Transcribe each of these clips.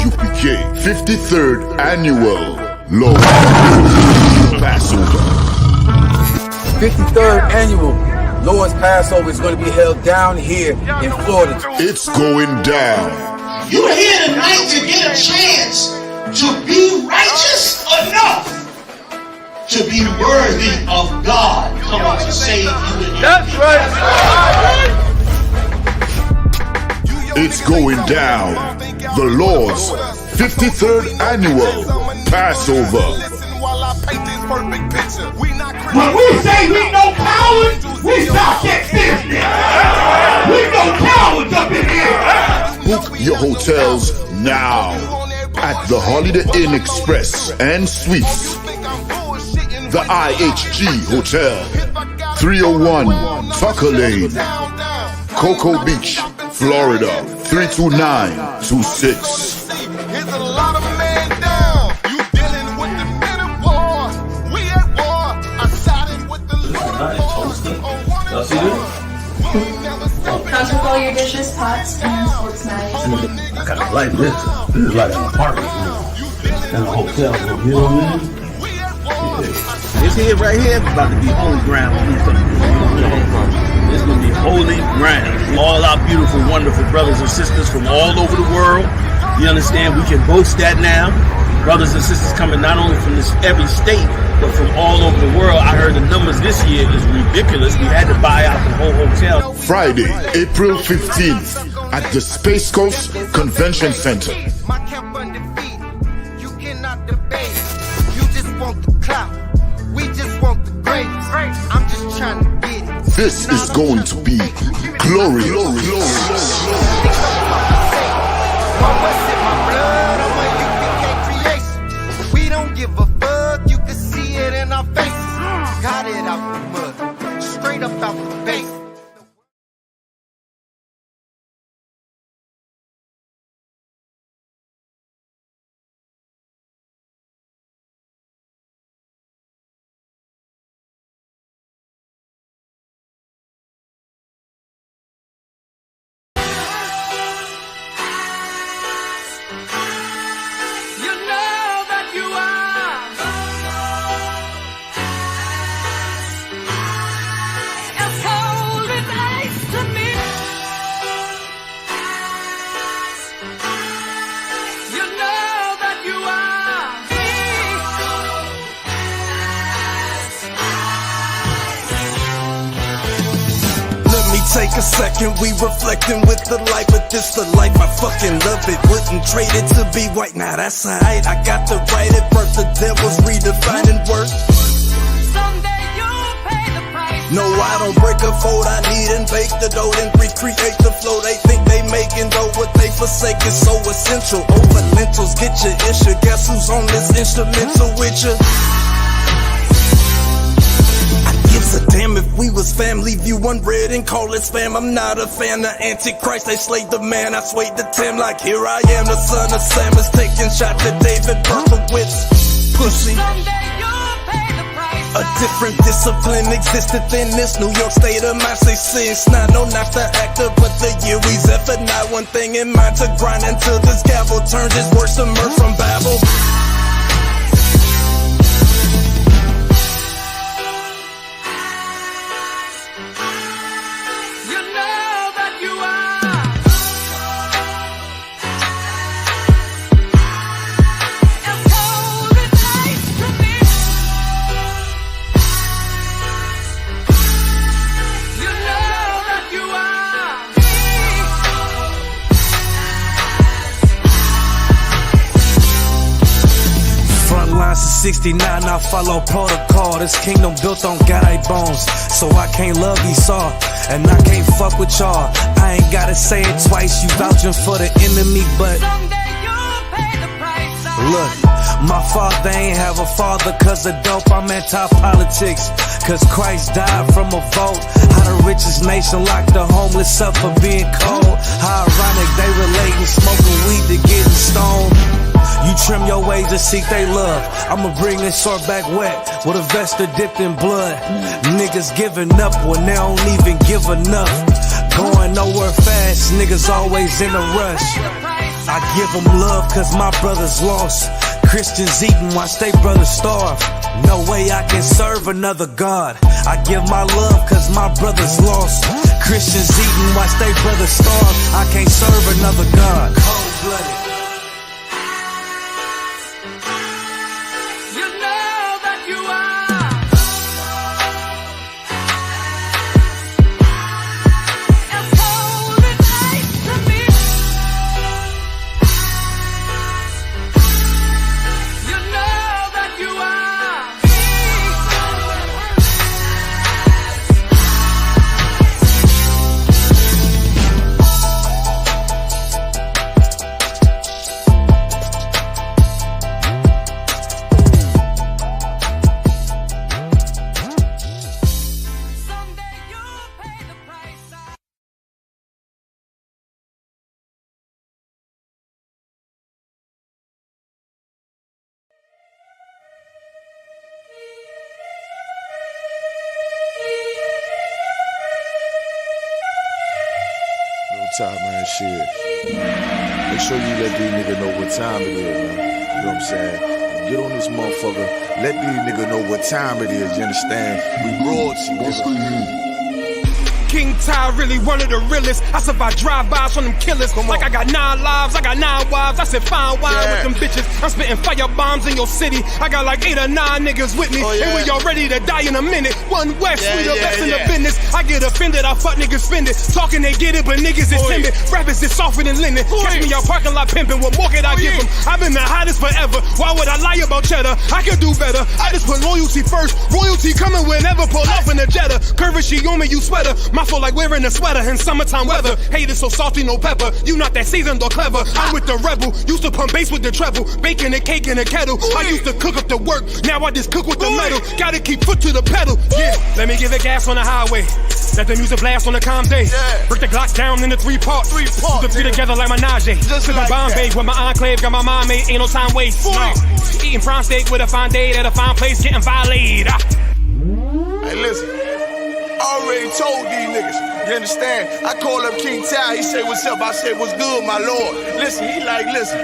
I.S.U.P.K 53rd Annual Lord Passover. 53rd Annual Lord's Passover is going to be held down here in Florida. It's going down. You're here tonight to get a chance to be righteous enough to be worthy of God coming to save you. That's right. It's going down. The Lord's 53rd Annual Passover. When we say we no cowards, we stop that business. We no cowards up in here. Book your hotels now at the Holiday Inn Express and Suites, the IHG Hotel, 301 Tucker Lane, Cocoa Beach, Florida, 32926. Here's a lot of men down. You dealing with the men of war. We at war. I sided with the Lord. Y'all see this? Comes with all your dishes, pots, and sports knives. I gotta like this. This is like an apartment, and a hotel. You know what I mean? This here right here is about to be holy ground. It's gonna be holy ground. All our beautiful, wonderful brothers and sisters from all over the world. You understand? We can boast that now. Brothers and sisters coming not only from every state, but from all over the world. I heard the numbers this year is ridiculous. We had to buy out the whole hotel. Friday, April 15th at the Space Coast Convention Center. My camp undefeated. You cannot debate. You just want the clout. We just want the grapes. I'm just trying to get it. This is going to be glorious. We don't give a fuck, you can see it in our faces. Got it out the mud, straight up out the base. Take a second, we reflecting with the light, but this the life, I fucking love it. Wouldn't trade it to be white, now that's alright. I got to write it, birth the devil's redefining work. Someday you'll pay the price. No, I don't break a fold, I need and bake the dough, then recreate the flow. They think they making dough, what they forsake is so essential. Over lentils, get your issue. Guess who's on this instrumental with you? Gives a damn if we was family, view unread and call it spam. I'm not a fan of Antichrist, they slayed the man, I swayed the Tim. Like here I am, the son of Sam is taking shot to David Berkowitz. Pussy. A different discipline existed in this New York state of mind. Say since not no not the actor, but the year we's ever not one thing in mind to grind until this gavel turns his words to mirth from Babel. Since 69, I follow protocol. This kingdom built on guy bones, so I can't love Esau, and I can't fuck with y'all. I ain't gotta say it twice, you vouching for the enemy, but look, my father ain't have a father cause of dope. I'm anti-politics cause Christ died from a vote. How the richest nation locked the homeless up for being cold. How ironic they relating smoking weed to getting stoned. You trim your ways to seek they love. I'ma bring this sword back wet with a vesta dipped in blood. Niggas giving up when they don't even give enough. Going nowhere fast, niggas always in a rush. I give them love cause my brothers lost. Christians eating, watch they brothers starve. No way I can serve another God. I give my love cause my brothers lost. Christians eating, watch they brothers starve. I can't serve another God. Cold-blooded. You know that you are. As cold as ice to me. You know that you are. Someday you'll pay the price. Real time, man, shit. Make sure you let these niggas know what time it is, man. You know what I'm saying? Get on this motherfucker. Let these niggas know what time it is, you understand? We royalty, nigga. King Ty really one of the realest. I survived drive-bys from them killers. Like I got 9 lives, I got 9 wives. I said fine wine with them bitches. I'm spitting fire bombs in your city. I got like 8 or 9 niggas with me. And we all ready to die in a minute. One West, we the best in the business. I get offended, I fuck niggas offended. Talking they get it, but niggas is timid. Rappers is softer than linen. Catch me out parking lot pimping. What more could I give them? I've been the hottest forever. Why would I lie about cheddar? I could do better. I just put loyalty first. Royalty coming whenever. Pull off in the Jetta. Curvature on me, you sweater. My soul like wearing a sweater in summertime weather. Haters so salty, no pepper. You not that seasoned or clever. I'm with the rebel. Used to pump bass with the treble. Baking a cake in a kettle. I used to cook up the work. Now I just cook with the metal. Gotta keep foot to the pedal. Yeah, let me give it gas on the highway. Let the music blast on the calm day. Break the Glock down into 3 parts. Put the 3 together like my Najee. Just like Bombay with my enclave. Got my mind made. Ain't no time waste. No. Eating prime steak with a fine date at a fine place. Getting violated. Hey, listen. I already told these niggas. You understand? I call up King Ty. He say, what's up? I say, what's good, my lord? Listen, he like, listen.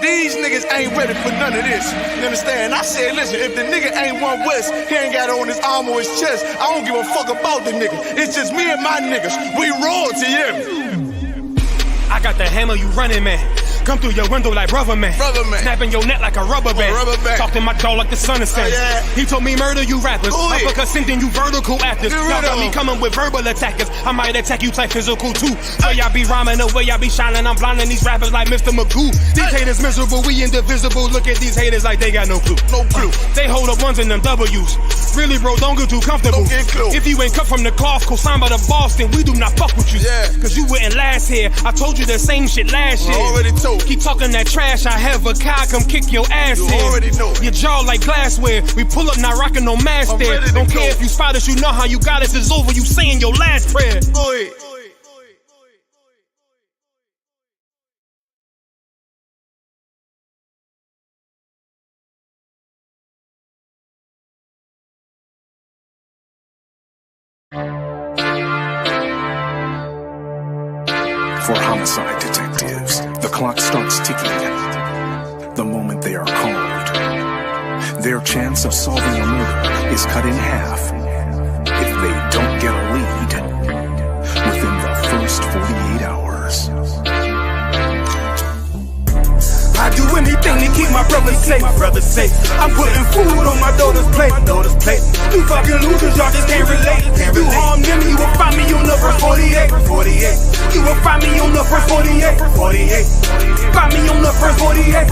These niggas ain't ready for none of this. You understand? I said, listen, if the nigga ain't one West, he ain't got it on his arm or his chest. I don't give a fuck about the nigga. It's just me and my niggas. We royalty, yeah. I got the hammer, you running, man. Come through your window like rubber man. Snapping your neck like a rubber band. Talk to my jaw like the sun is setting. He told me murder you rappers. Uppercut sending you vertical actors. Y'all got me coming with verbal attackers. I might attack you type physical too. So y'all be rhyming the way y'all be shining. I'm blinding these rappers like Mr. Magoo. These haters miserable, we indivisible. Look at these haters like they got no clue. No clue. They hold up ones in them W's. Really, bro, don't get too comfortable. If you ain't cut from the cloth, co-signed by the boss, then we do not fuck with you. Cause you wouldn't last here. I told you the same shit last year. Already told. Keep talking that trash. I have a car, come kick your ass in. Already know. Your jaw like glassware. We pull up, not rocking no mask there. Don't care if you spot us, you know how you got us. It's over, you saying your last prayer. Go ahead. For homicide detectives, the clock starts ticking. The moment they are called, their chance of solving a murder is cut in half if they don't get a lead within the first 48 hours. I do anything to keep my brothers safe. I'm putting food on my daughter's plate. You fucking losers, y'all just can't relate. You harm them, you will find me on the first 48. You will find me on the first 48. Find me on the first 48.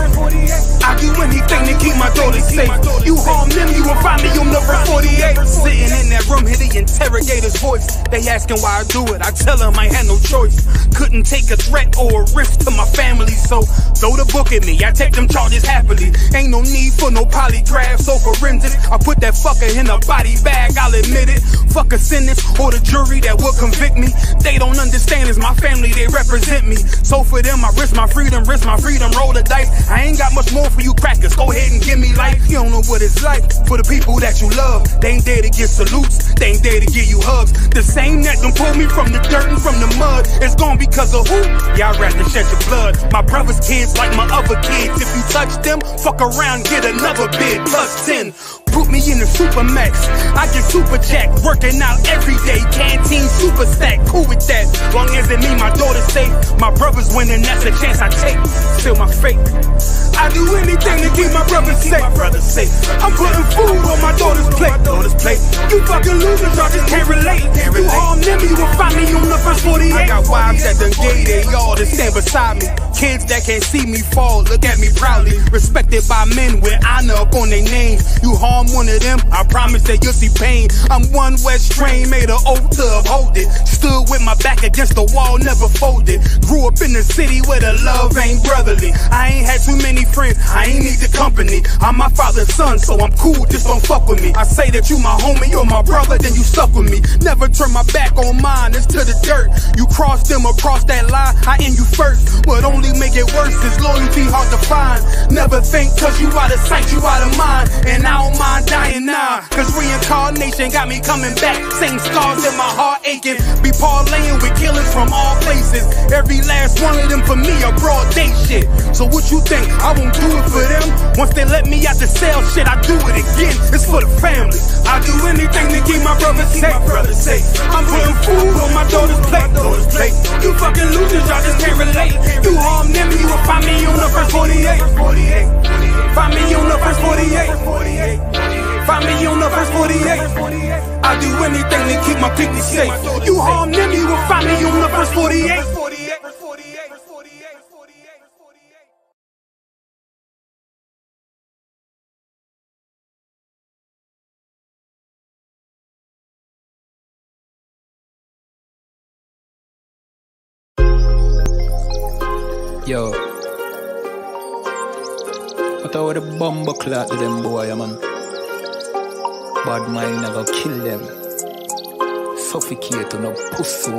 I do anything to keep my daughters safe. You harm them, you will find me on the first 48. Sitting in that room, hear the interrogator's voice. They asking why I do it. I tell them I had no choice. Couldn't take a threat or a risk to my family, so throw the book at me. I take them charges happily. Ain't no need for no polygraphs or forensics. I put that fucker in a body bag, I'll admit it. Fuck a sentence or the jury that will convict me. They don't understand it's my family they represent. represent me. So for them, I risk my freedom, roll the dice. I ain't got much more for you crackers. Go ahead and give me life. You don't know what it's like for the people that you love. They ain't there to get salutes, they ain't there to give you hugs. The same that done pulled me from the dirt and from the mud. It's gone because of who? Y'all rather shed your blood. My brother's kids like my other kids. If you touch them, fuck around, get another bid. Plus 10. Put me in the Supermax. I get super jacked, working out every day. Canteen super stack, cool with that. Long as it mean my daughter's safe. My brother's winning, that's a chance I take. Still my fate. I do anything to keep my brothers safe. I'm putting food on my daughter's plate. You fucking losers, y'all just can't relate. You harm them, you will find me on the first 48. I got wives that done gave they all to stand beside me. Kids that can't see me fall, look at me proudly. Respected by men with honor up on their names. You harm one of them, I promise that you'll see pain. I'm one West train, made an oath to uphold it. Stood with my back against the wall, never folded. Grew up in the city where the love ain't brotherly. I ain't had too many friends, I ain't need the company. I'm my father's son, so I'm cool, just don't fuck with me. I say that you my homie, you're my brother, then you stuck with me. Never turn my back on mine, it's to the dirt. You cross them across that line, I end you first. But only make it worse, is loyalty hard to find. Never think cause you out of sight, you out of mind. And I don't mind dying now, cause reincarnation got me coming back. Same scars in my heart aching. Be parlaying with killers from all places. Every last one of them for me a broad day shit. So what you think, I won't do it for them? Once they let me out the cell, shit, I do it again. It's for the family. I do anything to keep my brothers safe. I'm putting food on my daughter's plate. You fucking losers, y'all just can't relate. You harm them, you will find me on the first 48. Find me on the first 48. Find me on the first 48. I do anything to keep my people safe. You harm them, you will find me on the first 48. Yo, I thought the bomber clot to them boy, man. Bad mind never kill them. Suffocate to no pussy.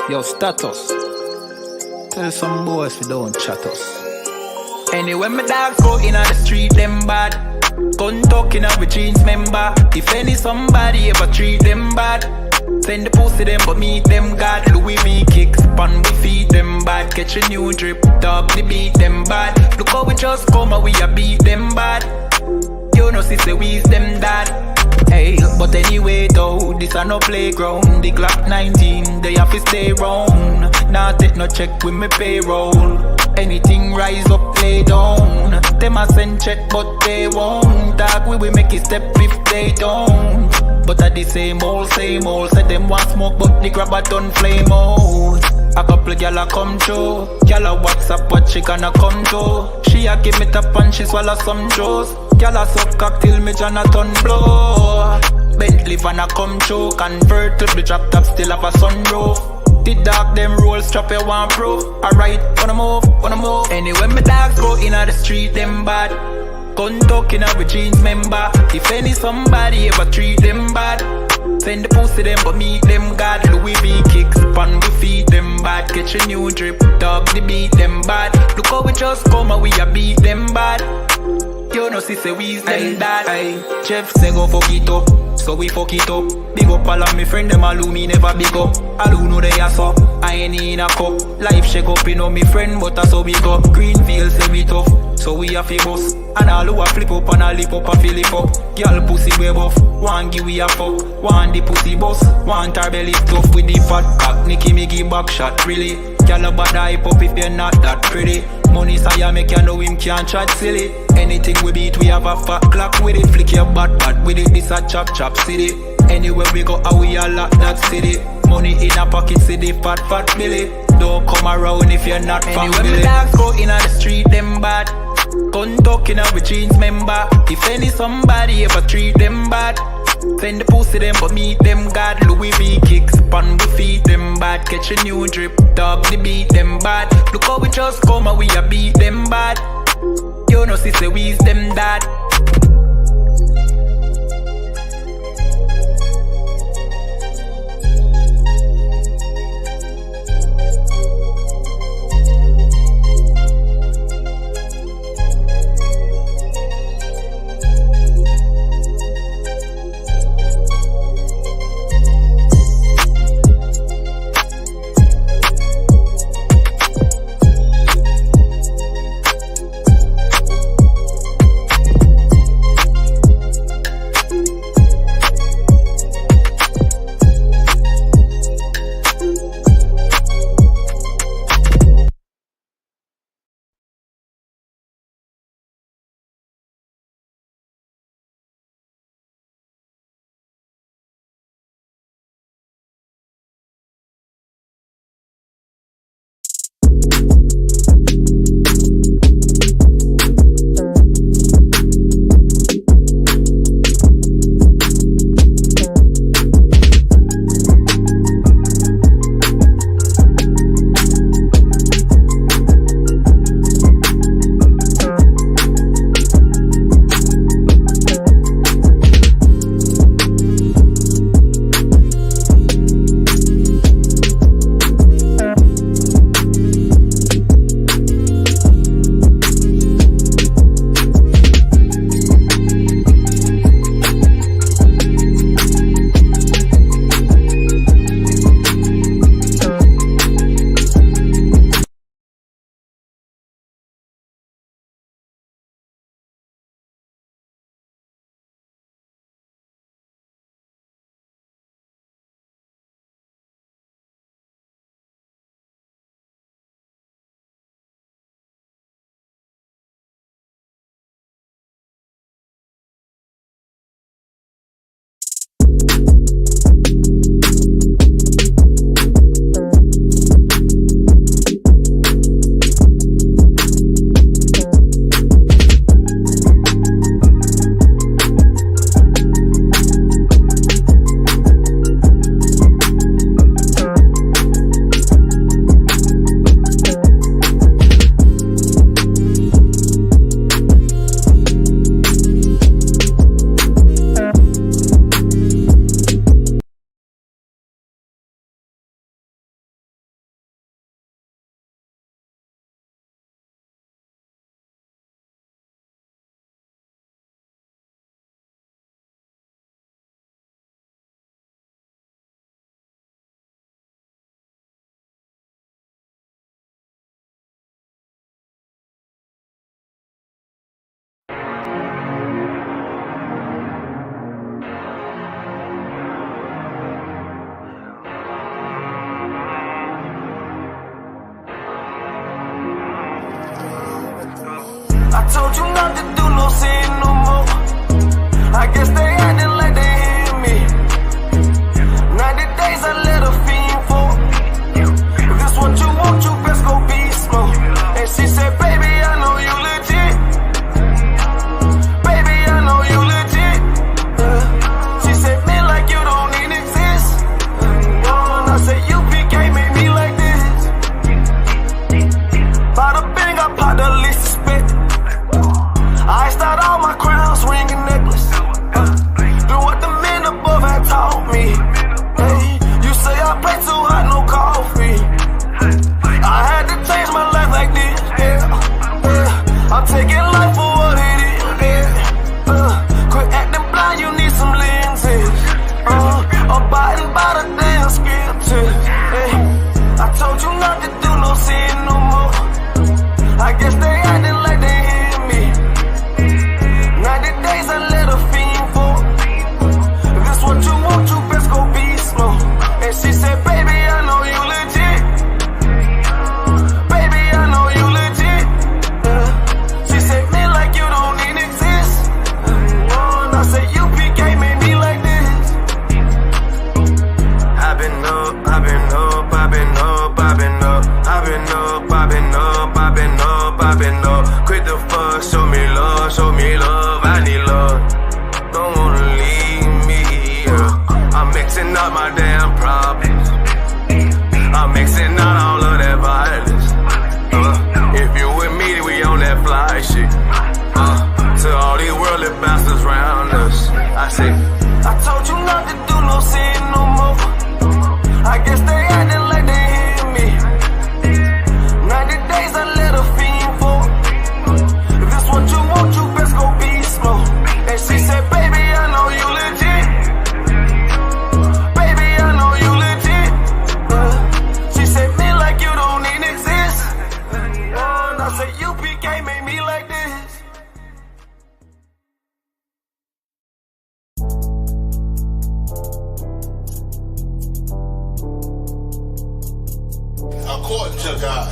Yo, status. Tell some boys we don't chat us. Anyway, my dogs go in on the street, them bad. Gun talking up with jeans member. If any somebody ever treat them bad, send the pussy them but meet them God. Louis V kicks, pan we feed them bad. Catch a new drip, dog they beat them bad. Look how we just come and we a beat them bad. You know sister we's them dad. Hey, but anyway though, this a no playground. The Glock 19, they have to stay round. Nah take no check with me payroll. Anything rise up, play down. Them a send check but they won't. Dog we make it step if they don't. But at the same old, said them want smoke but the grabber done flame out. A couple gyal a come through. Gyal a WhatsApp what she gonna come to. She a give me tap and she swallow some juice. Gyal a suck cock till me Jonathan blow. Bentley van a come through. Convertible drop top still have a sunroof. The dog them roll strap you one proof. Alright, wanna move. Anyway my dogs go in on the street them bad. Gun talking up with jeans member. If any somebody ever treat them bad, send the pussy them but meet them God. Louis V kicks, pan we feed them bad. Catch a new drip, dog they beat them bad. Look how we just come and we a beat them bad. You know sister we's them dad. Jeff say go fuck it up, so we fuck it up. Big up all of me friend them all who me never big up. All who know they are so, I ain't in a cup. Life shake up, you know me friend but I so big up. Greenfield say we tough, so we a fi bust. And all who a flip up and a lip up a fill it up. Girl pussy way buff, one give we a fuck. One the pussy bust, one her belly tough. With the fat cock, Nicky me give back shot really. Girl a bad hype up if you're not that pretty. Money say make you know him can't chat silly. Anything we beat we have a fat clock with it. Flick your bad with it, this a chop city. Anywhere we go we a lock that city. Money in a pocket city, fat billy. Don't come around if you're not family. Anyway my dogs go in on the street them bad. Gun talking up with jeans member. If any somebody ever treat them bad, send the pussy them but meet them God. Louis V kicks, pan we feed them bad. Catch a new drip, dog they beat them bad. Look how we just come and we a beat them bad. You know sister we's them dad. I told you not to do no sin no more. I guess they acting like they hear me. 90 days I let her fiend for. If this what you want, you best go beast mode. And she said, baby, I know you legit. Baby, I know you legit. She said, me like you don't even exist. And I said, U.P.K made me like this. Bada bing, I pop the least suspected. I start all my crowns, ring and necklace. Do what the men above had taught me. Hey, you say I play too hot, no coffee. I had to change my life like this. Yeah. I'm taking life for what it is. Yeah. Quit acting blind, you need some lenses. Abiding by the damn scriptures. Hey, I told you not to do no sin no more. I guess they acting like they hear me. 90 days I let her fiend for. If this what you want, you best go beast mode. And she said, baby, I know you legit. Baby, I know you legit. She said, me like you don't even exist. And I said, U.P.K made me like this. I've been up, I've been up, I've been up, I've been up. I've been up, I've been up, I've been up, I've been up. Quit the fuss, show me love, I need love. Don't wanna leave me, yeah. I'm mixing up my damn problems. I'm mixing out all of that violence. If you with me, we on that fly shit. To all these worldly bastards round us, I say, I told you not to do no sin no more. I guess they acting like they hear me. 90 days I let her fiend for. If this what you want, you best go beast mode. And she said, baby, I know you legit. Baby, I know you legit. She said, me like you don't even exist. And I said, U.P.K made me like this. According to God,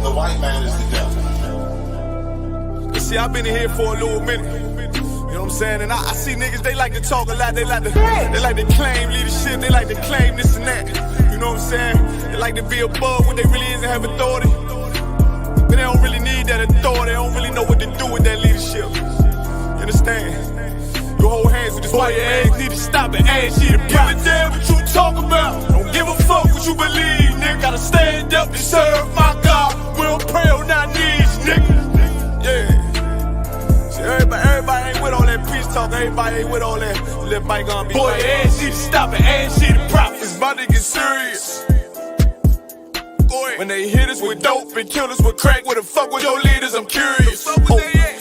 the white man is the devil. You see, I've been in here for a little minute. You know what I'm saying? And I see niggas, they like to talk a lot. They like to claim leadership. They like to claim this and that. You know what I'm saying? They like to be above what they really is and have authority. But they don't really need that authority. They don't really know what to do with that leadership. You understand? You hold hands with this white man. Need to stop and ask you to give a damn what you talk about. Don't give a fuck what you believe, nigga. Gotta stand up and serve my God. We don't pray on our knees, nigga. Yeah. See, everybody ain't with all that peace talk. Everybody ain't with all that little bygone be. Boy, ask you to stop and ask you to profit. It's about to get serious. When they hit us with dope and kill us with crack, where the fuck with your leaders? I'm curious.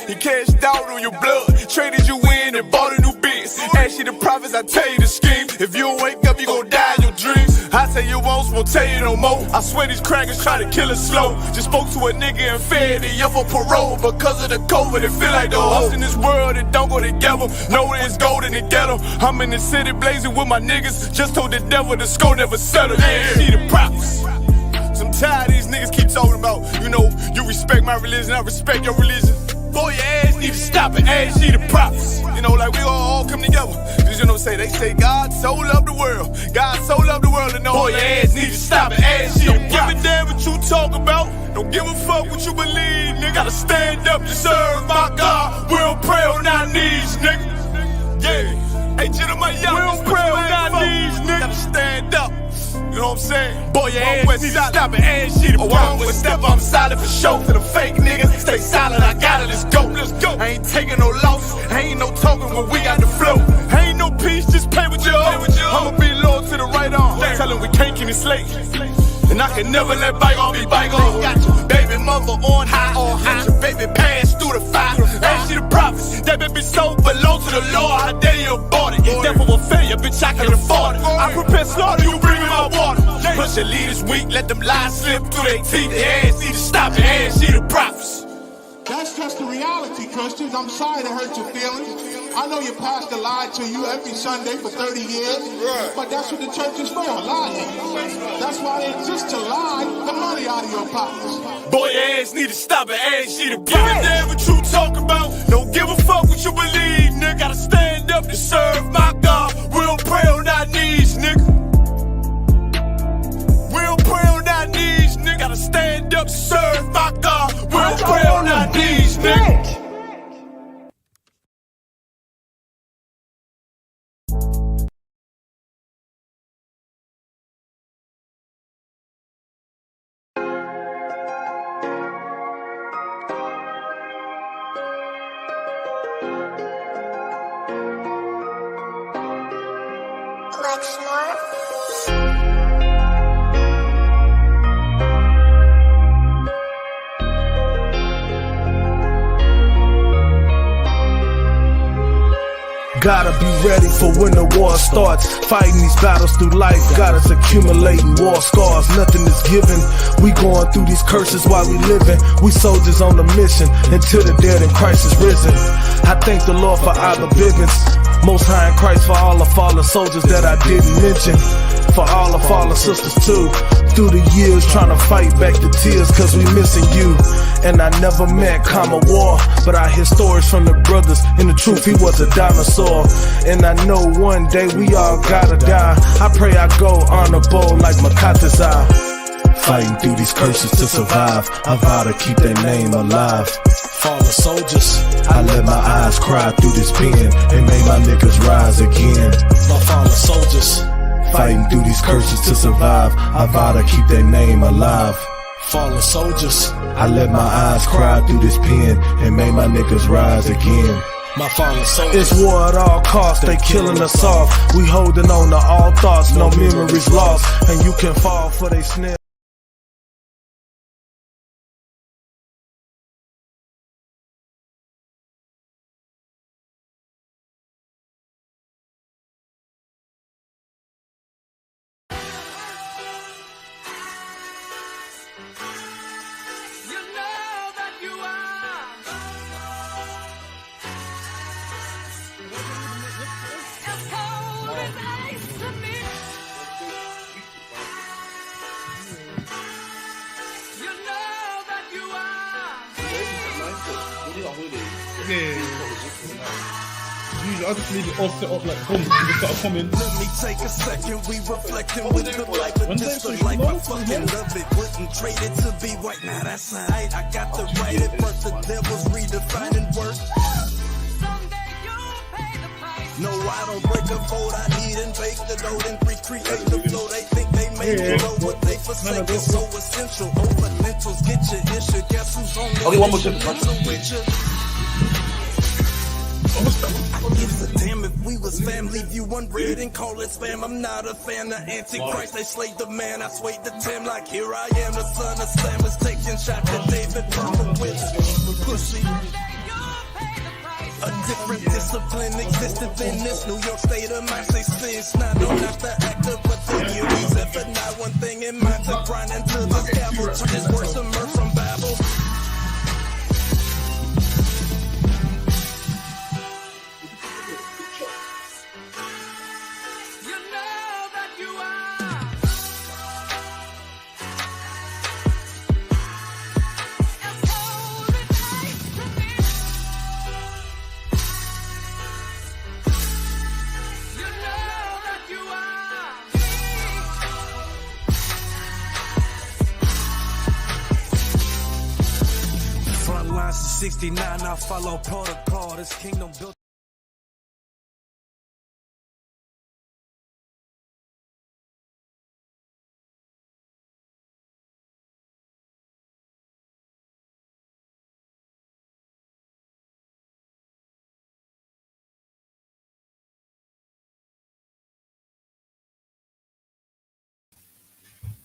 He cashed out on your blood, traded you in and bought a new biz. Ask you the prophets, I tell you the scheme. If you don't wake up, you gon' die in your dreams. I say you won't tell you no more. I swear these crackers try to kill us slow. Just spoke to a nigga and fed he up for parole. Because of the COVID, it feel like the host in this world that don't go together. Know that it's gold in the ghetto. I'm in the city blazing with my niggas. Just told the devil the score never settled. Yeah, see the prophets. I'm tired of these niggas keep talking about, you know, you respect my religion, I respect your religion. Boy, your ass need to stop and ask you the prophets. You know, like we all come together. Cause you know, they say God so loved the world. God so loved the world, and know boy, your ass need to stop and ask you the prophets. Don't give a damn what you talk about. Don't give a fuck what you believe, nigga. Gotta stand up to serve my God. We don't pray on our knees, nigga. Yeah. Hey, gentlemen, y'all, we don't pray on our knees, nigga. Gotta stand up. You know what I'm saying? Boy, your ass need to stop and ask you to I don't step, I'm solid for show. To the fake niggas, stay silent, I got it, let's go. I ain't taking no loss, ain't no talking when we got the flow. Ain't no peace, just play with your own. I'ma be loyal to the right arm. Tell him we can't keep it slave. And I can never let bygone be bygone. Got your baby mother on high. Got your baby pass through the fire. Ask you the prophets, that baby so belong to the Lord. How dare you abort it? Devil will failure, bitch, I can afford it. I prepare slaughter, you bring me my water. Push your leaders weak, let them lies slip through their teeth. They ass need to stop and ask you the prophets. just the reality, Christians. I'm sorry to hurt your feelings. I know your pastor lied to you every Sunday for 30 years, but that's what the church is for, lying. That's why they exist, to lie the money out of your pockets. Boy, your ass need to stop it, ass need to give a damn what you talk about. Don't give a fuck what you believe, nigga. Gotta stand up to serve my God. We'll pray on our knees, nigga. We'll pray on our knees, nigga. Gotta stand up to serve my God. We'll pray on our knees, nigga. Gotta be ready for when the war starts. Fighting these battles through life, got us accumulating war scars. Nothing is given. We going through these curses while we living. We soldiers on the mission until the dead in Christ is risen. I thank the Lord for Abba Biggins, Most High in Christ, for all the fallen soldiers that I didn't mention. For all the fallen sisters too, through the years trying to fight back the tears cause we missing you. And I never met Kama War, but I hear stories from the brothers. In the truth, he was a dinosaur. And I know one day we all gotta die. I pray I go honorable like Makata's eye. Fighting through these curses to survive, I vow to keep their name alive. Fallen soldiers, I let my eyes cry through this pen and made my niggas rise again. My fallen soldiers, fighting through these curses to survive, I vow to keep their name alive. Fallen soldiers, I let my eyes cry through this pen and made my niggas rise again. My fallen soldiers. It's war at all costs, they killing us off. We holding on to all thoughts, no memories lost, and you can fall for they snare. I just leave it all set up like boom, people start coming. Let me take a second, we reflecting with the life of this the life I fucking love it. Wouldn't trade it to be right now, that's alright. I got the right at first, the devil's redefining work. No, I don't break a fold, I need and bake the dough and recreate the flow. They think they made me know what they forsake is so essential. Over lentils, get your issue, guess who's on the okay, one more tip. Gives a damn if we was family, view one red and call it spam. I'm not a fan of Antichrist, they slayed the man, I swayed the Tim like here I am, the son of Sam is taking shots at David Purple with pussy. A different discipline existed in this New York state of mind. Say sins, not no, not the actor, but the theories. If not one thing in mind to grind into the scaffold. Turn his words to mirth from Babel. Front lines to 69, I follow protocol. This kingdom built.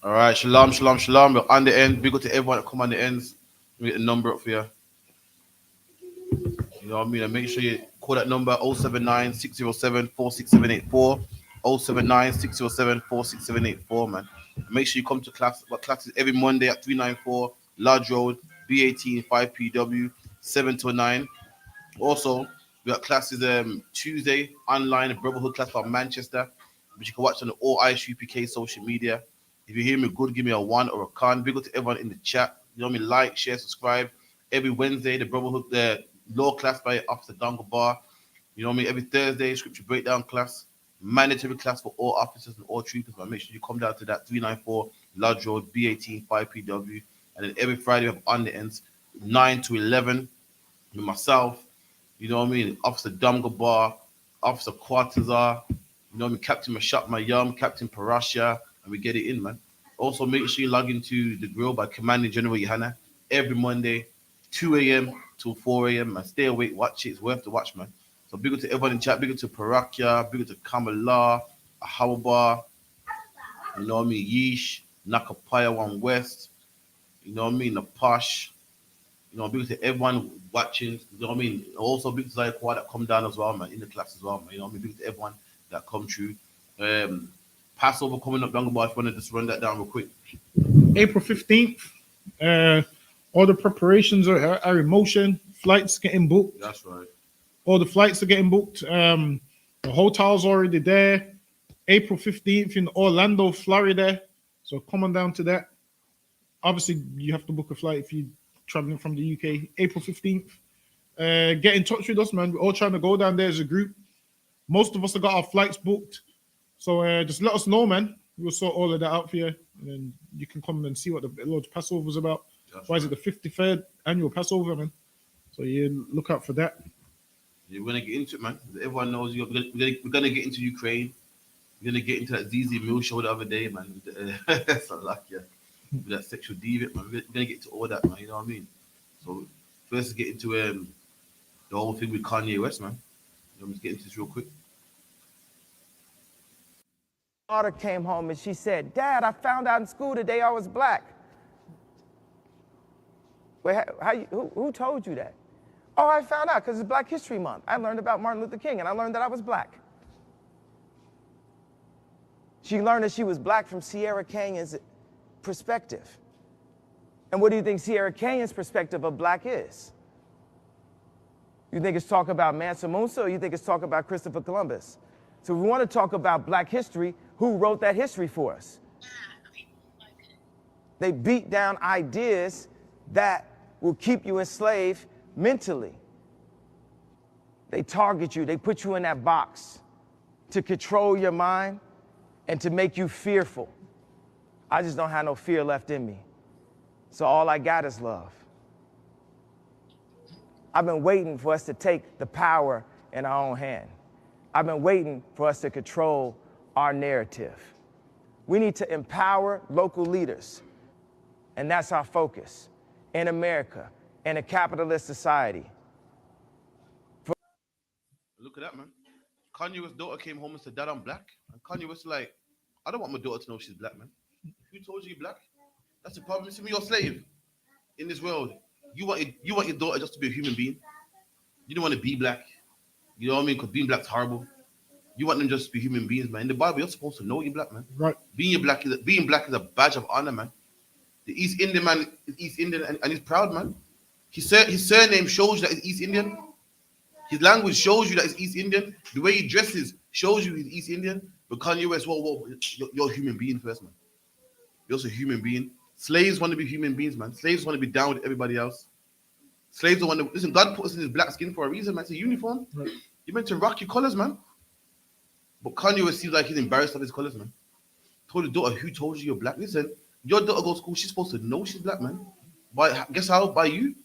All right, shalom, shalom, shalom. We're on the end. Big up to everyone that come on the ends. We get the number up for you. You know what I mean? And make sure you call that number 079 607 46784. 079 607 46784, man. And make sure you come to class. What classes every Monday at 394 Lodge Road, B18 5PW. 7 to 9. Also, we got classes Tuesday online, Brotherhood class from Manchester, which you can watch on all I.S.U.P.K social media. If you hear me good, give me a 1 or a con. Big up to everyone in the chat. You know what I mean? Like, share, subscribe. Every Wednesday, the Brotherhood, the law class by Officer Dongle Bar. You know what I mean? Every Thursday, scripture breakdown class. Mandatory class for all officers and all troopers. But make sure you come down to that 394 Lodge Road, B18 5PW. And then every Friday, we have on the ends 9 to 11 with myself. You know what I mean? Officer Dumgabar, Officer Quartazar, you know what I mean? Captain Mashap Mayam, Captain Parasha, and we get it in, man. Also, make sure you log into the grill by Commanding General YAHANNA every Monday, 2 a.m. till 4 a.m. Man, stay awake, watch it. It's worth the watch, man. So big up to everyone in chat, big up to Parakya, big up to Kamala, Ahawabar, you know what I mean? Yeesh, Nakapaya One West, you know what I mean? The Posh. You know, big to everyone watching. You know what I mean? Also big to Zayakwa that come down as well, man, in the class as well, man. You know what I mean? Big to everyone that come through. Passover coming up, Younger Boy. If you want to just run that down real quick. April 15th. All the preparations are in motion. Flights getting booked. That's right. All the flights are getting booked. The hotel's already there. April 15th in Orlando, Florida. So come on down to that. Obviously, you have to book a flight if you're traveling from the UK. April 15th. Get in touch with us, man. We're all trying to go down there as a group. Most of us have got our flights booked. So just let us know, man. We'll sort all of that out for you. And then you can come and see what the Lord's Passover is about. Why is it the 53rd annual Passover, man? So you look out for that. Yeah, we're going to get into it, man. Everyone knows we're going to get into Ukraine. We're going to get into that ZZ Mill show the other day, man. That's a luck, yeah. With that sexual deviant, man. We're going to get into all that, man. You know what I mean? So first, let's get into the whole thing with Kanye West, man. Let's get into this real quick. Daughter came home and she said, "Dad, I found out in school today I was black." Wait, who told you that? Oh, I found out because it's Black History Month. I learned about Martin Luther King and I learned that I was black. She learned that she was black from Sierra Canyon's perspective. And what do you think Sierra Canyon's perspective of black is? You think it's talk about Mansa Musa or you think it's talk about Christopher Columbus? So we want to talk about black history. Who wrote that history for us? They beat down ideas that will keep you enslaved mentally. They target you. They put you in that box to control your mind and to make you fearful. I just don't have no fear left in me. So all I got is love. I've been waiting for us to take the power in our own hand. I've been waiting for us to control our narrative. We need to empower local leaders. And that's our focus in America, in a capitalist society. Look at that, man. Kanye West's daughter came home and said, "Dad, I'm black." And Kanye West like, "I don't want my daughter to know she's black, man." Who told you you're black? That's the problem. See me, you're a slave in this world. You want your daughter just to be a human being. You don't want to be black. You know what I mean? Because being black's horrible. You want them just to be human beings, man. In the Bible, you're supposed to know you're black, man. Right. Being black is a badge of honor, man. The East Indian man is East Indian and he's proud, man. His surname shows you that he's East Indian. His language shows you that he's East Indian. The way he dresses shows you he's East Indian. But Kanye West, whoa, you're a human being first, man. You're also a human being. Slaves want to be human beings, man. Slaves want to be down with everybody else. Slaves don't want to listen. God put us in his black skin for a reason, man. It's a uniform. Right. You're meant to rock your colors, man. But Kanye West seems like he's embarrassed of his colors, man. Told his daughter, "Who told you you're black?" Listen, your daughter goes to school. She's supposed to know she's black, man. Guess how? By you.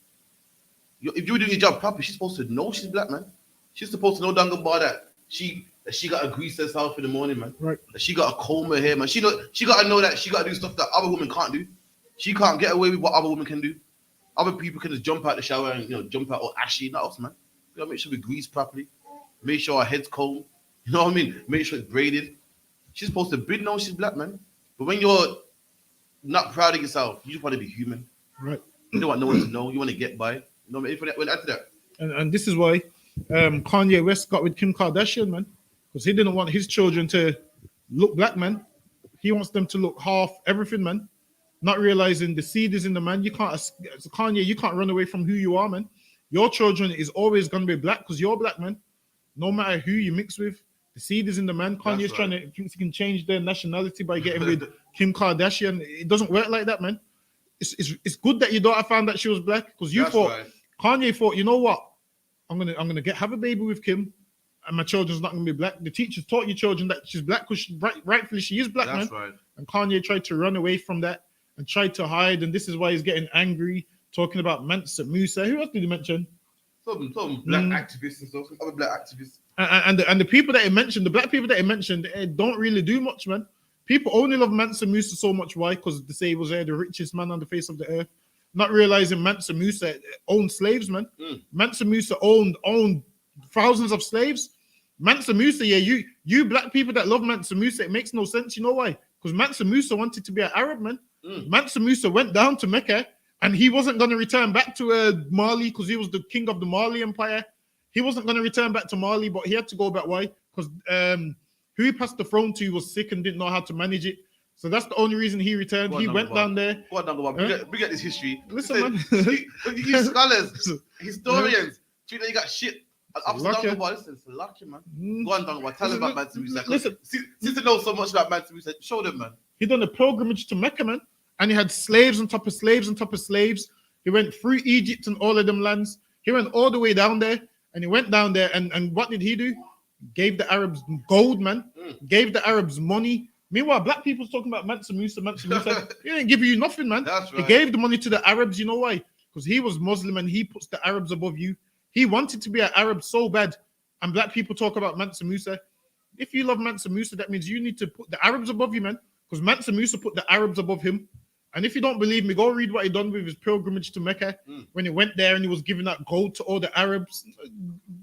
If you're doing your job properly, she's supposed to know she's black, man. She's supposed to know down the bar that she got to grease herself in the morning, man. Right. That she got to comb her hair, man. She got to know that she got to do stuff that other women can't do. She can't get away with what other women can do. Other people can just jump out the shower and jump out all ashy, not us, man. We gotta make sure we grease properly. Make sure our head's combed. You know what I mean? Make sure it's braided. She's supposed to be know she's black, man. But when you're not proud of yourself, you just want to be human. Right. You don't want no one to know. You want to get by. You know what I mean? We'll add to that. And this is why Kanye West got with Kim Kardashian, man. Because he didn't want his children to look black, man. He wants them to look half everything, man. Not realizing the seed is in the man. You can't, Kanye, you can't run away from who you are, man. Your children is always gonna be black because you're black, man. No matter who you mix with, the seed is in the man. Kanye's trying to thinks he can change their nationality by getting with Kim Kardashian. It doesn't work like that, man. It's good that your daughter found that she was black because you thought Kanye thought, you know what? I'm gonna have a baby with Kim, and my children's not gonna be black. The teachers taught your children that she's black because rightfully she is black, man. Right. And Kanye tried to run away from that and tried to hide, and this is why he's getting angry, talking about Mansa Musa. Who else did he mention? Some black activists and stuff, some other black activists. And the people that he mentioned, the black people that he mentioned, don't really do much, man. People only love Mansa Musa so much. Why? Because they say he was the richest man on the face of the earth. Not realizing Mansa Musa owned slaves, man. Mansa Musa owned thousands of slaves. Mansa Musa, yeah, you black people that love Mansa Musa, it makes no sense. You know why? Because Mansa Musa wanted to be an Arab, man. Mansa Musa went down to Mecca, and he wasn't going to return back to Mali because he was the king of the Mali Empire. He wasn't going to return back to Mali, but he had to go back. Why? Because who he passed the throne to was sick and didn't know how to manage it. So that's the only reason he returned. He went down there. Go on, number one. We get this history. Listen, man. You scholars, historians, you know you got shit. Listen, it's lucky, man. Go on, Dunga. Tell them about Mansa Musa. Listen, since they know so much about Mansa Musa, show them, man. He done a pilgrimage to Mecca, man. And he had slaves on top of slaves on top of slaves. He went through Egypt and all of them lands. He went all the way down there. And he went down there. And what did he do? Gave the Arabs gold, man. Gave the Arabs money. Meanwhile, black people's talking about Mansa Musa. He didn't give you nothing, man. That's right. He gave the money to the Arabs. You know why? Because he was Muslim and he puts the Arabs above you. He wanted to be an Arab so bad. And black people talk about Mansa Musa. If you love Mansa Musa, that means you need to put the Arabs above you, man. Because Mansa Musa put the Arabs above him. And if you don't believe me, go read what he done with his pilgrimage to Mecca when he went there and he was giving out gold to all the Arabs.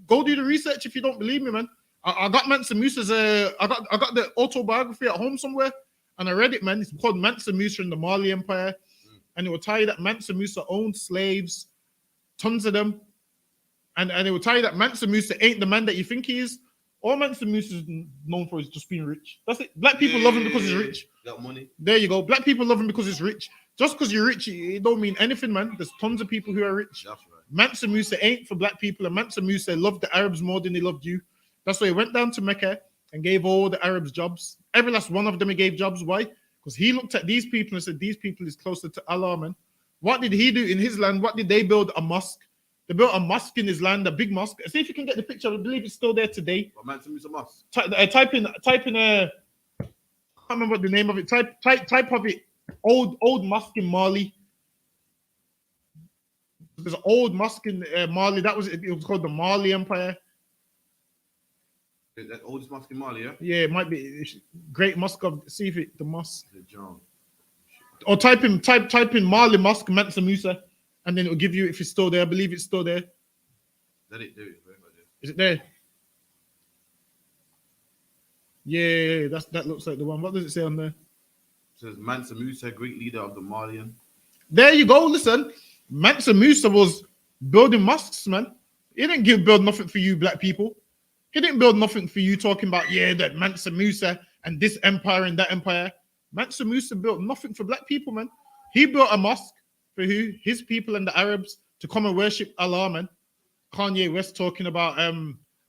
Go do the research if you don't believe me, man. I got Mansa Musa's I got the autobiography at home somewhere, and I read it, man. It's called Mansa Musa in the Mali Empire, and it will tell you that Mansa Musa owned slaves, tons of them, and it will tell you that Mansa Musa ain't the man that you think he is. All Mansa Musa is known for is just being rich. That's it. Black people love him because he's rich. Got money. There you go. Black people love him because he's rich. Just because you're rich, it don't mean anything, man. There's tons of people who are rich. That's right. Mansa Musa ain't for black people, and Mansa Musa loved the Arabs more than he loved you. That's why he went down to Mecca and gave all the Arabs jobs. Every last one of them he gave jobs. Why? Because he looked at these people and said, these people is closer to Allah, man. What did he do in his land? What did they build? A mosque. They built a mosque in his land, a big mosque. See if you can get the picture. I believe it's still there today. What, Mansa Musa mosque? Type in I can't remember what the name of it. Type of it. Old mosque in Mali. There's an old mosque in Mali. It was called the Mali Empire. That oldest mosque in Mali, yeah? Yeah, it might be Great Mosque of. See if it the mosque. Or type in Mali Mosque Mansa Musa, and then it'll give you if it's still there. I believe it's still there. That it, do it. Is it there? Yeah, that looks like the one. What does it say on there? It says Mansa Musa, great leader of the Malian. There you go. Listen, Mansa Musa was building mosques, man. He didn't build nothing for you, black people. He didn't build nothing for you talking about, that Mansa Musa and this empire and that empire. Mansa Musa built nothing for black people, man. He built a mosque for who? His people and the Arabs to come and worship Allah, man. Kanye West talking about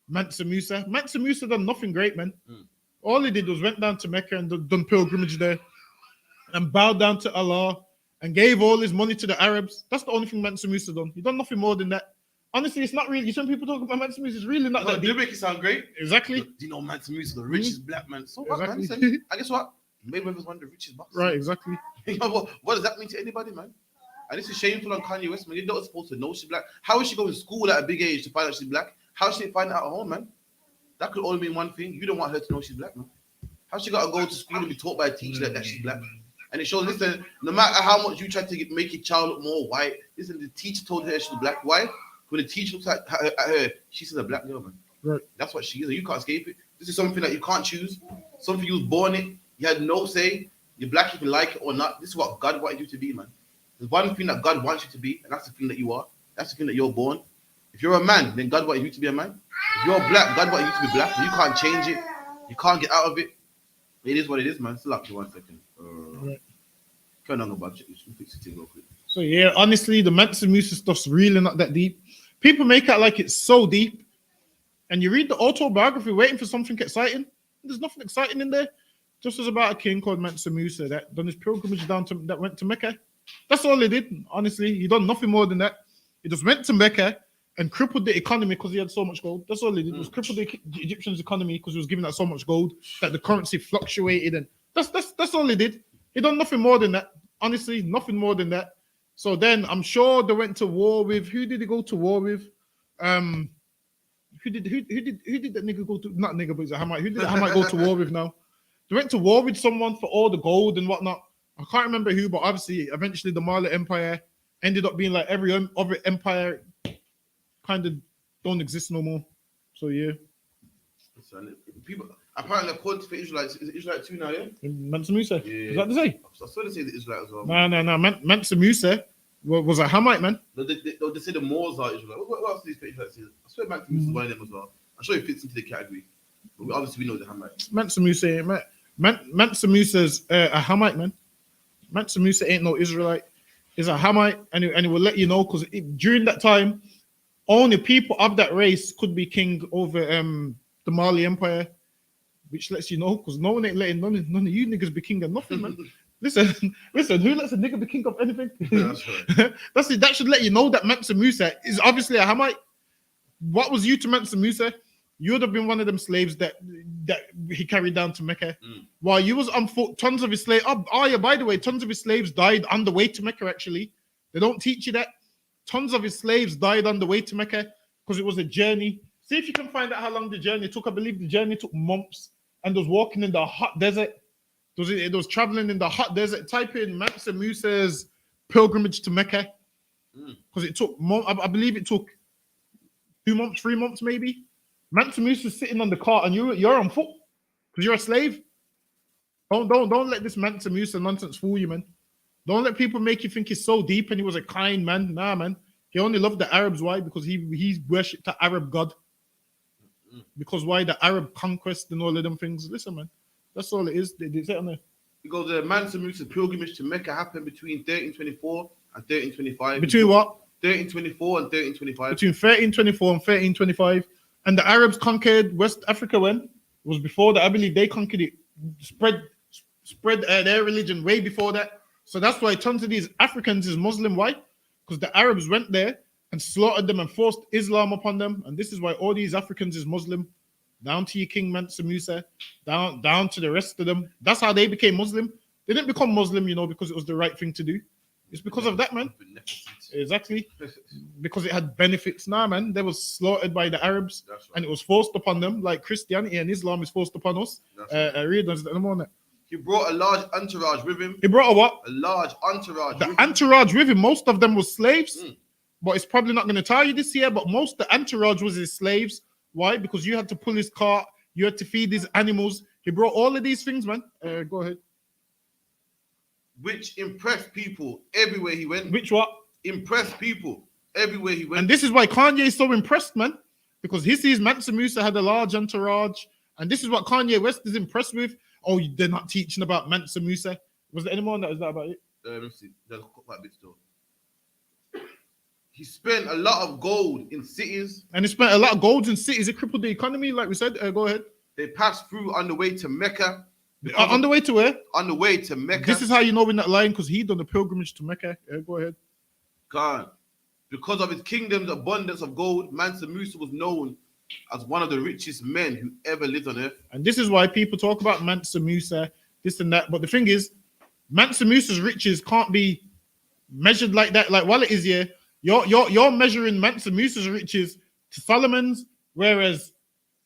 Mansa Musa. Mansa Musa done nothing great, man. All he did was went down to Mecca and done pilgrimage there and bowed down to Allah and gave all his money to the Arabs. That's the only thing Mansa Musa done. He done nothing more than that. Honestly, it's not really. Some people talk about Mansa Musa. It's really not that deep. They make it sound great. Exactly. Do you know Mansa Musa, the richest black man? So what, man? Exactly. Listen, I guess what? Mayweather's one of the richest boxers. Right, exactly. What does that mean to anybody, man? And this is shameful on Kanye West, man. You're not supposed to know she's black. How is she going to school at a big age to find out she's black? How is she find out at home, man? That could only mean one thing. You don't want her to know she's black, man. How she got to go to school and be taught by a teacher that she's black? And it shows, listen, no matter how much you try to make your child look more white, listen, the teacher told her she's black. Why? When the teacher looks at her, she's a black girl, man. Right. That's what she is. You can't escape it. This is something that you can't choose. Something you was born in. You had no say. You're black, you can like it or not. This is what God wanted you to be, man. There's one thing that God wants you to be, and that's the thing that you are. That's the thing that you're born. If you're a man, then God wanted you to be a man. If you're black, God wanted you to be black. You can't change it. You can't get out of it. It is what it is, man. Still up to 1 second. Right. Turn on the budget. Fix it real quick. So yeah, honestly, the Mansa Musa stuff's really not that deep. People make it like it's so deep, and you read the autobiography waiting for something exciting. There's nothing exciting in there. Just as about a king called Mansa Musa that done his pilgrimage that went to Mecca. That's all he did. Honestly, he done nothing more than that. He just went to Mecca and crippled the economy because he had so much gold. That's all he did. Was crippled the Egyptians' economy because he was giving out so much gold that the currency fluctuated, and that's all he did. He done nothing more than that. Honestly, nothing more than that. So then I'm sure they went to war with. Who did he go to war with? Who did that nigga go to? Not nigga, but it's a Hamite. Who did the Hamite go to war with now? They went to war with someone for all the gold and whatnot. I can't remember who, but obviously, eventually, the Mali Empire ended up being like every other empire, kind of don't exist no more. So yeah. People apparently according to Israelites, is it Israelite too now? Yeah. Mansa Musa. Yeah. Is that the say? I saw they say the Israelite as well. No. Mansa Musa was a Hamite man. No, they say the Moors are Israelite. What else do these Israelites say? I swear Mansa Musa is one of them as well. I'm sure he fits into the category. But obviously we know the Hamite. Mansa Musa, Mansa Musa's a Hamite man. Mansa Musa ain't no Israelite. He's a Hamite, and he will let you know because during that time, only people of that race could be king over the Mali Empire, which lets you know because no one ain't letting none of you niggas be king of nothing, man. Listen, who lets a nigga be king of anything? Yeah, that's right. That's it. That should let you know that Mansa Musa is obviously a Hamite. What was you to Mansa Musa? You would have been one of them slaves that he carried down to Mecca. While you was on foot, tons of his slaves. Oh yeah, by the way, tons of his slaves died on the way to Mecca. Actually, they don't teach you that. Tons of his slaves died on the way to Mecca because it was a journey. See if you can find out how long the journey took. I believe the journey took months, and was walking in the hot desert. It was traveling in the hot desert. Type in Mansa Musa's pilgrimage to Mecca because it took. I believe it took 2 months, 3 months, maybe. Mansa Musa's sitting on the cart, and you're on foot because you're a slave. Don't let this Mansa Musa nonsense fool you, man. Don't let people make you think he's so deep and he was a kind man. Nah, man. He only loved the Arabs. Why? Because he worshipped the Arab god. Because why? The Arab conquest and all of them things. Listen, man. That's all it is. They say on there. It goes, the Mansa Musa's pilgrimage to Mecca happened between 1324 and 1325. Between what? 1324 and 1325. Between 1324 and 1325. And the Arabs conquered West Africa when? It was before that. I believe they conquered it. Spread their religion way before that. So that's why tons of these Africans is Muslim. Why? Because the Arabs went there and slaughtered them and forced Islam upon them. And this is why all these Africans is Muslim. Down to your King Mansa Musa, down to the rest of them. That's how they became Muslim. They didn't become Muslim, because it was the right thing to do. It's because of that, man. Exactly. Because it had benefits. Nah, man. They was slaughtered by the Arabs, and it was forced upon them, like Christianity and Islam is forced upon us. He brought a large entourage with him. He brought a what? A large entourage. The entourage with him. Most of them was slaves, but it's probably not going to tell you this year. But most of the entourage was his slaves. Why? Because you had to pull his cart, you had to feed his animals. He brought all of these things, man. Go ahead. Which impressed people everywhere he went. Which what? Impressed people everywhere he went. And this is why Kanye is so impressed, man. Because he sees Mansa Musa had a large entourage. And this is what Kanye West is impressed with. Oh, they're not teaching about Mansa Musa. Was there anyone that was that about it? Let me see. There's quite a bit still. He spent a lot of gold in cities. And he spent a lot of gold in cities. It crippled the economy, like we said. Go ahead. They passed through on the way to Mecca. On the way to where? On the way to Mecca. This is how you know we're not lying, because he done the pilgrimage to Mecca. Go ahead. God. Because of his kingdom's abundance of gold, Mansa Musa was known as one of the richest men who ever lived on earth. And this is why people talk about Mansa Musa, this and that. But the thing is, Mansa Musa's riches can't be measured like that. Like, while it is here, you're measuring Mansa Musa's riches to Solomon's, whereas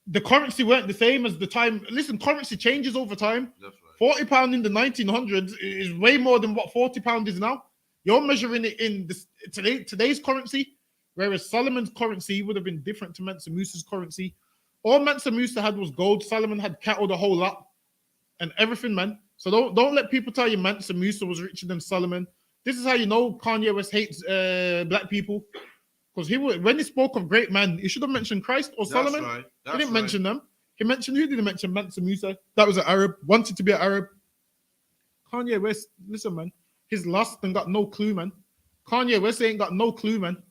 the currency weren't the same as the time. Listen, currency changes over time. That's right. £40 in the 1900s is way more than what £40 is now. You're measuring it in today's currency, whereas Solomon's currency would have been different to Mansa Musa's currency. All Mansa Musa had was gold. Solomon had cattle, the whole lot, and everything, man. So don't let people tell you Mansa Musa was richer than Solomon. This is how you know Kanye West hates black people. Because when he spoke of great man, he should have mentioned Christ or Solomon. Right. He didn't mention them. He mentioned, who did he mention? Mansa Musa. That was an Arab, wanted to be an Arab. Kanye West, listen, man. He's lost and got no clue, man. Kanye West ain't got no clue, man.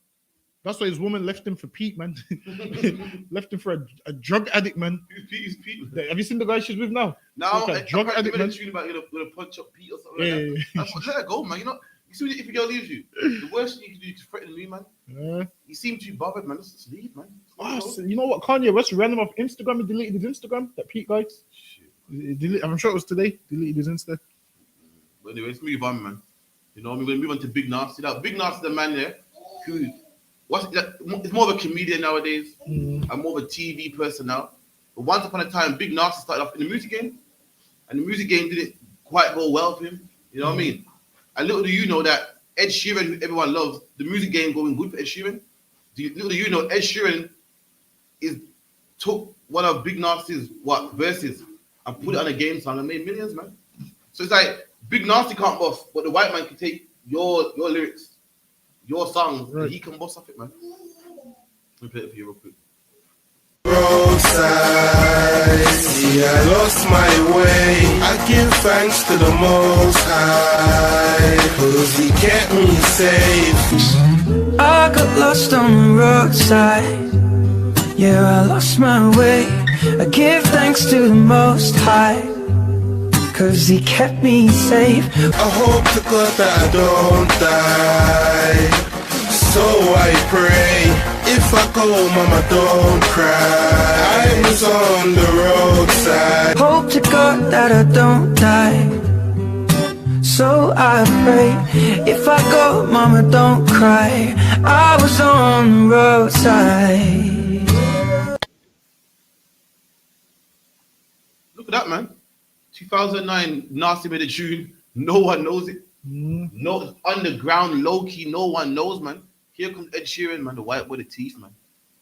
That's why his woman left him for Pete, man. Left him for a drug addict, man. Who's Pete? Have you seen the guy she's with now? Now, Like a drug addict, man. tune about gonna punch up Pete or something Yeah, like yeah, that. That's what, let her go, man. You know, you see if a girl leaves you, the worst thing you can do is threaten me, man. yeah. You seem too bothered, man. Let's just leave, man. Oh, so you know what? Kanye West ran him off Instagram. He deleted his Instagram. That Pete guy. I'm sure it was today. Deleted his Insta. But anyway, let's move on, man. You know, we're gonna move on to Big Nasty. Now, Big Nasty, the man there, who it's more of a comedian nowadays. I'm more of a TV person now. But once upon a time, Big Nasty started off in the music game, and the music game didn't quite go well for him. You know what I mean? And little do you know that Ed Sheeran, who everyone loves, the music game going good for Ed Sheeran. Little do you know, Ed Sheeran took one of Big Nasty's verses and put it on a game song and made millions, man. So it's like Big Nasty can't boss, but the white man can take your lyrics, your songs, and he can boss off it, man. Let me play it for you real quick. Roadside, yeah, I lost my way. I give thanks to the Most High, 'cause He kept me safe. I got lost on the roadside. Yeah, I lost my way. I give thanks to the Most High, 'cause He kept me safe. I hope to God that I don't die, so I pray. If I go, mama, don't cry. I was on the roadside. Hope to God that I don't die, so I pray. If I go, mama, don't cry. I was on the roadside. Look at that, man. 2009, Nasty made a tune. No one knows it. No, underground, low key, no one knows, man. Here comes Ed Sheeran, man, the white boy, the teeth, man.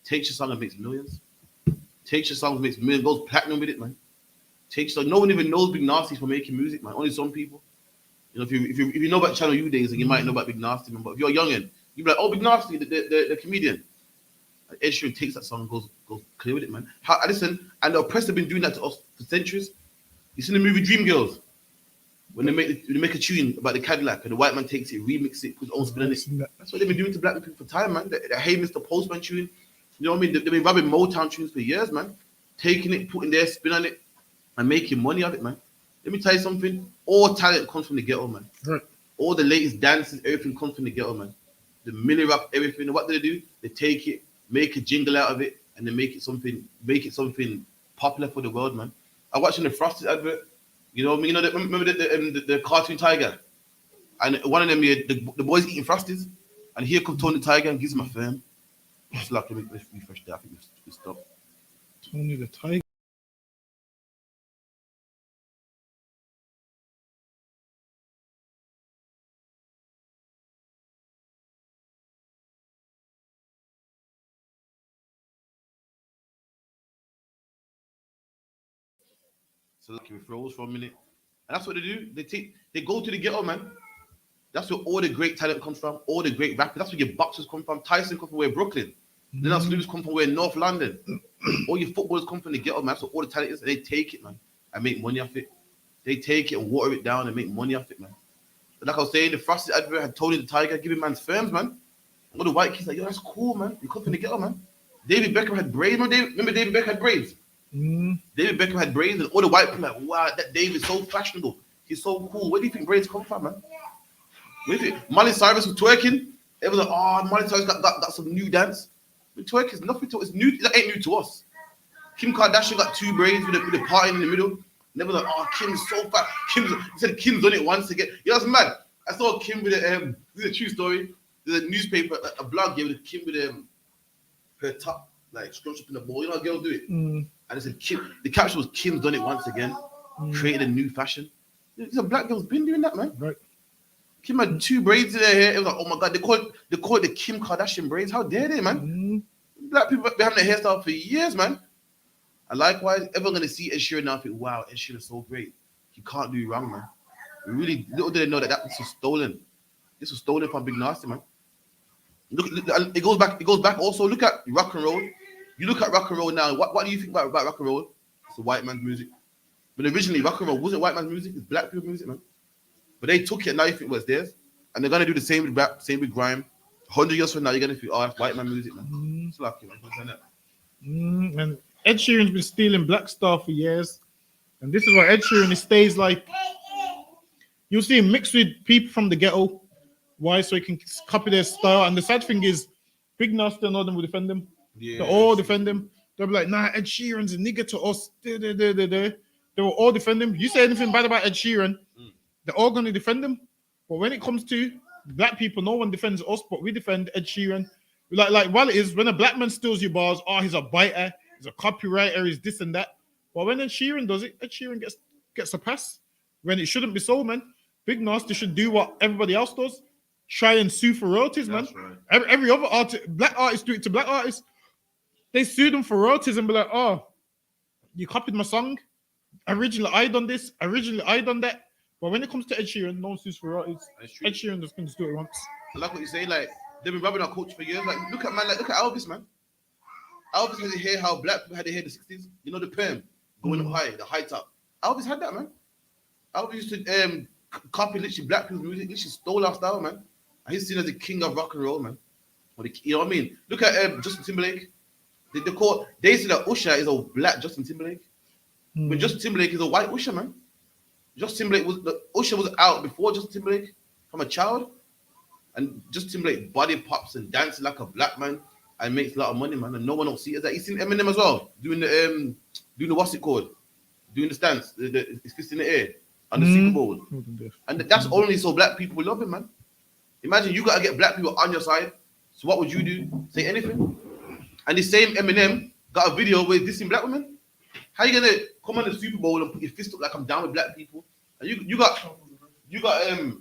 Takes your song and makes millions. Takes your song and makes millions, goes platinum with it, man. No one even knows Big Nasty for making music, man. Only some people. You know, if you know about Channel U days, then you might know about Big Nasty, man. But if you're youngin', you'd be like, oh, Big Nasty, the comedian. And Ed Sheeran takes that song and goes clear with it, man. Listen, and the oppressed have been doing that to us for centuries. You seen the movie Dreamgirls? When they make a tune about the Cadillac and the white man takes it, remix it, puts his own spin on it. That's what they've been doing to black people for time, man. The Hey Mr. Postman tune, you know what I mean? They've been robbing Motown tunes for years, man. Taking it, putting their spin on it, and making money of it, man. Let me tell you something. All talent comes from the ghetto, man. Right. All the latest dances, everything comes from the ghetto, man. The milli rap, everything. What do? They take it, make a jingle out of it, and then make it something popular for the world, man. I watched in the Frosted advert. You know what I mean? You know, remember the cartoon tiger? And one of them, the boy's eating Frosties, and here comes Tony the Tiger and gives him a firm. It's like, let's refresh that. I think we stop. Tony the Tiger. So like we froze for a minute. And that's what they do. They go to the ghetto, man. That's where all the great talent comes from, all the great rappers. That's where your boxers come from. Tyson comes from where Brooklyn. Then us Lewis come from where North London. All your footballers come from the ghetto, man. So all the talent is, and they take it, man, and make money off it. They take it and water it down and make money off it, man. But like I was saying, the Frosted advert had Tony the Tiger giving man's firms, man. All the white kids like, yo, that's cool, man. You come from the ghetto, man. David Beckham had braids. Remember David Beckham had braids? David Beckham had braids, and all the white people like, wow, that David's so fashionable. He's so cool. Where do you think braids come from, man? Where do you think? Miley Cyrus was twerking. Everyone's like, oh, Miley Cyrus got some new dance. But twerk is nothing to us. It's new. That ain't new to us. Kim Kardashian got two braids with a party in the middle. Never like, oh, Kim's so fat. He said Kim's done it once again. You know, that's mad. I saw Kim with this is a true story. There's a newspaper, a blog gave Kim with her top like scrunched up in the ball. You know how girls do it? And it said Kim. The caption was Kim's done it once again. Created a new fashion. These are black girls been doing that, man. Right. Kim had two braids in her hair. It was like, oh my god, they call it the Kim Kardashian braids. How dare they, man? Black people been having their hairstyle for years, man. And likewise, everyone gonna see Ed Sheeran now and think, wow, Ed Sheeran is so great. He can't do wrong, man. Really, little did they know that this was stolen. This was stolen from Big Nasty, man. Look, it goes back. Also, look at rock and roll. You look at rock and roll now. What do you think about rock and roll? It's a white man's music. But originally, rock and roll wasn't white man's music. It's black people's music, man. But they took it. And now you think, well, it's theirs. And they're gonna do the same with rap, same with grime, 100 years from now, you're gonna feel, oh, that's white man music, man. It's lucky, man. And Ed Sheeran's been stealing black stuff for years, and this is why Ed Sheeran stays like. You'll see him mixed with people from the ghetto. Why? So he can copy their style. And the sad thing is, Big Nasty and all them will defend him. Yeah. They all defend him. They'll be like, nah, Ed Sheeran's a nigga to us. They will all defend him. You say anything bad about Ed Sheeran, they're all going to defend him. But when it comes to black people, no one defends us, but we defend Ed Sheeran. Like well, it is when a black man steals your bars, oh, he's a biter, he's a copywriter, he's this and that. But when Ed Sheeran does it, Ed Sheeran gets a pass. When it shouldn't be so, man. Big Nasty should do what everybody else does. Try and sue for royalties, man. Right. Every other artist, black artists do it to black artists. They sue them for royalties and be like, oh, you copied my song. Originally, I done this. Originally, I done that. But when it comes to Ed Sheeran, no one sues for royalties. Ed Sheeran just can just do it once. I like what you say. Like, they've been rubbing our culture for years. Like, look at Elvis, man. Elvis had to hear how black people had to hear the 60s. You know, the perm going up high, the high top. Elvis had that, man. Elvis used to copy literally black people's music. Literally stole our style, man. And he's seen as the king of rock and roll, man. You know what I mean? Look at Justin Timberlake. They say that Usher is a black Justin Timberlake. But Justin Timberlake is a white Usher, man. Usher was out before Justin Timberlake from a child. And Justin Timberlake body pops and dances like a black man and makes a lot of money, man. And no one don't see it as that. You seen Eminem as well, doing the what's it called? Doing the stance, his fist in the air on the Super Bowl. And that's only so black people will love him, man. Imagine you gotta get black people on your side. So what would you do? Say anything? And the same Eminem got a video with dissing black women. How you gonna come on the Super Bowl and put your fist up like I'm down with black people? And you got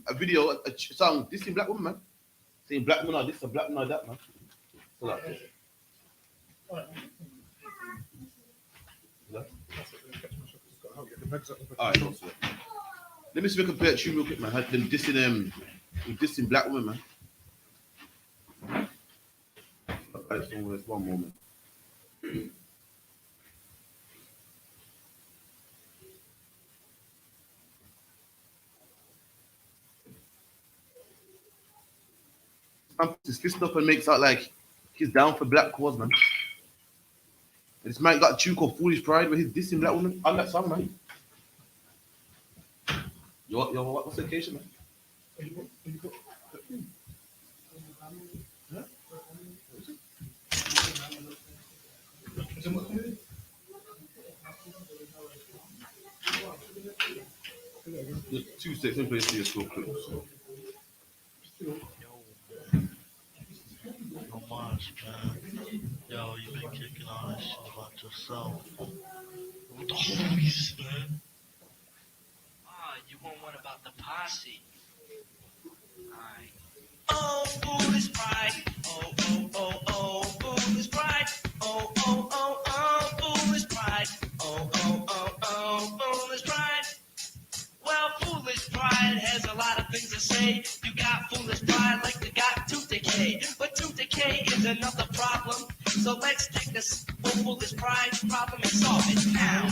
a video, a song dissing black women, man. Saying black women are this and black women are that, man. So like this. Alright, no sweat. Let me see if I can play a tune real quick, man. Had them dissing black women, man. Alright, so there's one moment. Man puts his fist up and makes out like he's down for black cause, man. And this man got a tune called Foolish Pride where he's dissing black women on that song, man. Yo, what's the occasion, man? Just 2 seconds, let me play this to your clip. Yo, you been kicking all that shit about yourself. What the homies, man? You want one about the posse? Alright. Oh, foolish pride. Oh, foolish pride. Oh, foolish pride. Oh, foolish pride. Well, foolish pride has a lot of things to say. You got foolish pride like you got tooth decay. But tooth decay is another problem. So let's take this foolish pride problem and solve it now.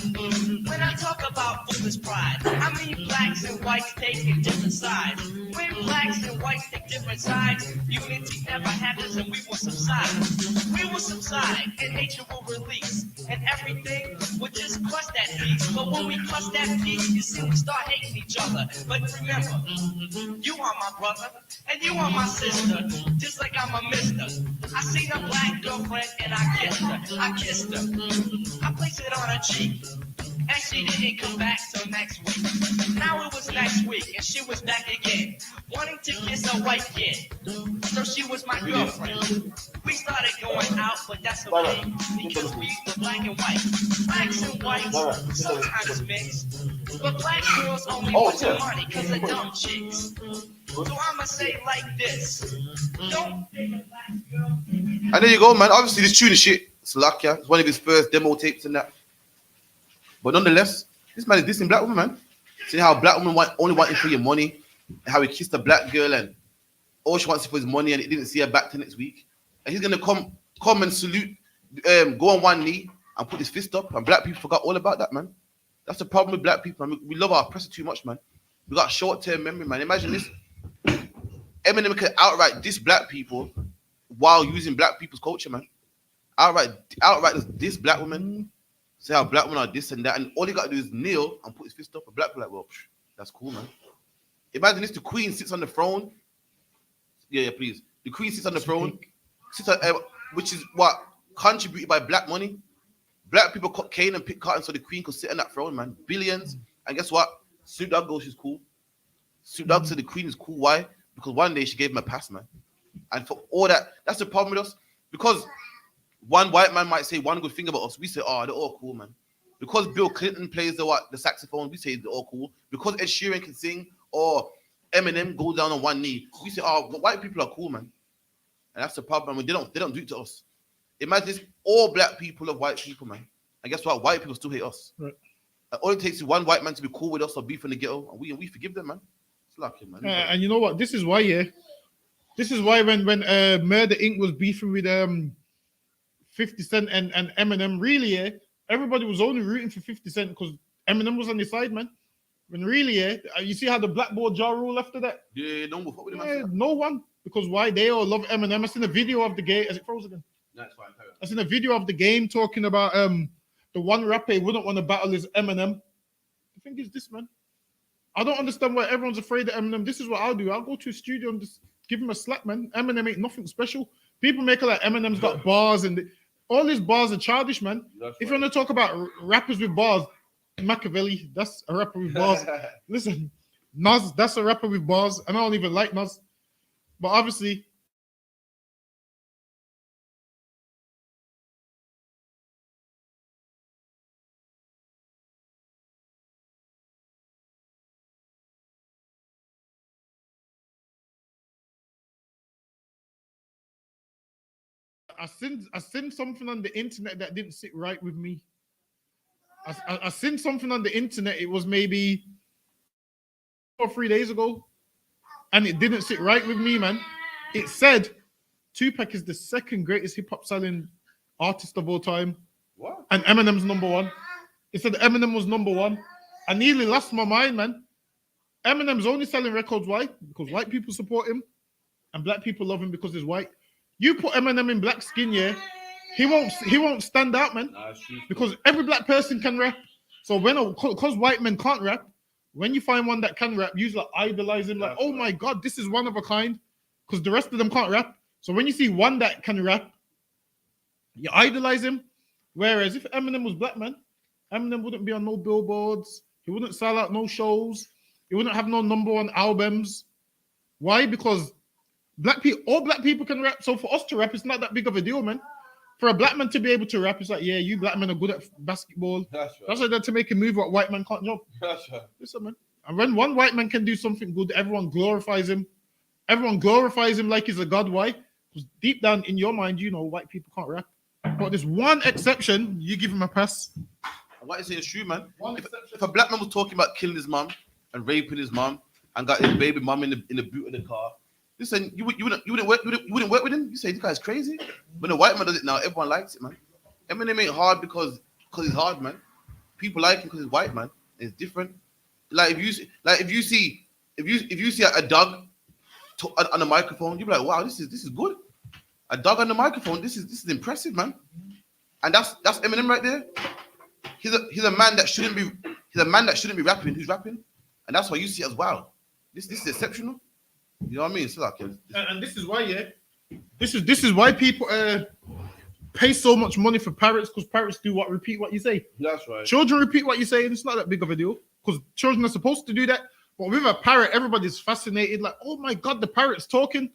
When I talk about foolish pride, I mean blacks and whites taking different sides. When blacks and whites take different sides, unity never happens and we will subside. We will subside and nature will release. And everything will just crush that peace. But when we crush that peace, you see we start hating each other. But remember, you are my brother and you are my sister. Just like I'm a mister. I seen a black girlfriend and I kissed her. I placed it on her cheek. And she didn't come back till next week. Now it was next week and she was back again, wanting to kiss a white kid. So she was my girlfriend. We started going out, but that's okay because we used to black and white. Blacks and whites sometimes mixed, but black girls only want your money because of dumb chicks. So I'ma say like this. Don't. And there you go, man. Obviously, this tune is shit. It's lucky. It's one of his first demo tapes and that. But nonetheless, this man is dissing black women, man. See how black women only wanting for your money, and how he kissed a black girl and all she wants for his money and he didn't see her back till next week. And he's gonna come and salute, go on one knee and put his fist up. And black people forgot all about that, man. That's the problem with black people. Man. We love our oppressor too much, man. We got short-term memory, man. Imagine this. Eminem can outright diss black people while using black people's culture, man. Outright this black woman, say how black women are this and that, and all he got to do is kneel and put his fist up. A black people like, well, that's cool, man. Imagine this: the queen sits on the throne. Yeah, please. The queen sits on the throne, which is what contributed by black money. Black people cut cane and pick cotton so the queen could sit on that throne, man. Billions. And guess what? Snoop Dogg goes, she's cool. Snoop Dogg said the queen is cool. Why? Because one day she gave him a pass, man. And for all that, that's the problem with us. Because one white man might say one good thing about us. We say, oh, they're all cool, man. Because Bill Clinton plays the saxophone, we say they're all cool. Because Ed Sheeran can sing or Eminem goes down on one knee, we say, oh, white people are cool, man. And that's the problem. They don't do it to us. Imagine this, all black people are white people, man. And guess what? White people still hate us. Right. All it takes is one white man to be cool with us or beef in the ghetto, and we forgive them, man. It's lucky, man. And you know what? This is why, This is why when Murder Inc. was beefing with 50 Cent and Eminem, really, everybody was only rooting for 50 Cent because Eminem was on his side, man. When really, you see how the blackboard jaw rule after that? Yeah, no one fuck with him. No one. Because why? They all love Eminem. I seen a video of the game. As it froze again? That's fine. I seen a video of the game talking about the one rapper he wouldn't want to battle is Eminem. The thing is this, man. I don't understand why everyone's afraid of Eminem. This is what I'll do. I'll go to a studio and just give him a slap, man. Eminem ain't nothing special. People make it like Eminem's got bars and all his bars are childish, man. If you want to talk about rappers with bars, Machiavelli, that's a rapper with bars. Listen, Nas, that's a rapper with bars. And I don't even like Nas. But obviously, I seen something on the internet that didn't sit right with me. I seen something on the internet. It was maybe 2 or 3 days ago, and it didn't sit right with me, man. It said Tupac is the second greatest hip hop selling artist of all time. What? And Eminem's number one. It said Eminem was number one. I nearly lost my mind, man. Eminem's only selling records. Why? Because white people support him, and black people love him because he's white. You put Eminem in black skin, he won't stand out, man. Because every black person can rap. So because white men can't rap, when you find one that can rap, you like idolize him, like, oh my God, this is one of a kind. Because the rest of them can't rap. So when you see one that can rap, you idolize him. Whereas if Eminem was black, man, Eminem wouldn't be on no billboards. He wouldn't sell out no shows. He wouldn't have no #1 albums. Why? Because all black people can rap. So for us to rap, it's not that big of a deal, man. For a black man to be able to rap, it's like, yeah, you black men are good at basketball. That's right. That's like that to make a move what white man can't jump. That's right. Listen, man. And when one white man can do something good, everyone glorifies him. Everyone glorifies him like he's a god. Why? Because deep down in your mind, you know white people can't rap. But there's one exception, you give him a pass. What you say is true, man. If a black man was talking about killing his mom and raping his mom and got his baby mom in the boot of the car, listen, you wouldn't work with him. You say this guy's crazy. When a white man does it now, everyone likes it, man. Eminem ain't hard because he's hard, man. People like him because he's white, man. It's different. If you see a dog on the microphone, you be like, wow, this is good. A dog on the microphone, this is impressive, man. And that's Eminem right there. He's a man that shouldn't be rapping. Who's rapping? And that's why you see as wow. This is exceptional. You know what I mean? It's like, and this is why, this is why people pay so much money for parrots, because parrots repeat what you say. That's right. Children repeat what you say, and it's not that big of a deal because children are supposed to do that. But with a parrot, everybody's fascinated. Like, oh my God, the parrot's talking.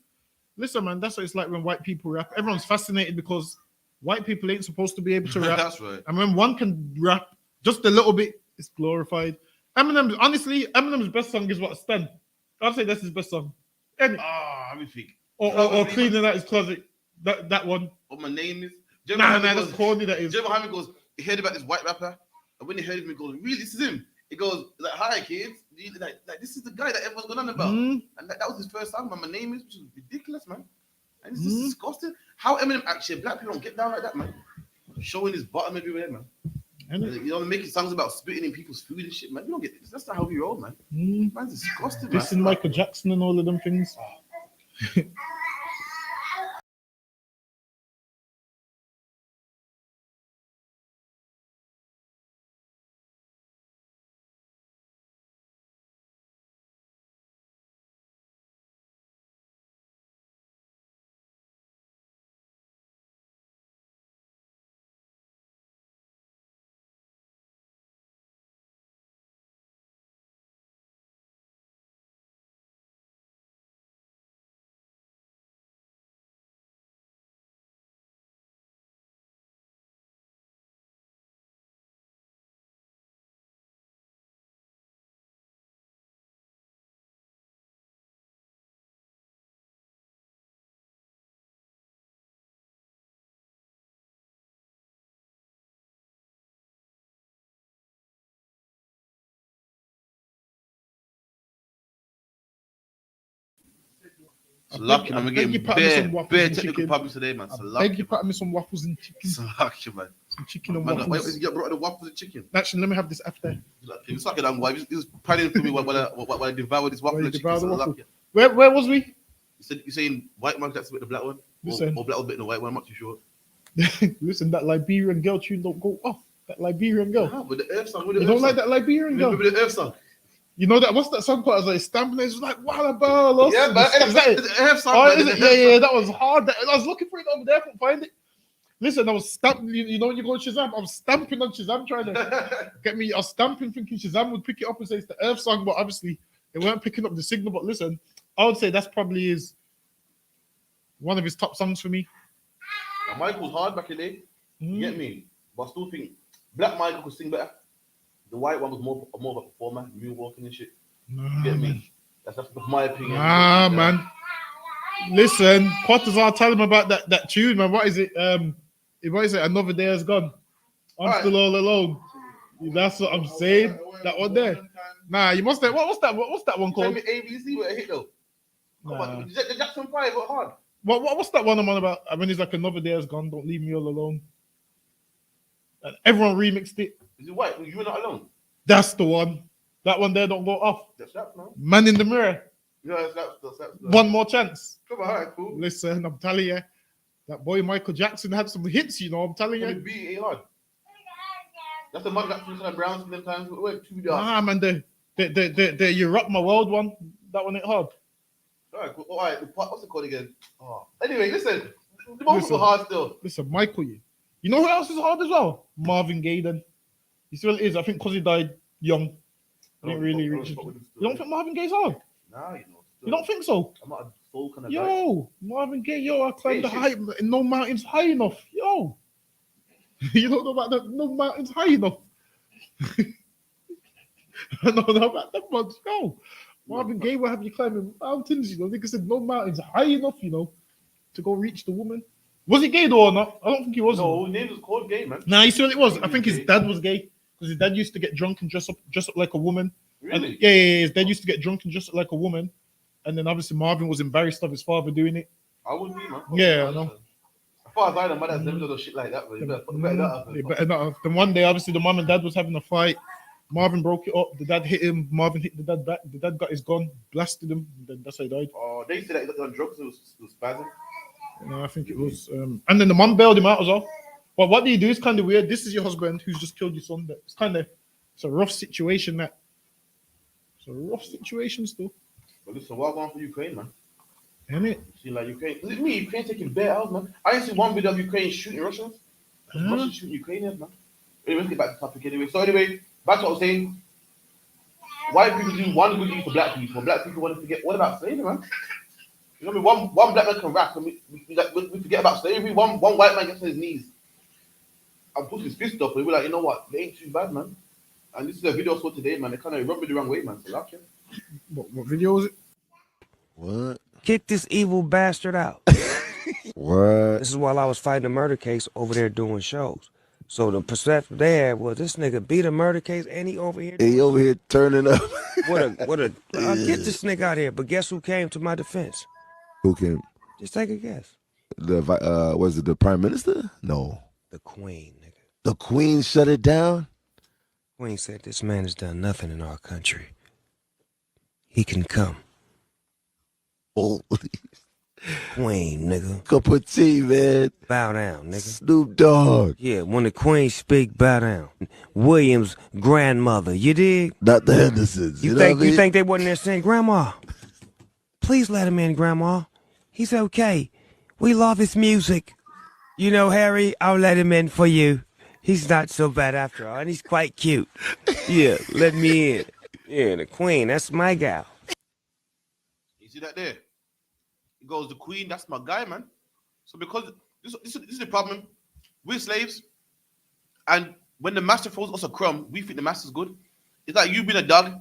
Listen, man, that's what it's like when white people rap. Everyone's fascinated because white people ain't supposed to be able to rap. That's right. And when one can rap just a little bit, it's glorified. Eminem's best song is what? Stan. I'd say that's his best song. Let me think. Or cleaning out his closet. That one. What my name is? That's corny. That is. Jeremy Hamid goes, he heard about this white rapper, and when he heard him, he goes, really, this is him. He goes, like, hi kids, like this is the guy that everyone's going on about. And that was his first song, man. My name is, which is ridiculous, man. And it's just disgusting. How Eminem actually, black people don't get down like that, man. Showing his bottom everywhere, man. You know, making songs about spitting in people's food and shit, man. You don't get this. That's not how we roll, man. Man's disgusting, man. This is Michael Jackson and all of them things. So lucky, man. We're getting bare technical chicken. problems today, man. So I lucky. beg you, pat me some waffles and chicken. So lucky, man. Some chicken and Man, waffles. you brought the waffles and chicken. Actually, let me have this after. It's like a damn wife. He was planning for me while I devoured this waffle and chicken. So lucky. Where was we? You saying white man that's a bit the black one? Listen. Or black one bit the white one? I'm not too sure. Listen, that Liberian girl tune don't go off. That Liberian girl. Nah, but the Earth song. You don't like that Liberian girl? Remember the Earth song? You know that? What's that song called? I was like stamping. It's like Wallaball. Yeah, but the Earth song. Oh, is it? Yeah, that was hard. I was looking for it over there. I couldn't find it. Listen, I was stamping. You know when you go on Shazam, I was stamping on Shazam trying to get me. I was stamping, thinking Shazam would pick it up and say it's the Earth song, but obviously they weren't picking up the signal. But listen, I would say that's probably one of his top songs for me. Now, Michael's hard back in the day. You get me? But I still think Black Michael could sing better. The white one was more of a performer, moonwalking and shit. You get me? That's my opinion. Ah, man. Listen, Quatazar, tell him about that tune, man. What is it? What is it? Another Day Has Gone. I'm still all alone. That's what I'm saying. That one there. Nah, you must have. What's that one called? Tell me ABC with a hit though. Nah. The Jackson 5 were hard. What's that one I'm on about? When he's like, Another Day Has Gone, don't leave me all alone. And everyone remixed it. Is it white? You were not alone. That's the one. That one there don't go off. That's that, man. Man in the Mirror. Yeah, that's One More Chance. Come on, all right, cool. Listen, I'm telling you, that boy Michael Jackson had some hits, you know. I'm telling you. The beat ain't hard. That's the Michael Jackson and Brown sometimes. We went 2 yards. Nah, man, the You Rock My World one. That one ain't hard. All right, cool. All right, what's it called again? Oh. Anyway, listen. The moments were hard still. Listen, Michael, you know who else is hard as well? Marvin Gaye. Then he still is. I think because he died young. I didn't really reach. You don't think Marvin Gaye's hard? Nah, You don't think so? I'm not a soul kind of guy. Marvin Gaye, I climbed the height. No mountains high enough. You don't know about that. No mountains high enough. I don't know about that much. Marvin Gaye will have you climbing mountains. Nigga said no mountains high enough. To go reach the woman. Was he gay though or not? I don't think he was. No, his name was called gay, man. Nah, he said it was. I think his dad was gay because his dad used to get drunk and dress up like a woman. Really? And, yeah. His dad used to get drunk and dress up like a woman, and then obviously Marvin was embarrassed of his father doing it. I wouldn't be, man. Yeah, I know. As far as I know, my dad's never done no shit like that, but you better not have. Then one day, obviously, the mom and dad was having a fight. Marvin broke it up. The dad hit him. Marvin hit the dad back. The dad got his gun, blasted him. Then that's how he died. Oh, they said that he got on drugs. It was spasm. No, I think it was. And then the mom bailed him out as well. But what do you do is kind of weird. This is your husband who's just killed your son. It's a rough situation. It's a rough situation still. But listen, what going for Ukraine, man? Ain't it? See, like Ukraine. Is it me? Ukraine taking bare out, man. I didn't see one video of Ukraine shooting Russians. Russians shooting Ukrainians, man. Anyway, let's get back to the topic anyway. So anyway, back to what I was saying. White people do one good thing for black people. Black people want to forget. What about slavery, man? You know what I mean? One black man can rap and we forget about slavery. One white man gets on his knees and puts his fist up and we're like, you know what? They ain't too bad, man. And this is a video I saw today, man. They kind of rubbed me the wrong way, man. So like, yeah. What video was it? What? Kick this evil bastard out. What? This is while I was fighting a murder case over there doing shows. So the perception they had was this nigga beat a murder case and he over here. He over here turning up. What a get this nigga out of here. But guess who came to my defense? Who came? Just take a guess. Was it the prime minister? No. The queen, nigga. The queen shut it down? Queen said this man has done nothing in our country. He can come. Holy. Queen, nigga. Cup of tea, man. Bow down, nigga. Snoop Dogg. Yeah, when the queen speak, bow down. William's grandmother, you dig? Not the Hendersons. You think they wasn't there saying, Grandma, please let him in, Grandma. He's okay. We love his music. You know, Harry, I'll let him in for you. He's not so bad after all, and he's quite cute. Yeah, let me in. Yeah, the queen, that's my gal. You see that there? He goes, the queen, that's my guy, man. So because this is the problem. We're slaves, and when the master throws us a crumb, we think the master's good. It's like you being a dog,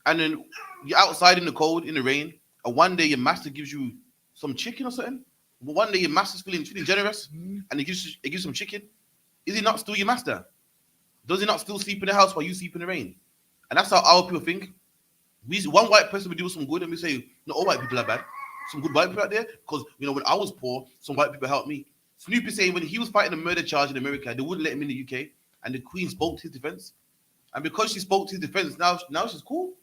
and then you're outside in the cold, in the rain, and one day your master gives you some chicken or something. But one day your master's feeling generous, and he gives you some chicken. Is he not still your master? Does he not still sleep in the house while you sleep in the rain? And that's how our people think. One white person will do some good, and we say, no, all white people are bad. some good white people out there? Because you know when I was poor, some white people helped me. Snoop is saying when he was fighting a murder charge in America, they wouldn't let him in the UK, and the Queen spoke to his defense. And because she spoke to his defense, now she's cool.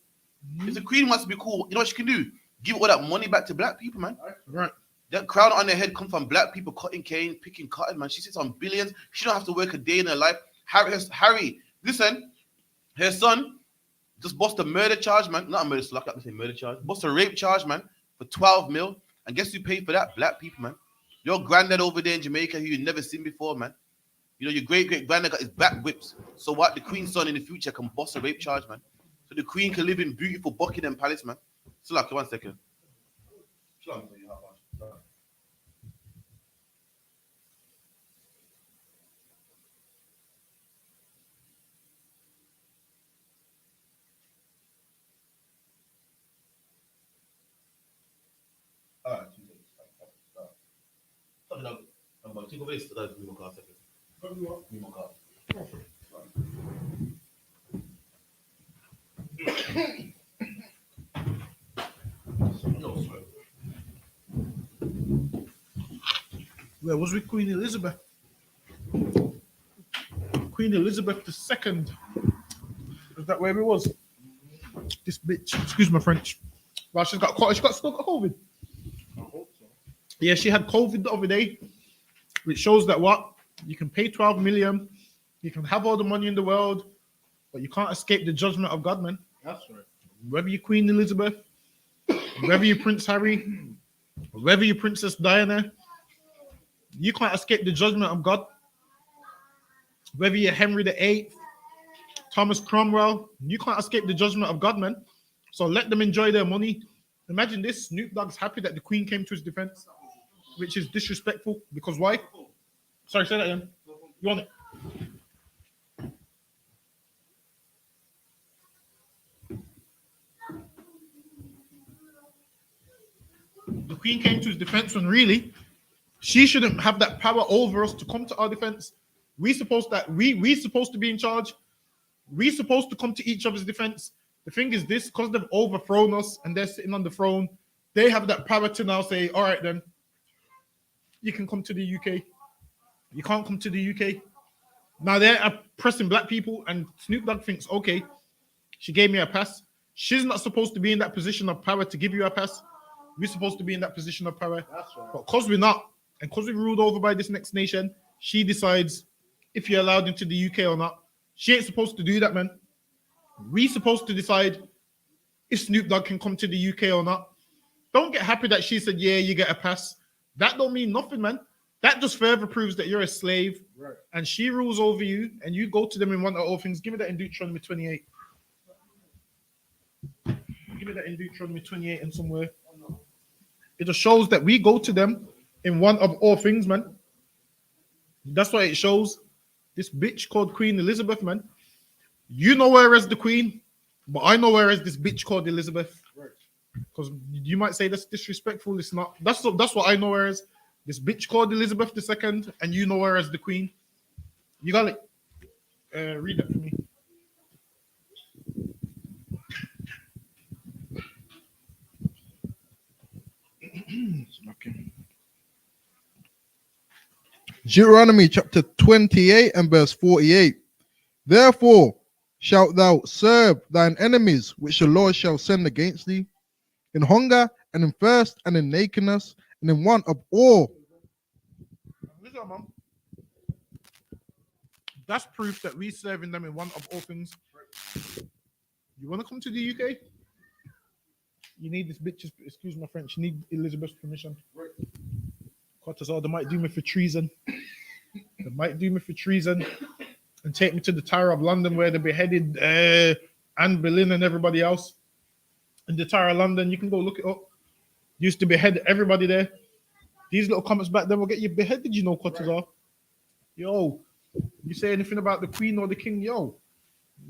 If the Queen wants to be cool, you know what she can do? Give all that money back to black people, man. Right. That crown on their head comes from black people cutting cane, picking cotton, man. She sits on billions. She don't have to work a day in her life. Harry, listen, her son just bust a murder charge, man. Not a murder, like I say murder charge. Bust a rape charge, man, for 12 mil. And guess who paid for that? Black people, man. Your granddad over there in Jamaica who you've never seen before, man. You know, your great-great-granddad got his back whips. So what? The Queen's son in the future can bust a rape charge, man. So the Queen can live in beautiful Buckingham Palace, man. So like, 1 second. Where was we? Queen Elizabeth. Queen Elizabeth II. Is that where we was? This bitch. Excuse my French. Well, she's got still got COVID. Yeah, she had COVID the other day, which shows that what you can pay 12 million, you can have all the money in the world, but you can't escape the judgment of God, man. That's right. Whether you're Queen Elizabeth, whether you're Prince Harry, whether you're Princess Diana, you can't escape the judgment of God. Whether you're Henry VIII, Thomas Cromwell, you can't escape the judgment of God, man. So let them enjoy their money. Imagine this, Snoop Dogg's happy that the Queen came to his defense, which is disrespectful, because why? Sorry, say that again. You want it? The Queen came to his defense when really she shouldn't have that power over us to come to our defense. We supposed to be in charge. We supposed to come to each other's defense. The thing is this, because they've overthrown us and they're sitting on the throne, they have that power to now say, all right then, you can come to the UK. You can't come to the UK. Now they're oppressing black people, and Snoop Dogg thinks, okay, she gave me a pass. She's not supposed to be in that position of power to give you a pass. We're supposed to be in that position of power. That's right. But because we're not, and because we're ruled over by this next nation, she decides if you're allowed into the UK or not. She ain't supposed to do that, man. We're supposed to decide if Snoop Dogg can come to the UK or not. Don't get happy that she said, yeah, you get a pass. That don't mean nothing, man. That just further proves that you're a slave, Right. and she rules over you, and you go to them in one of all things. Give me that in Deuteronomy 28. Give me that in Deuteronomy 28 and somewhere. It just shows that we go to them in one of all things, man. That's why it shows this bitch called Queen Elizabeth, man. You know her as the Queen, but I know her as this bitch called Elizabeth. Right. Because you might say that's disrespectful. It's not. That's what I know her as. This bitch called Elizabeth II, and you know her as the Queen. You got it. Read that for me. Okay. Deuteronomy chapter 28 and verse 48. Therefore shalt thou serve thine enemies, which the Lord shall send against thee, in hunger and in thirst and in nakedness and in want of all. Listen, man. That's proof that we serving them in one of all things. You want to come to the UK? You need this bitch, excuse my French, you need Elizabeth's permission. Because they might do me for treason. They might do me for treason and take me to the Tower of London where they beheaded Anne Boleyn and everybody else. In the Tower of London, you can go look it up. Used to behead everybody there. These little comments back then will get you beheaded, you know, Quatazar. Yo, you say anything about the Queen or the King, yo,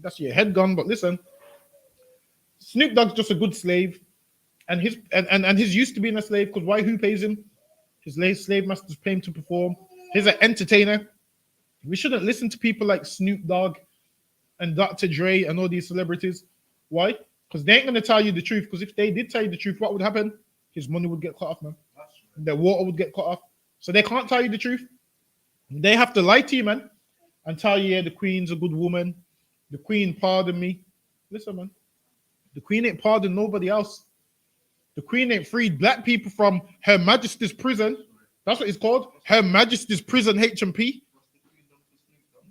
that's your head gone. But listen, Snoop Dogg's just a good slave. And he's used to being a slave, because why? Who pays him? His slave masters pay him to perform. He's an entertainer. We shouldn't listen to people like Snoop Dogg and Dr. Dre and all these celebrities. Why? Because they ain't going to tell you the truth. Because if they did tell you the truth, what would happen? his money would get cut off, man. Their water would get cut off. So they can't tell you the truth. They have to lie to you, man, and tell you, yeah, the Queen's a good woman. The Queen pardoned me. Listen, man. The Queen ain't pardoned nobody else. The Queen ain't freed black people from Her Majesty's prison. That's what it's called. Her Majesty's prison, H&P.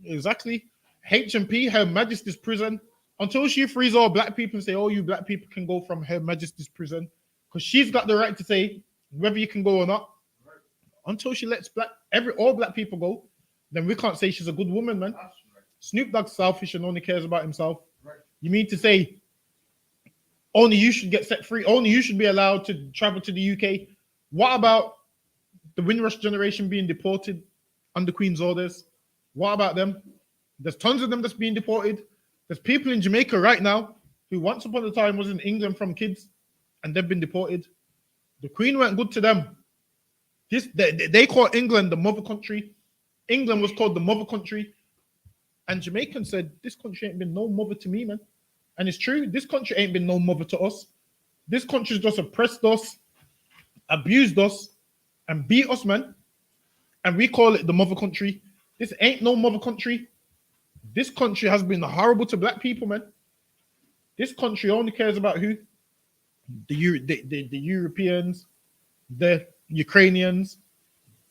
Exactly. H&P, Her Majesty's prison. Until she frees all black people and say, oh, you black people can go from Her Majesty's prison. Because she's got the right to say whether you can go or not. Until she lets all black people go, then we can't say she's a good woman, man. Snoop Dogg's selfish and only cares about himself. You mean to say only you should get set free? Only you should be allowed to travel to the UK? What about the Windrush generation being deported under Queen's orders? What about them? There's tons of them that's being deported. There's people in Jamaica right now who once upon a time was in England from kids and they've been deported. The Queen weren't good to them. They call England the mother country. England was called the mother country. And Jamaicans said, this country ain't been no mother to me, man. And it's true, this country ain't been no mother to us. This country's just oppressed us, abused us, and beat us, man. And we call it the mother country. This ain't no mother country. This country has been horrible to black people, man. This country only cares about who? The Europeans, the Ukrainians,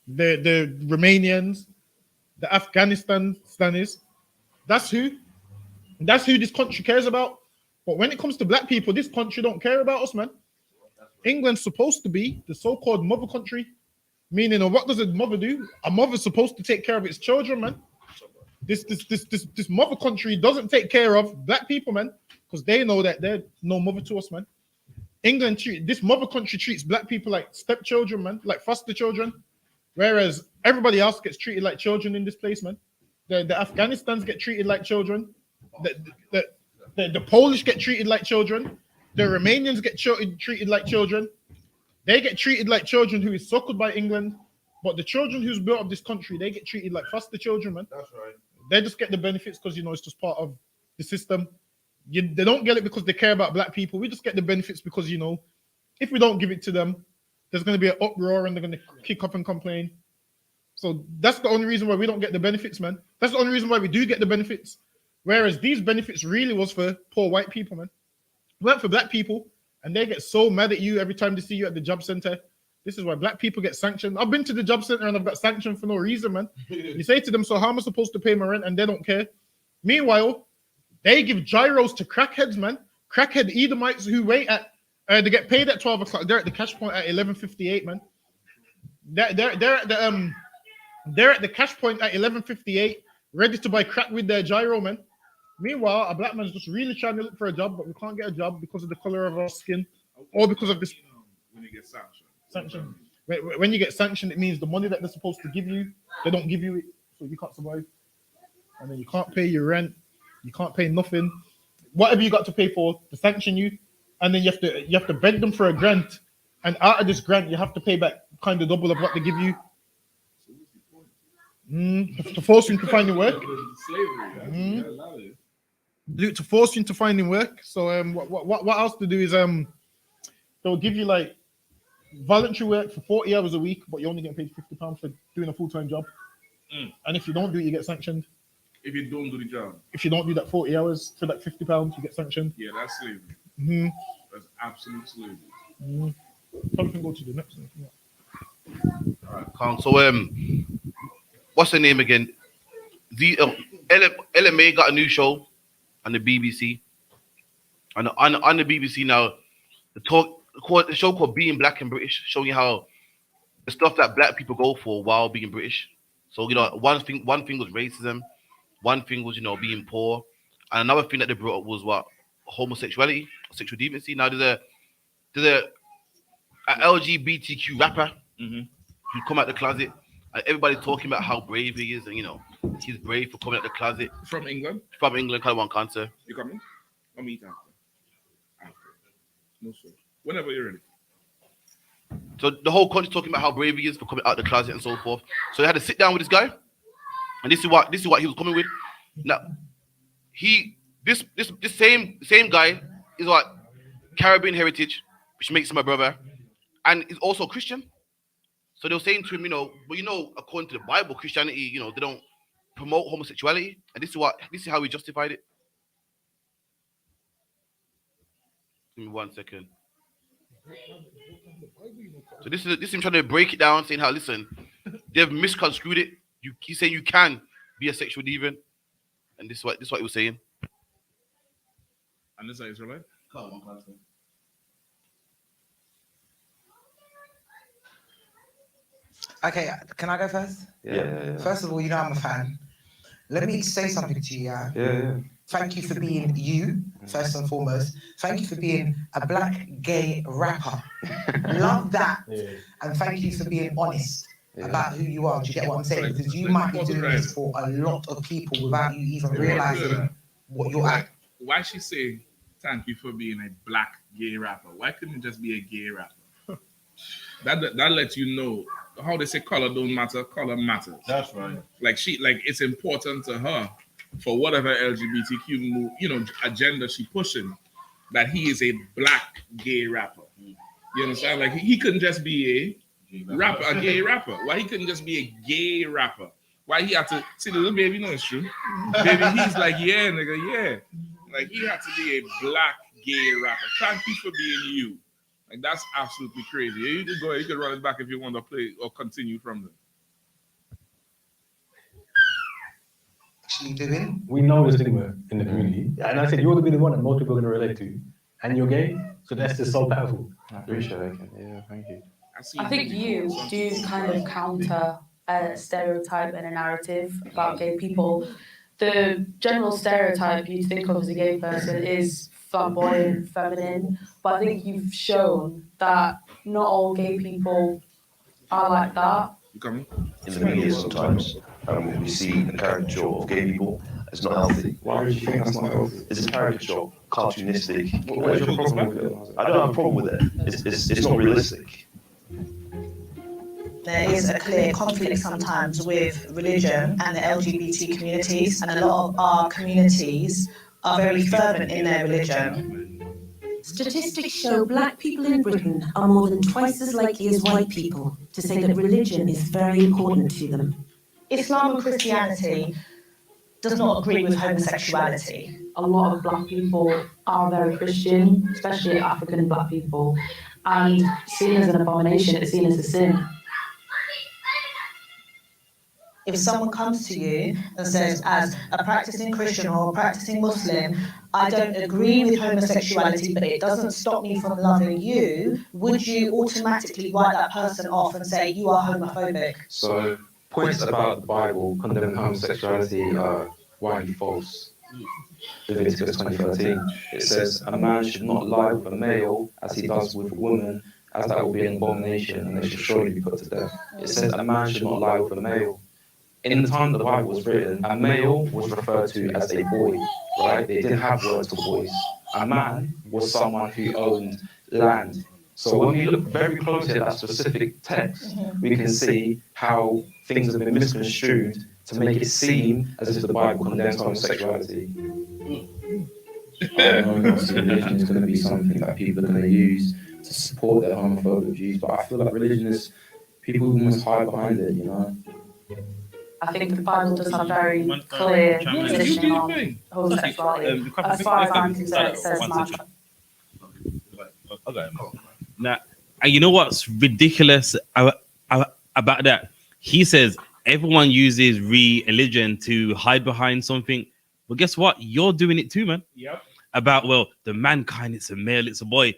the Romanians, the Afghanistanis. That's who. That's who this country cares about. But when it comes to black people, this country don't care about us, man. England's supposed to be the so-called mother country. Meaning, what does a mother do? A mother's supposed to take care of its children, man. This mother country doesn't take care of black people, man, because they know that they're no mother to us, man. This mother country treats black people like stepchildren, man, like foster children, whereas everybody else gets treated like children in this place, man. The Afghanistans get treated like children. The Polish get treated like children. The Romanians get treated like children. They get treated like children who is suckled by England. But the children who's built up this country, they get treated like foster children, man. That's right. They just get the benefits because, it's just part of the system. They don't get it because they care about black people. We just get the benefits because, if we don't give it to them, there's going to be an uproar and they're going to kick up and complain. So that's the only reason why we don't get the benefits, man. That's the only reason why we do get the benefits. Whereas these benefits really was for poor white people, man. It weren't for black people. And they get so mad at you every time they see you at the job center. This is why black people get sanctioned. I've been to the job center and I've got sanctioned for no reason, man. You say to them, so how am I supposed to pay my rent? And they don't care. Meanwhile, they give gyros to crackheads, man. Crackhead Edomites who wait at, they get paid at 12 o'clock. They're at the cash point at 11:58, man. They're at the cash point at 11:58, ready to buy crack with their gyro, man. Meanwhile, a black man's just really trying to look for a job, but we can't get a job because of the color of our skin, or because of this. When you get sanctioned. When you get sanctioned, it means the money that they're supposed to give you, they don't give you it, so you can't survive. And then you can't pay your rent, you can't pay nothing. Whatever you got to pay for, to sanction you, and then you have to beg them for a grant, and out of this grant, you have to pay back kind of double of what they give you. To force you into finding work. To force you into finding work. So what else to do is they'll give you like voluntary work for 40 hours a week, but you only get paid £50 for doing a full-time job. And if you don't do it, you get sanctioned. If you don't do the job. If you don't do that 40 hours for that £50, you get sanctioned. Yeah, that's slavery. That's absolute slavery. Probably can go to the next one. All right, Kong. So what's the name again? The LMA got a new show on the BBC. On the BBC now, the show called Being Black and British, showing you how the stuff that black people go for while being British. So one thing was racism, one thing was being poor, and another thing that they brought up was homosexuality, sexual deviancy. Now there's a LGBTQ rapper who come out the closet. And everybody's talking about how brave he is, and he's brave for coming out the closet. From England? From England, kind of one cancer. You coming? I'll meet after. No, sir. Whenever you're ready. So the whole country's talking about how brave he is for coming out the closet and so forth. So they had to sit down with this guy, and this is what he was coming with. Now, this same guy is Caribbean heritage, which makes him a brother, and is also Christian. So they were saying to him, but according to the Bible, Christianity, they don't promote homosexuality, and this is how he justified it. Give me 1 second. So this is him trying to break it down, saying how listen, they've misconstrued it. He's saying you can be a sexual deviant, and this is what he was saying. And this is Israelite. Okay, can I go first? Yeah. First of all, I'm a fan. Let me say something to you, Yeah. Thank you for being you, first and foremost. Thank you for being a black gay rapper. Love that. And thank you for being honest about who you are. Do you get what I'm saying? Because you might be doing this for a lot of people without you even realizing what you're at. Why she say thank you for being a black gay rapper? Why couldn't it just be a gay rapper? that lets you know how they say color don't matter, color matters. That's right. Like it's important to her for whatever LGBTQ agenda she pushing, that he is a black gay rapper. You understand? Like he couldn't just be a gay rapper. Why he couldn't just be a gay rapper? Why he had to see the little baby? No, it's true. Baby, he's like, yeah, nigga, yeah. Like he had to be a black gay rapper. Thank you for being you. Like that's absolutely crazy. You can go ahead, you can run it back if you want to play or continue from there. Actually doing? We know this stigma in the community. And I said, you're going to be the one that most people are going to relate to. And you're gay, so that's just so powerful. I appreciate it. Yeah, thank you. I think you do kind of counter a stereotype and a narrative about gay people. The general stereotype you think of as a gay person is flamboyant, feminine, but I think you've shown that not all gay people are like that. In the media sometimes, we see a caricature of gay people as not healthy. Why do you think that's not healthy? It's a caricature, cartoonistic. What's your problem with it? I don't have a problem with it. It's not realistic. There is a clear conflict sometimes with religion and the LGBT communities, and a lot of our communities are very fervent in their religion. Statistics show black people in Britain are more than twice as likely as white people to say that religion is very important to them. Islam and Christianity does not agree with homosexuality. A lot of black people are very Christian, especially African black people, and seen as an abomination, it's seen as a sin. If someone comes to you and says, as a practicing Christian or a practicing Muslim, I don't agree with homosexuality, but it doesn't stop me from loving you, would you automatically write that person off and say, you are homophobic? So, points about the Bible condemning homosexuality are widely false. Leviticus 20:13, it says, a man should not lie with a male as he does with a woman, as that will be an abomination, and they should surely be put to death. It says a man should not lie with a male. In the time the Bible was written, a male was referred to as a boy, right? They didn't have words for boys. A man was someone who owned land. So when we look very closely at that specific text, we can see how things have been misconstrued to make it seem as if the Bible condemns homosexuality. I know religion is going to be something that people are going to use to support their homophobic views, but I feel like religion is, people almost hide behind it, you know? I think the Bible does have very clear position on homosexuality. As far as I'm concerned, it says man. Okay. Now, and you know what's ridiculous about that? He says everyone uses religion to hide behind something. But guess what? You're doing it too, man. Yep. About, well, the mankind, it's a male, it's a boy.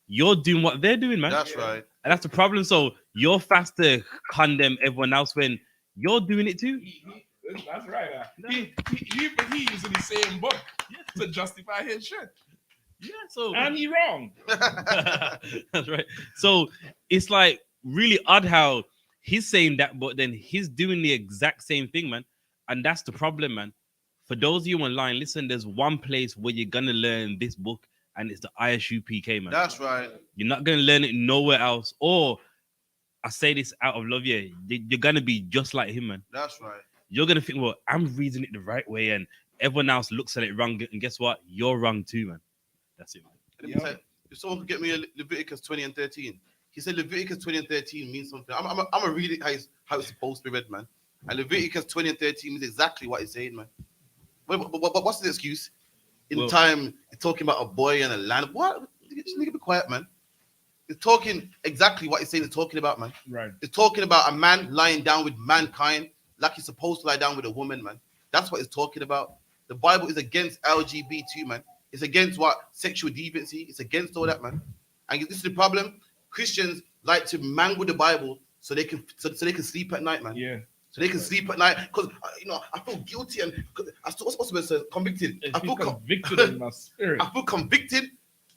You're doing what they're doing, man. That's right. And that's the problem. So you're fast to condemn everyone else when you're doing it too. That's right. He using the same book to justify his shit. Yeah, so and he wrong. That's right. So it's like really odd how he's saying that, but then he's doing the exact same thing, man. And that's the problem, man. For those of you online, listen, there's one place where you're gonna learn this book, and it's the I.S.U.P.K, man. That's right. You're not gonna learn it nowhere else. Or I say this out of love, yeah, you're gonna be just like him, man. That's right. You're gonna think, well, I'm reading it the right way, and everyone else looks at it wrong, and guess what? You're wrong too, man. That's it, man. If someone could get me a Leviticus 20 and 13. He said Leviticus 20 and 13 means something. I'm gonna read it how it's supposed to be read, man. And Leviticus 20 and 13 means exactly what it's saying, man. What's the excuse? In time, it's talking about a boy and a land. What? Just nigga, be quiet, man. It's talking exactly what it's saying. It's talking about, man. Right. It's talking about a man lying down with mankind like he's supposed to lie down with a woman, man. That's what it's talking about. The Bible is against LGBT, man. It's against what? Sexual deviancy. It's against all that, man. And this is the problem. Christians like to mangle the Bible so they can sleep at night, man. Yeah. So they can sleep at night because I feel guilty and I still what's supposed to say convicted. I feel convicted in my spirit. I feel convicted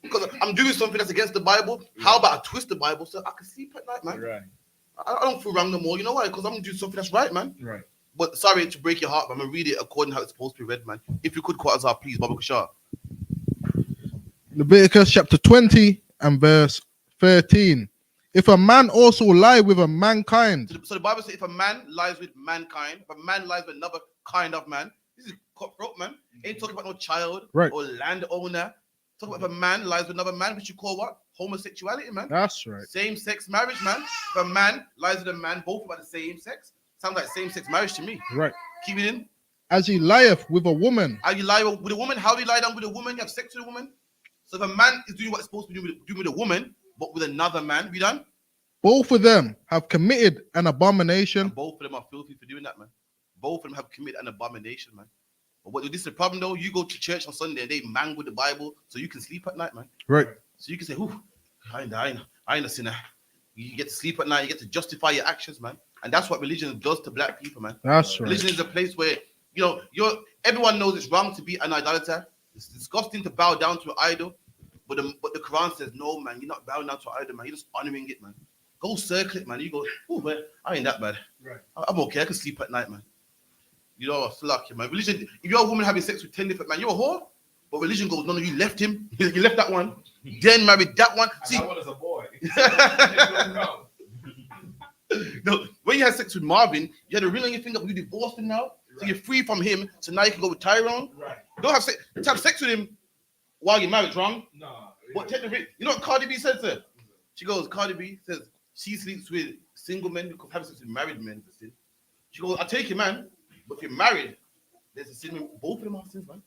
because I'm doing something that's against the Bible. Yeah. How about I twist the Bible so I can sleep at night, man? Right. I don't feel wrong no more. You know why? Because I'm doing something that's right, man. Right. But sorry to break your heart, but I'm gonna read it according to how it's supposed to be read, man. If you could quote us, please, Baba Kashar. Leviticus chapter 20 and verse 13. If a man also lie with a mankind. So the Bible says if a man lies with mankind, if a man lies with another kind of man, this is cutthroat, man. Ain't talking about no child or landowner. Talking about if a man lies with another man, which you call what? Homosexuality, man. That's right. Same-sex marriage, man. If a man lies with a man, both about the same sex. Sounds like same-sex marriage to me. Right. Keep it in. As he lieth with a woman. How you lie with a woman? How do you lie down with a woman? You have sex with a woman? So if a man is doing what he's supposed to be doing with a woman, but with another man, we done? Both of them have committed an abomination. And both of them are filthy for doing that, man. Both of them have committed an abomination, man. But this is the problem, though. You go to church on Sunday and they mangle the Bible so you can sleep at night, man. Right. So you can say, "Ooh, I ain't a sinner." You get to sleep at night. You get to justify your actions, man. And that's what religion does to black people, man. That's right. Religion is a place where everyone knows it's wrong to be an idolater. It's disgusting to bow down to an idol. But the Quran says, no, man, you're not bowing down to an idol, man. You're just honoring it, man. Go circle it, man. You go, oh, man, I ain't that bad. Right. I'm okay. I can sleep at night, man. It's lucky, man. Religion, if you're a woman having sex with 10 different men, you're a whore. But religion goes, no, you left him. You left that one. Then married that one. See, that one is a boy. No, when you had sex with Marvin, you had a ring on your finger, but you divorced him now. Right. So you're free from him. So now you can go with Tyrone. Right. Don't have sex. To have sex with him while you're married, wrong? No. But take the ring. You know what Cardi B says, sir? She goes, Cardi B says she sleeps with single men because having sex with married men is a sin. She goes, I take you, man. But if you're married, there's a sin. Both of them are sins, man.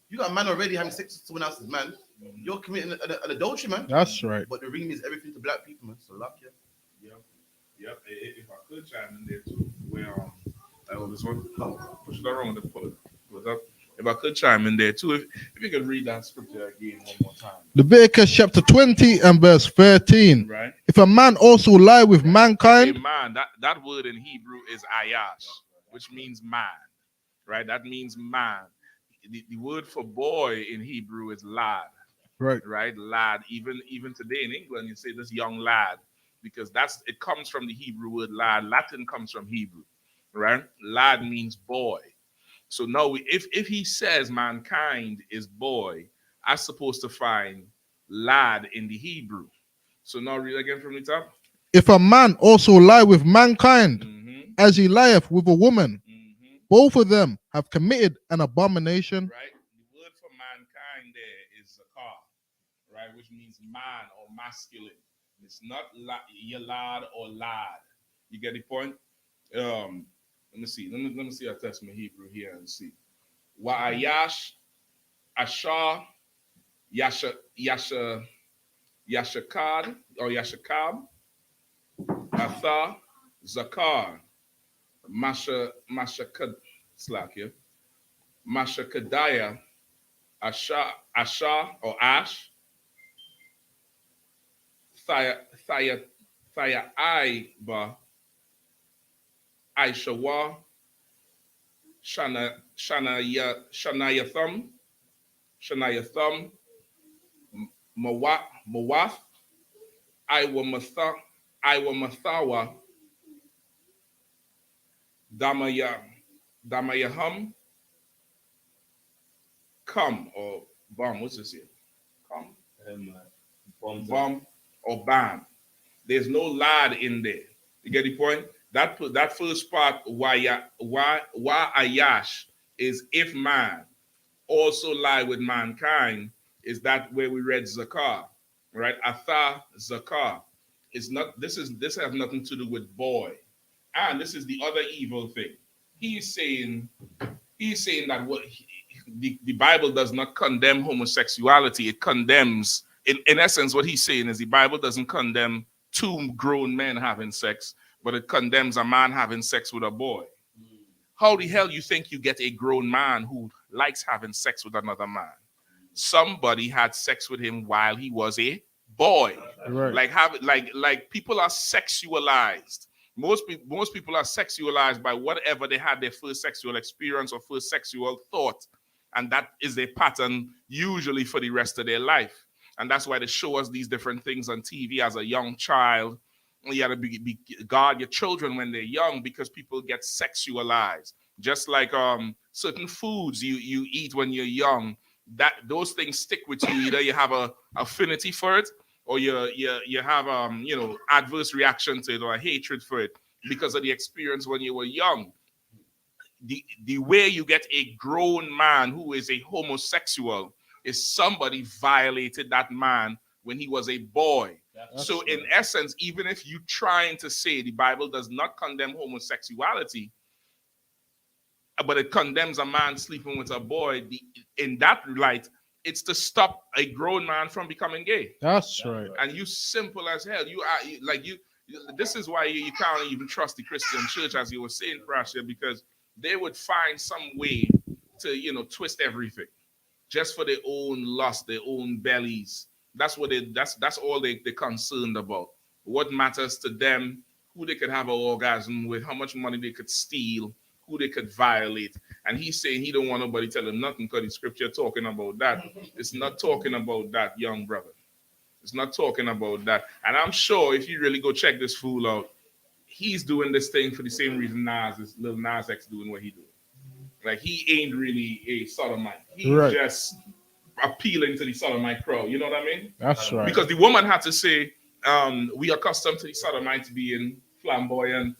You got a man already having sex with someone else's man. You're committing an adultery, man. That's right. But the ring means everything to black people, man. So luck, yeah. Yep. If I could chime in there too, where this one, push it around to pull it up. If I could chime in there too, if you could read that scripture again one more time. Leviticus chapter 20 and verse 13. Right. If a man also lie with mankind. Hey, man, that word in Hebrew is ayash, which means man. Right? That means man. The word for boy in Hebrew is lad. Right. Right? Lad. Even today in England, you say this young lad. Because it comes from the Hebrew word lad. Latin comes from Hebrew, right? Lad means boy. So now, if he says mankind is boy, I'm supposed to find lad in the Hebrew. So now read again from the top. If a man also lie with mankind, as he lieth with a woman, both of them have committed an abomination. Right? The word for mankind there is zakar, right? Which means man or masculine. It's not lad or lad. You get the point? Let me see. Let me see. I test my Hebrew here and see. Wa'ayash, Ashar, Yashakad or Yashakab, Atha, Zakar, Mashakadaya, Asha or Ash. Thaya Aiba Aishawa Shanayatham Mawath Iwa Mathawa Damayaham Come or bomb. What's this here? Come. Bomb. Or ban. There's no lad in there. You get the point? That first part, why ayash is if man also lie with mankind, is that where we read zakar, right? Atha zakar. It's not. This has nothing to do with boy, and this is the other evil thing. He's saying that the Bible does not condemn homosexuality. It condemns, in essence, what he's saying is the Bible doesn't condemn two grown men having sex, but it condemns a man having sex with a boy. How the hell you think you get a grown man who likes having sex with another man? Somebody had sex with him while he was a boy. Right. Like people are sexualized. Most people are sexualized by whatever they had their first sexual experience or first sexual thought, and that is a pattern usually for the rest of their life. And that's why they show us these different things on TV as a young child. You gotta guard your children when they're young, because people get sexualized. Just like certain foods you eat when you're young, that those things stick with you. Either you have a affinity for it, or you have adverse reaction to it, or a hatred for it because of the experience when you were young. The way you get a grown man who is a homosexual is somebody violated that man when he was a boy. So in essence, even if you're trying to say the Bible does not condemn homosexuality, but it condemns a man sleeping with a boy, in that light, it's to stop a grown man from becoming gay. That's right. And you simple as hell. This is why you can't even trust the Christian church, as you were saying, Prasha, because they would find some way to, twist everything just for their own lust, their own bellies. That's what that's all they're concerned about. What matters to them, who they could have an orgasm with, how much money they could steal, who they could violate. And he's saying he don't want nobody tell him nothing, because the scripture talking about that. It's not talking about that, young brother. It's not talking about that. And I'm sure if you really go check this fool out, he's doing this thing for the same reason Lil Nas X doing what he doing. Like, he ain't really a sodomite. He's just appealing to the sodomite crowd. You know what I mean? That's right. Because the woman had to say, we are accustomed to the sodomites being flamboyant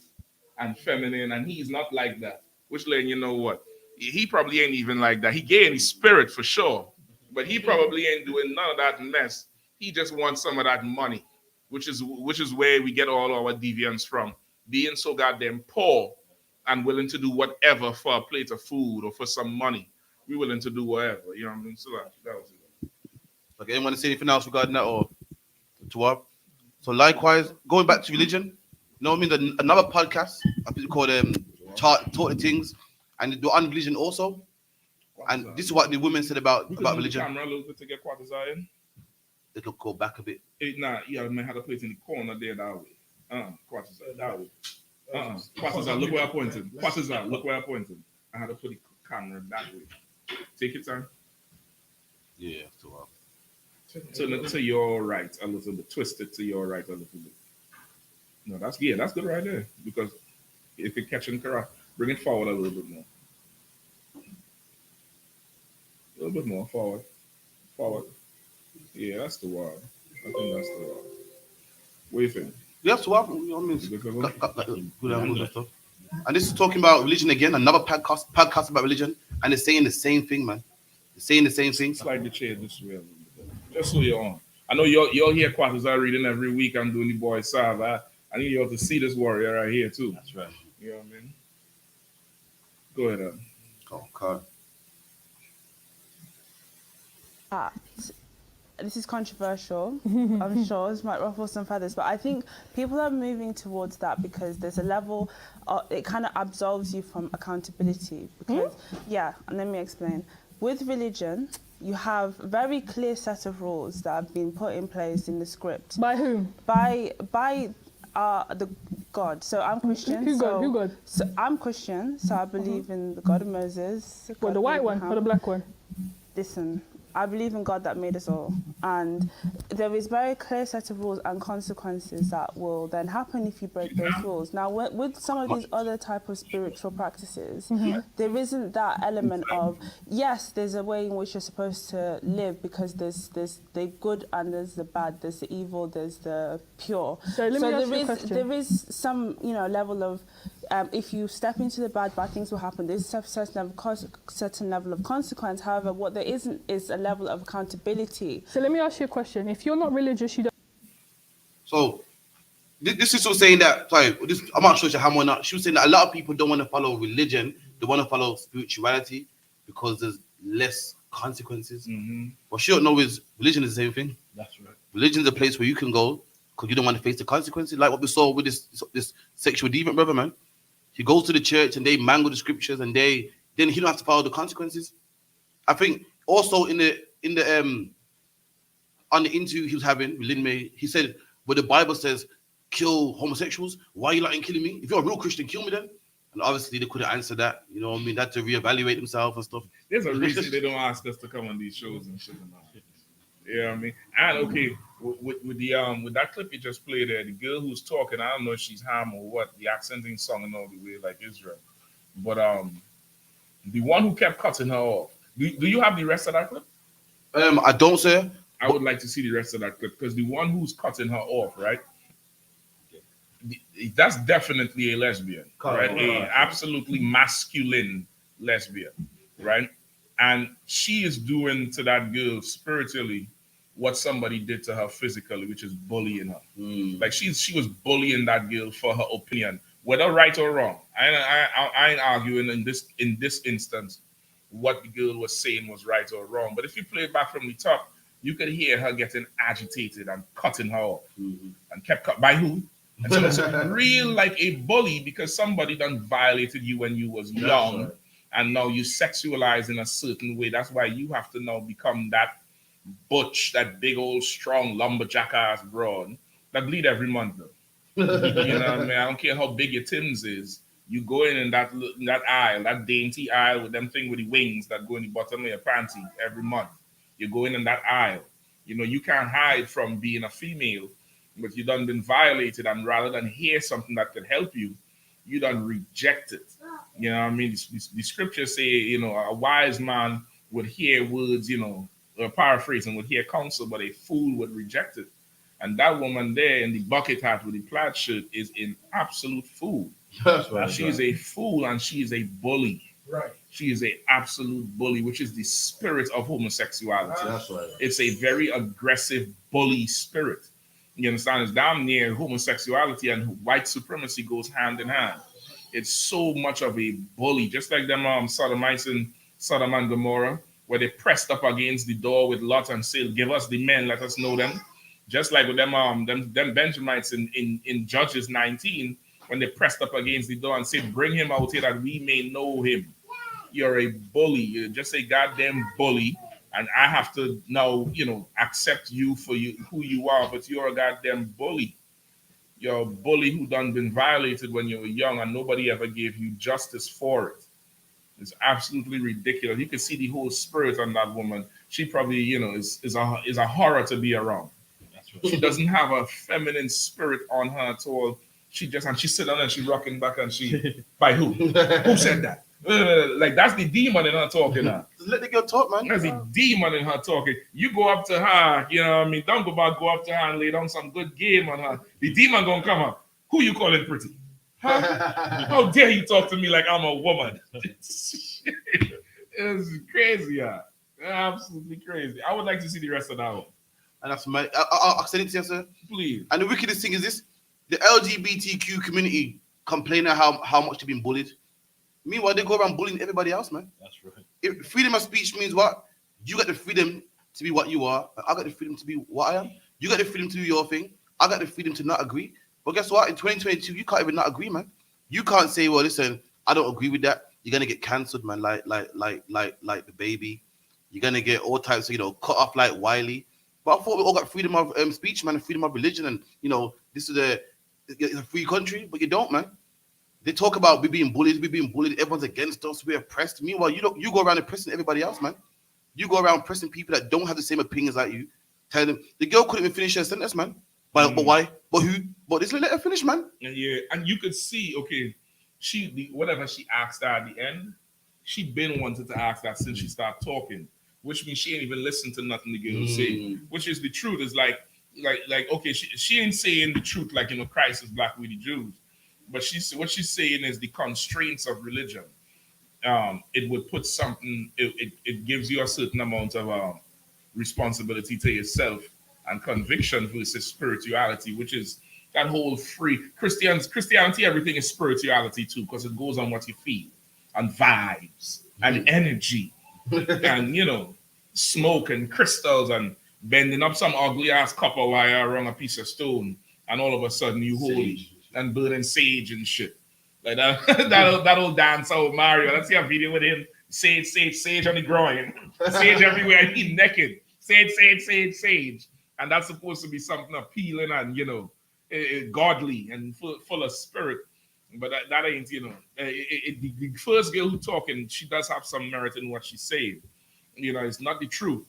and feminine, and he's not like that. Which, letting you know what? He probably ain't even like that. He gay in his spirit for sure, but he probably ain't doing none of that mess. He just wants some of that money, which is where we get all our deviance from. Being so goddamn poor and willing to do whatever for a plate of food or for some money. We're willing to do whatever. You know what I mean? So that was it. Okay, anyone say anything else regarding that or to up? So likewise, going back to religion, you know what I mean? Another podcast, I think it's called Talk the Things, and they do on religion also. And this is what the women said about religion. Camera a little bit to get quarters in. They could go back a bit. Nah, you may have to place in the corner there that way. Quarters that way. Quarters look where I pointed. Quarters look where I pointed. I had to put the camera that way. Take your time. Yeah, so Turn it to your right a little bit. Twist it to your right a little bit. No, that's good right there. Because if you're catching correct, bring it forward a little bit more. A little bit more forward. Forward. Yeah, that's the one. I think that's the one. What do you think? Yeah, so I mean, good angles and stuff. And this is talking about religion again, another podcast about religion, and they're saying the same thing, man. They're saying the same thing. Slide the chair this way a little bit. Just so you're on. I know you'll hear Quarters are reading every week. I'm doing the boy Sav. I need you all to see this warrior right here too. That's right. You know what I mean? Go ahead. Oh, God. This is controversial. I'm sure it might ruffle some feathers, but I think people are moving towards that because there's a level, it kind of absolves you from accountability. Because, yeah, and let me explain. With religion, you have a very clear set of rules that have been put in place in the script. By whom? By the God. So I'm Christian. Who God? So I'm Christian, so I believe in the God of Moses. Well, the white one or the black one? Listen, I believe in God that made us all, and there is very clear set of rules and consequences that will then happen if you break those rules. Now, with some of these other type of spiritual practices, there isn't that element of, yes, there's a way in which you're supposed to live because there's the good and there's the bad, there's the evil, there's the pure. So let me ask you a question. There is some, level of, if you step into the bad things will happen. There's a certain level of consequence. However, what there isn't is a level of accountability. So let me ask you a question. If you're not religious, you don't... So, This is saying that. Sorry, I'm not sure how or not. She was saying that a lot of people don't want to follow religion; they want to follow spirituality because there's less consequences. What she don't know is religion is the same thing. That's right. Religion is a place where you can go because you don't want to face the consequences, like what we saw with this sexual deviant brother, man. He goes to the church and they mangle the scriptures, and then he don't have to follow the consequences. I think also in the on the interview he was having with Lin May, he said, "Where the Bible says kill homosexuals, why are you like killing me? If you're a real Christian, kill me then." And obviously they couldn't answer that. You know what I mean? They had to reevaluate themselves and stuff. There's a reason they don't ask us to come on these shows and shit and all. You know what I mean? And okay, with that clip you just played there, the girl who's talking, I don't know if she's Ham or what, the accenting song and all the way like Israel. But the one who kept cutting her off. Do you have the rest of that clip? I don't, sir. I would like to see the rest of that clip because the one who's cutting her off, right? That's definitely a lesbian, right? A absolutely masculine lesbian, right? And she is doing to that girl spiritually what somebody did to her physically, which is bullying her. Like she was bullying that girl for her opinion, whether right or wrong. I ain't arguing in this instance what the girl was saying was right or wrong. But if you play it back from the top, you could hear her getting agitated and cutting her off, and kept cut by who? And so it's real like a bully because somebody done violated you when you was young. Right. And now you sexualize in a certain way. That's why you have to now become that butch, that big old strong lumberjack ass broad that bleed every month though. You know what I mean? I don't care how big your Tim's is. You go in that aisle, that dainty aisle with them thing with the wings that go in the bottom of your panty every month. You go in that aisle. You know, you can't hide from being a female, but you done been violated, and rather than hear something that could help you, you done reject it. You know what I mean? The scriptures say, you know, a wise man would hear words, you know, or paraphrasing, would hear counsel, but a fool would reject it. And that woman there in the bucket hat with the plaid shirt is an absolute fool. That's right. She is a fool and she is a bully. Right. She is an absolute bully, which is the spirit of homosexuality. That's right. It's a very aggressive bully spirit. You understand? It's damn near homosexuality and white supremacy goes hand in hand. It's so much of a bully, just like them Sodomites in Sodom and Gomorrah, where they pressed up against the door with Lot and said, "Give us the men, let us know them." Just like with them Benjamites in Judges 19, when they pressed up against the door and said, "Bring him out here that we may know him." You're a bully. You're just a goddamn bully. And I have to now, you know, accept you for who you are, but you're a goddamn bully. You're a bully who done been violated when you were young and nobody ever gave you justice for it. It's absolutely ridiculous. You can see the whole spirit on that woman. She probably, you know, is a horror to be around. That's right. She doesn't have a feminine spirit on her at all. She sit down and she rocking back and she, by who? Who said that? Like that's the demon in her talking now. Just let the girl talk, man. That's the demon in her talking. You go up to her, you know what I mean? Don't go up to her and lay down some good game on her. The demon gonna come up. Who you calling pretty? Huh? How dare you talk to me like I'm a woman? It's crazy, yeah. Absolutely crazy. I would like to see the rest of that one. And that's my I'll send it to you, sir. Please. And the wickedest thing is this: the LGBTQ community complaining how much they've been bullied. Meanwhile, they go around bullying everybody else, man. That's right. If freedom of speech means what? You got the freedom to be what you are. I got the freedom to be what I am. You got the freedom to do your thing. I got the freedom to not agree. But guess what? In 2022, you can't even not agree, man. You can't say, well, listen, I don't agree with that. You're gonna get cancelled, man, like the baby. You're gonna get all types of, you know, cut off like Wiley. But I thought we all got freedom of speech, man, and freedom of religion, and you know, this is a free country, but you don't, man. They talk about we being bullied, everyone's against us, we're oppressed. Meanwhile, you go around oppressing everybody else, man. You go around oppressing people that don't have the same opinions like you. Tell them the girl couldn't even finish her sentence, man. But why? But who? But this let her finish, man. Yeah, and you could see, okay, whatever she asked at the end, she been wanted to ask that since she started talking, which means she ain't even listened to nothing the girl say. Which is the truth. Is like okay, she ain't saying the truth like, you know, Christ is black with the Jews. But what she's saying is the constraints of religion. It would put something. It gives you a certain amount of responsibility to yourself and conviction versus spirituality, which is that whole free Christianity, everything is spirituality too, because it goes on what you feel and vibes and energy and smoke and crystals and bending up some ugly ass copper wire around a piece of stone, and all of a sudden you holy and burning sage and shit. Like that that old dance old Mario. Let's see a video with him. Sage on the groin. Sage everywhere, he naked. Sage. And that's supposed to be something appealing and godly and full of spirit. But that ain't, the first girl who talking, she does have some merit in what she's saying. It's not the truth.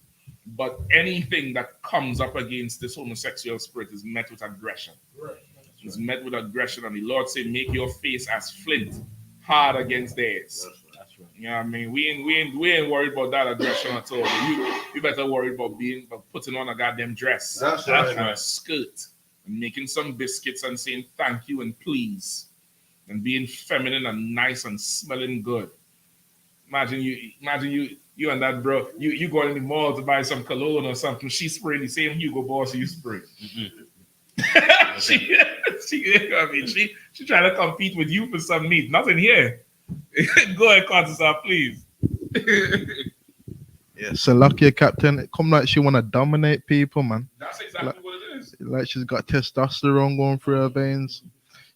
But anything that comes up against this homosexual spirit is met with aggression. Right. It's met with aggression, and the Lord said, make your face as flint, hard against theirs. That's right. You know what I mean? We ain't worried about that aggression at all. You better worry about putting on a goddamn dress. That's right. And a skirt. And making some biscuits and saying thank you and please. And being feminine and nice and smelling good. Imagine you and that bro, you going in the mall to buy some cologne or something. She's spraying the same Hugo Boss you spray. Mm-hmm. she trying to compete with you for some meat. Nothing here. Go ahead, Contessa, please. Yeah, so lucky Captain. It come like she want to dominate people, man. That's exactly what it is. Like she's got testosterone going through her veins.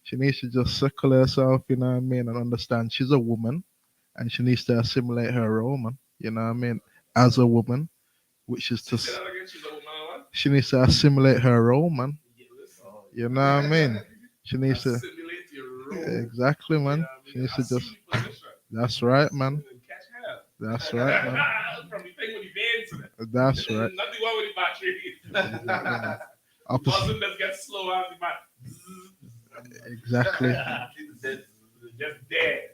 She needs to just circle herself, you know what I mean, and understand she's a woman, and she needs to assimilate her role, man. You know what I mean, as a woman, which is to she needs to assimilate her role, man. You know what I mean? She needs to exactly, man. She needs to just. That's right, man. That's right, man. That's right. Nothing wrong with the battery. Buzzing that gets slow out the battery. Exactly. Just dead.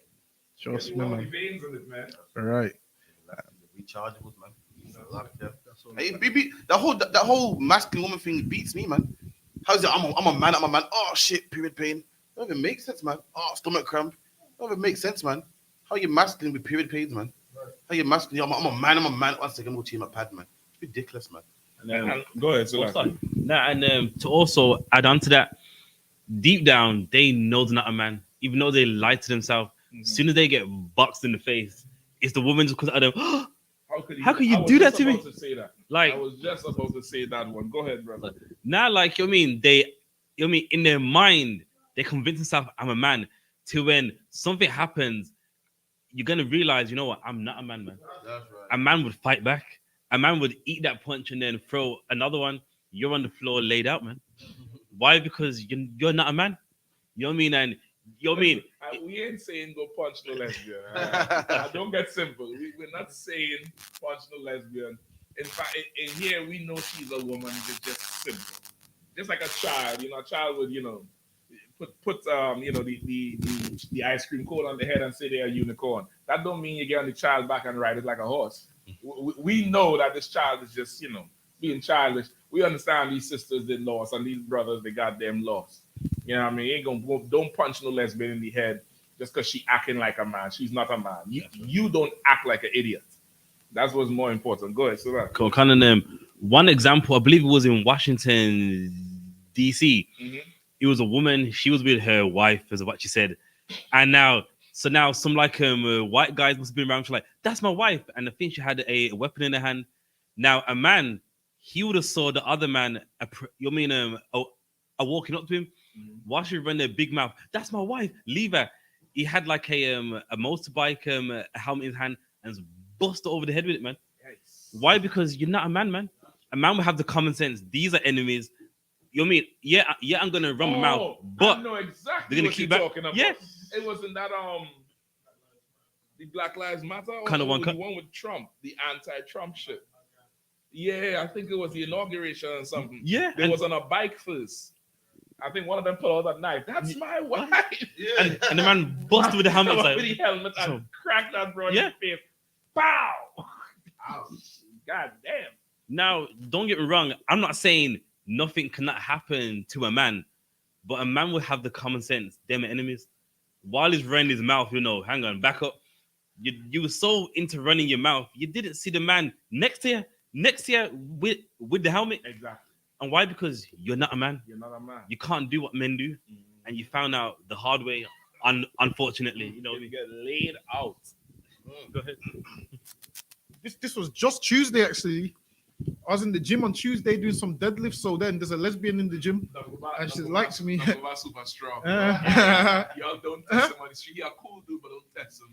Trust me, man. Veins on it, man. All right. Rechargeables, man. Hey, BB, that whole masculine woman thing beats me, man. How's it? I'm a man. Oh shit, period pain. Don't even make sense, man. Oh, stomach cramp. Don't even make sense, man. How you masculine with period pains, man? How you masculine? I'm a man. 1 second, we'll change my pad, man. It's ridiculous, man. And go ahead, to also add on to that, deep down they know they're not a man, even though they lie to themselves. As soon as they get boxed in the face, it's the woman just because of them. How could you do that to me? I was just about to say that one. Go ahead, brother. Now, like in their mind, they convince themselves I'm a man. Till when something happens, you're gonna realize, you know what? I'm not a man, man. That's right. A man would fight back. A man would eat that punch and then throw another one. You're on the floor laid out, man. Why? Because you're not a man. You know what I mean? And you know what I mean? We ain't saying go punch no lesbian. Don't get simple. We're not saying punch no lesbian. In fact, in here we know she's a woman. It's just simple. Just like a child. A child would put the ice cream cone on the head and say they're a unicorn. That don't mean you get on the child back and ride it like a horse. We know that this child is just being childish. We understand these sisters they lost and these brothers they goddamn lost. You know what I mean? Ain't gonna don't punch no lesbian in the head just because she acting like a man. She's not a man. You don't act like an idiot. That's what's more important. Go ahead, so that. Cool. Kind of one example, I believe it was in Washington, D.C. Mm-hmm. It was a woman. She was with her wife, is what she said. And now some white guys must have been around. She's like, that's my wife. And I think she had a weapon in her hand. Now a man, he would have saw the other man. Walking up to him. Mm-hmm. While she run their big mouth, that's my wife. Leave her. He had like a motorbike, a helmet in his hand, and bust over the head with it, man. Yes. Why? Because you're not a man, man. A man will have the common sense. These are enemies. You know what I mean? Yeah, I'm gonna run my mouth, but I know exactly they're gonna what keep you're back. Talking about. Yeah. It wasn't that the Black Lives Matter kind of one with Trump, the anti-Trump shit. Yeah, I think it was the inauguration or something. Yeah, they was on a bike first. I think one of them pulled out a knife. That's my wife. Yeah. And the man busted with the helmet. With the helmet and cracked that bro in the face. Pow! God damn. Now, don't get me wrong. I'm not saying nothing cannot happen to a man, but a man will have the common sense. Them enemies. While he's running his mouth, hang on, back up. You were so into running your mouth, you didn't see the man next to you with the helmet. Exactly. And why? Because you're not a man. You're not a man. You can't do what men do, and you found out the hard way. Unfortunately, you know, you get laid out. Go ahead. This was just Tuesday actually. I was in the gym on Tuesday doing some deadlifts. So then there's a lesbian in the gym, and she likes me. Super strong. Y'all don't test him on the street. You're a cool dude, but don't test him.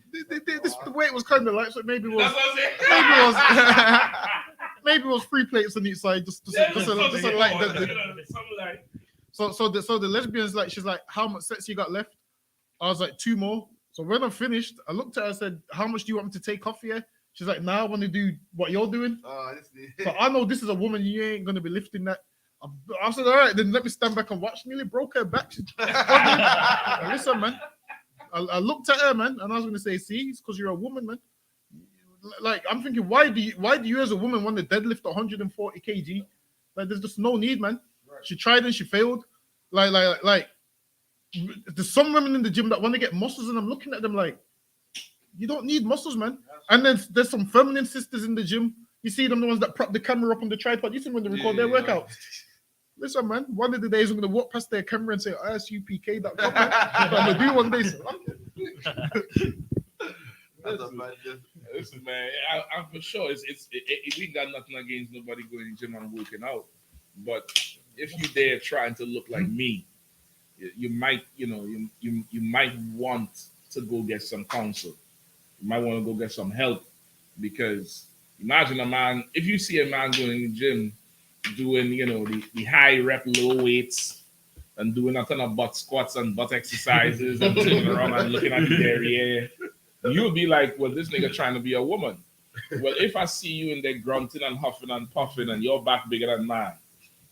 The way it was kind of like, so maybe it was, That's what I'm saying. maybe it was 3 plates on each side, just a light deadlift. So the lesbian's like, she's like, how much sets you got left? I was like, 2 more. So when I finished, I looked at her and said, how much do you want me to take off here? She's like, nah, I want to do what you're doing. So I know this is a woman, you ain't going to be lifting that. I said, all right, then let me stand back and watch. Nearly broke her back. Listen, man. I looked at her, man, and I was going to say, see, it's because you're a woman, man. Like, I'm thinking, why do you as a woman want to deadlift 140 kg? Like, there's just no need, man. Right. She tried and she failed. Like, there's some women in the gym that want to get muscles, and I'm looking at them like, you don't need muscles, man. And then there's some feminine sisters in the gym. You see them, the ones that prop the camera up on the tripod. You see them when they record their workout. Listen, man, one of the days I'm going to walk past their camera and say, ISUPK.com. I'm going to do one day. Listen, man, I'm for sure. We got nothing against nobody going to the gym and working out. But if you dare trying to look like me, you might, you might want to go get some counsel. You might want to go get some help, because imagine a man, if you see a man going in the gym doing, the high rep low weights and doing a ton of butt squats and butt exercises and turning around and looking at the derriere, you'll be like, well, this nigga trying to be a woman. Well, if I see you in there grunting and huffing and puffing and your back bigger than mine,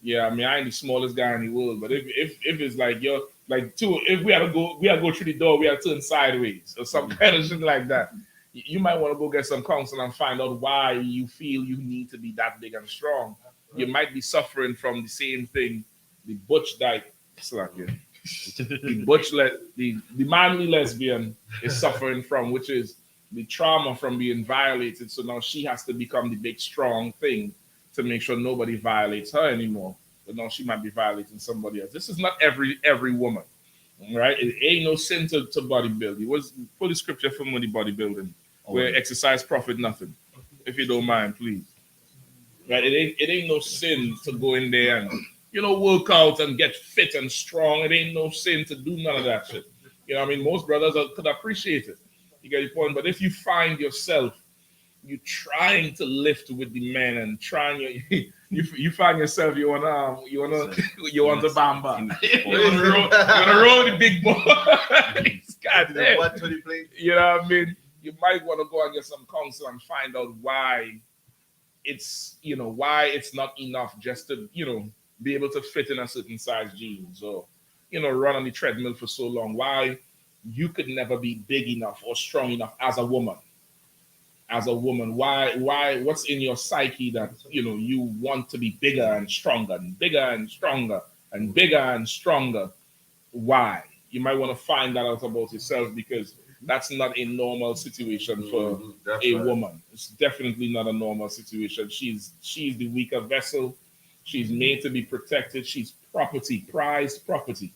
yeah, I mean, I ain't the smallest guy in the world, but if it's like you're like if we had to go through the door, we had to turn sideways or some kind of shit like that, you might want to go get some counsel and find out why you feel you need to be that big and strong. You might be suffering from the same thing the butch dyke, the manly lesbian is suffering from, which is the trauma from being violated. So now she has to become the big strong thing to make sure nobody violates her anymore. But now she might be violating somebody else. This is not every woman, right? It ain't no sin to bodybuild. It was pull the scripture from the bodybuilding, where exercise profit nothing. If you don't mind, please. Right? It ain't no sin to go in there and work out and get fit and strong. It ain't no sin to do none of that shit. I mean, most brothers could appreciate it. You get the point. But if you find yourself you trying to lift with the men and trying you find yourself you want the bamba. you wanna roll the big boy. God damn. You know what I mean? You might want to go and get some counsel and find out why it's not enough just to be able to fit in a certain size jeans, or run on the treadmill for so long. Why you could never be big enough or strong enough as a woman. Why what's in your psyche that you want to be bigger and stronger and bigger and stronger and bigger and stronger? Why? You might want to find that out about yourself, because that's not a normal situation for a woman. It's definitely not a normal situation. She's the weaker vessel. She's made to be protected. She's property, prized property,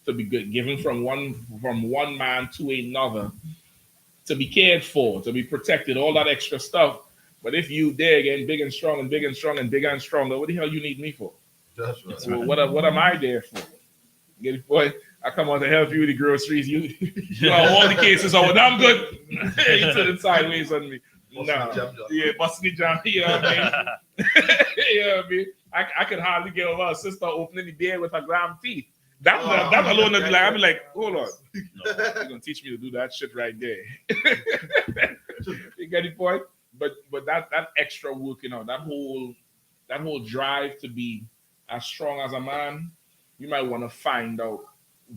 to be given from one man to another, to be cared for, to be protected, all that extra stuff. But if you dare getting big and strong and big and strong and bigger and stronger, what the hell you need me for? That's right. Well, what am I there for? Get it, boy? I come on to help you with the groceries. You all the cases are, I'm good. You turn it sideways on me. Busting the jam. You know what I mean? You know what I mean? I could hardly get over a sister opening the door with her gram teeth. That alone would be like, I'd be like, hold on. No, you're gonna teach me to do that shit right there. You get the point? But that extra working out, that whole drive to be as strong as a man, you might want to find out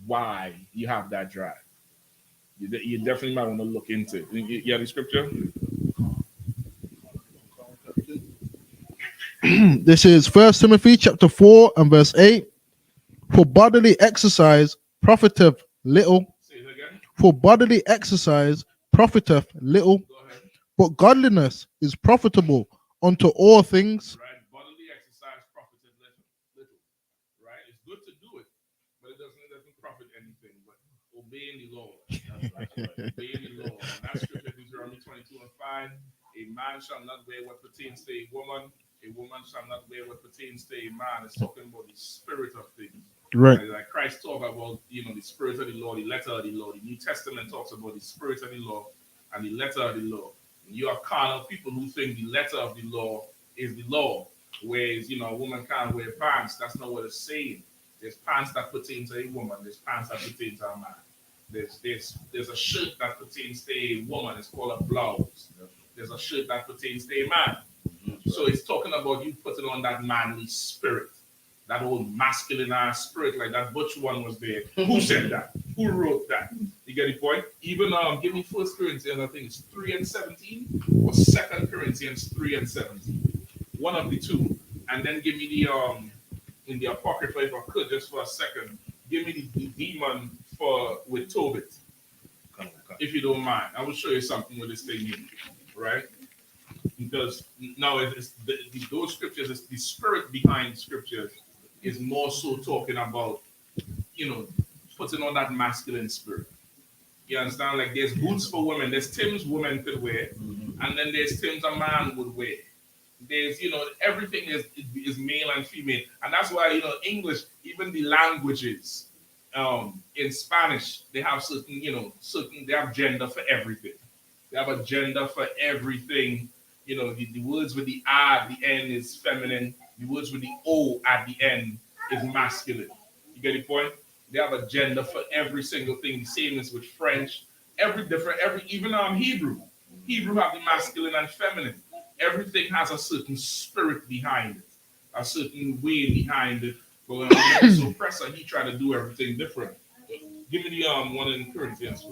why you have that drive. You definitely might want to look into it. You have the scripture? This is 1 Timothy chapter 4 and verse 8. For bodily exercise profiteth little. For bodily exercise profiteth little, but godliness is profitable unto all things. Right. Bodily exercise profiteth little. Obey the law. And that scripture, Deuteronomy 22:5. A man shall not wear what pertains to a woman. A woman shall not wear what pertains to a man. It's talking about the spirit of things. Right. Like Christ talked about, the spirit of the law, the letter of the law. The New Testament talks about the spirit of the law and the letter of the law. You have carnal people who think the letter of the law is the law, whereas a woman can't wear pants. That's not what it's saying. There's pants that pertain to a woman. There's pants that pertain to a man. There's a shirt that pertains to a woman. It's called a blouse. There's a shirt that pertains to a man. So it's talking about you putting on that manly spirit, that old masculine spirit, like that butch one was there. Who said that? Who wrote that? You get the point? Even give me 1 Corinthians, I think it's 3:17, or 2 Corinthians 3:17. One of the two. And then give me the in the Apocrypha, if I could, just for a second, give me the demon with Tobit. If you don't mind. I will show you something with this thing here. Right? Because now those scriptures, it's the spirit behind scriptures is more so talking about, putting on that masculine spirit. You understand? Like there's boots for women, there's Timbs women could wear, and then there's Timbs a man would wear. There's, everything is male and female. And that's why, English, even the languages, in Spanish, they have certain, they have gender for everything. They have a gender for everything. The words with the R at the end is feminine. The words with the O at the end is masculine. You get the point? They have a gender for every single thing. The same as with French. Even Hebrew. Hebrew have the masculine and feminine. Everything has a certain spirit behind it, a certain way behind it. But when the oppressor, he tried to do everything different. Give me the one in Corinthians.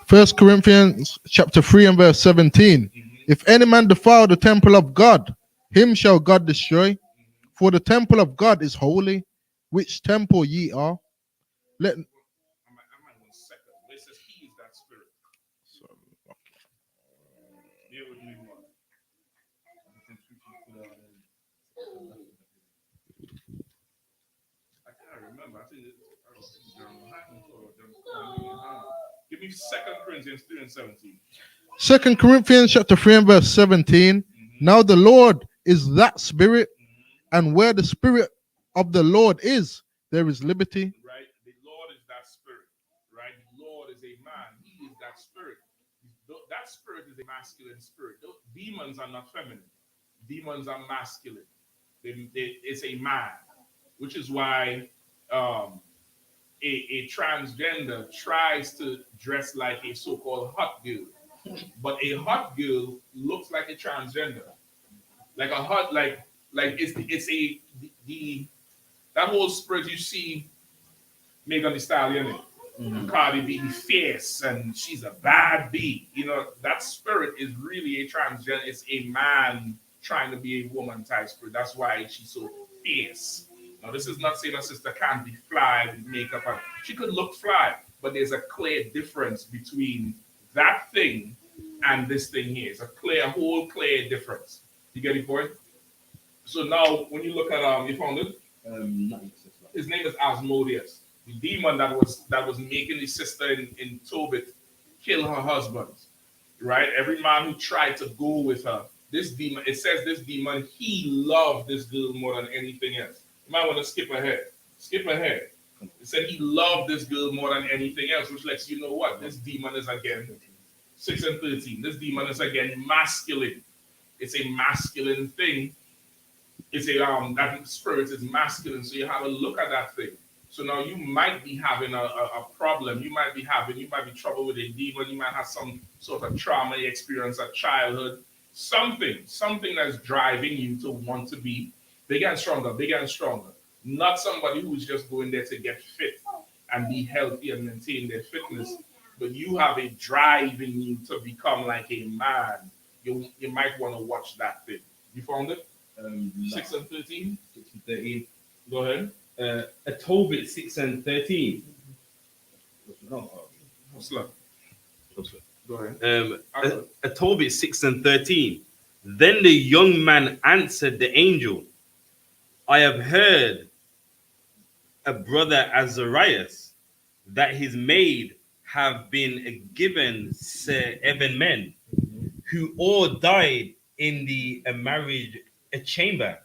1 Corinthians chapter 3 and verse 17. If any man defile the temple of God, him shall God destroy. For the temple of God is holy, which temple ye are. Let Give me 2 Corinthians 3:17. 2 Corinthians chapter 3 and verse 17. Now the Lord is that spirit, and where the spirit of the Lord is, there is liberty. Right? The Lord is that spirit. Right? The Lord is a man. He is that spirit. That spirit is a masculine spirit. Demons are not feminine. Demons are masculine. It's a man, which is why a transgender tries to dress like a so-called hot girl, but a hot girl looks like a transgender, like a hot like that whole spirit you see Megan Thee Stallion, Cardi B, fierce, and she's a bad bee. That spirit is really a transgender. It's a man trying to be a woman type spirit. That's why she's so fierce. Now, this is not saying a sister can't be fly with makeup. She could look fly, but there's a clear difference between that thing and this thing here. It's a whole clear difference. You get the point? So now, when you look at you found it? His name is Asmodeus. The demon that was making the sister in Tobit kill her husband. Right? Every man who tried to go with her, this demon, it says this demon, he loved this girl more than anything else. You might want to skip ahead. Skip ahead. It said he loved this girl more than anything else, which lets you know what? This demon is again 6 and 13. This demon is again masculine. It's a masculine thing. It's that spirit is masculine. So you have a look at that thing. So now you might be having a problem. You might be trouble with a demon. You might have some sort of trauma you experienced at childhood. Something that's driving you to want to be bigger and stronger. Not somebody who's just going there to get fit and be healthy and maintain their fitness, but you have a drive in you to become like a man. You might want to watch that thing. You found it? 6 and 13? 6 and 13. Go ahead. A Tobit 6 and 13. Slow. Go ahead. A Tobit 6 and 13. Then the young man answered the angel, I have heard a brother Azarias that his maid have been given 7 men who all died in the marriage chamber.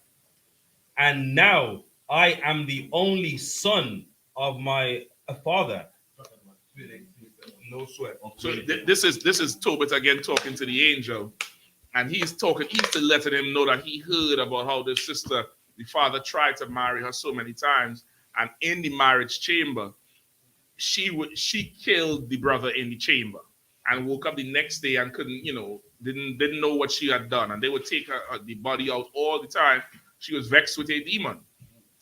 And now I am the only son of my father. No sweat. So this is Tobit again talking to the angel, and he's still letting him know that he heard about how the sister, the father tried to marry her so many times, and in the marriage chamber, she killed the brother in the chamber, and woke up the next day and couldn't, didn't know what she had done, and they would take the body out all the time. She was vexed with a demon.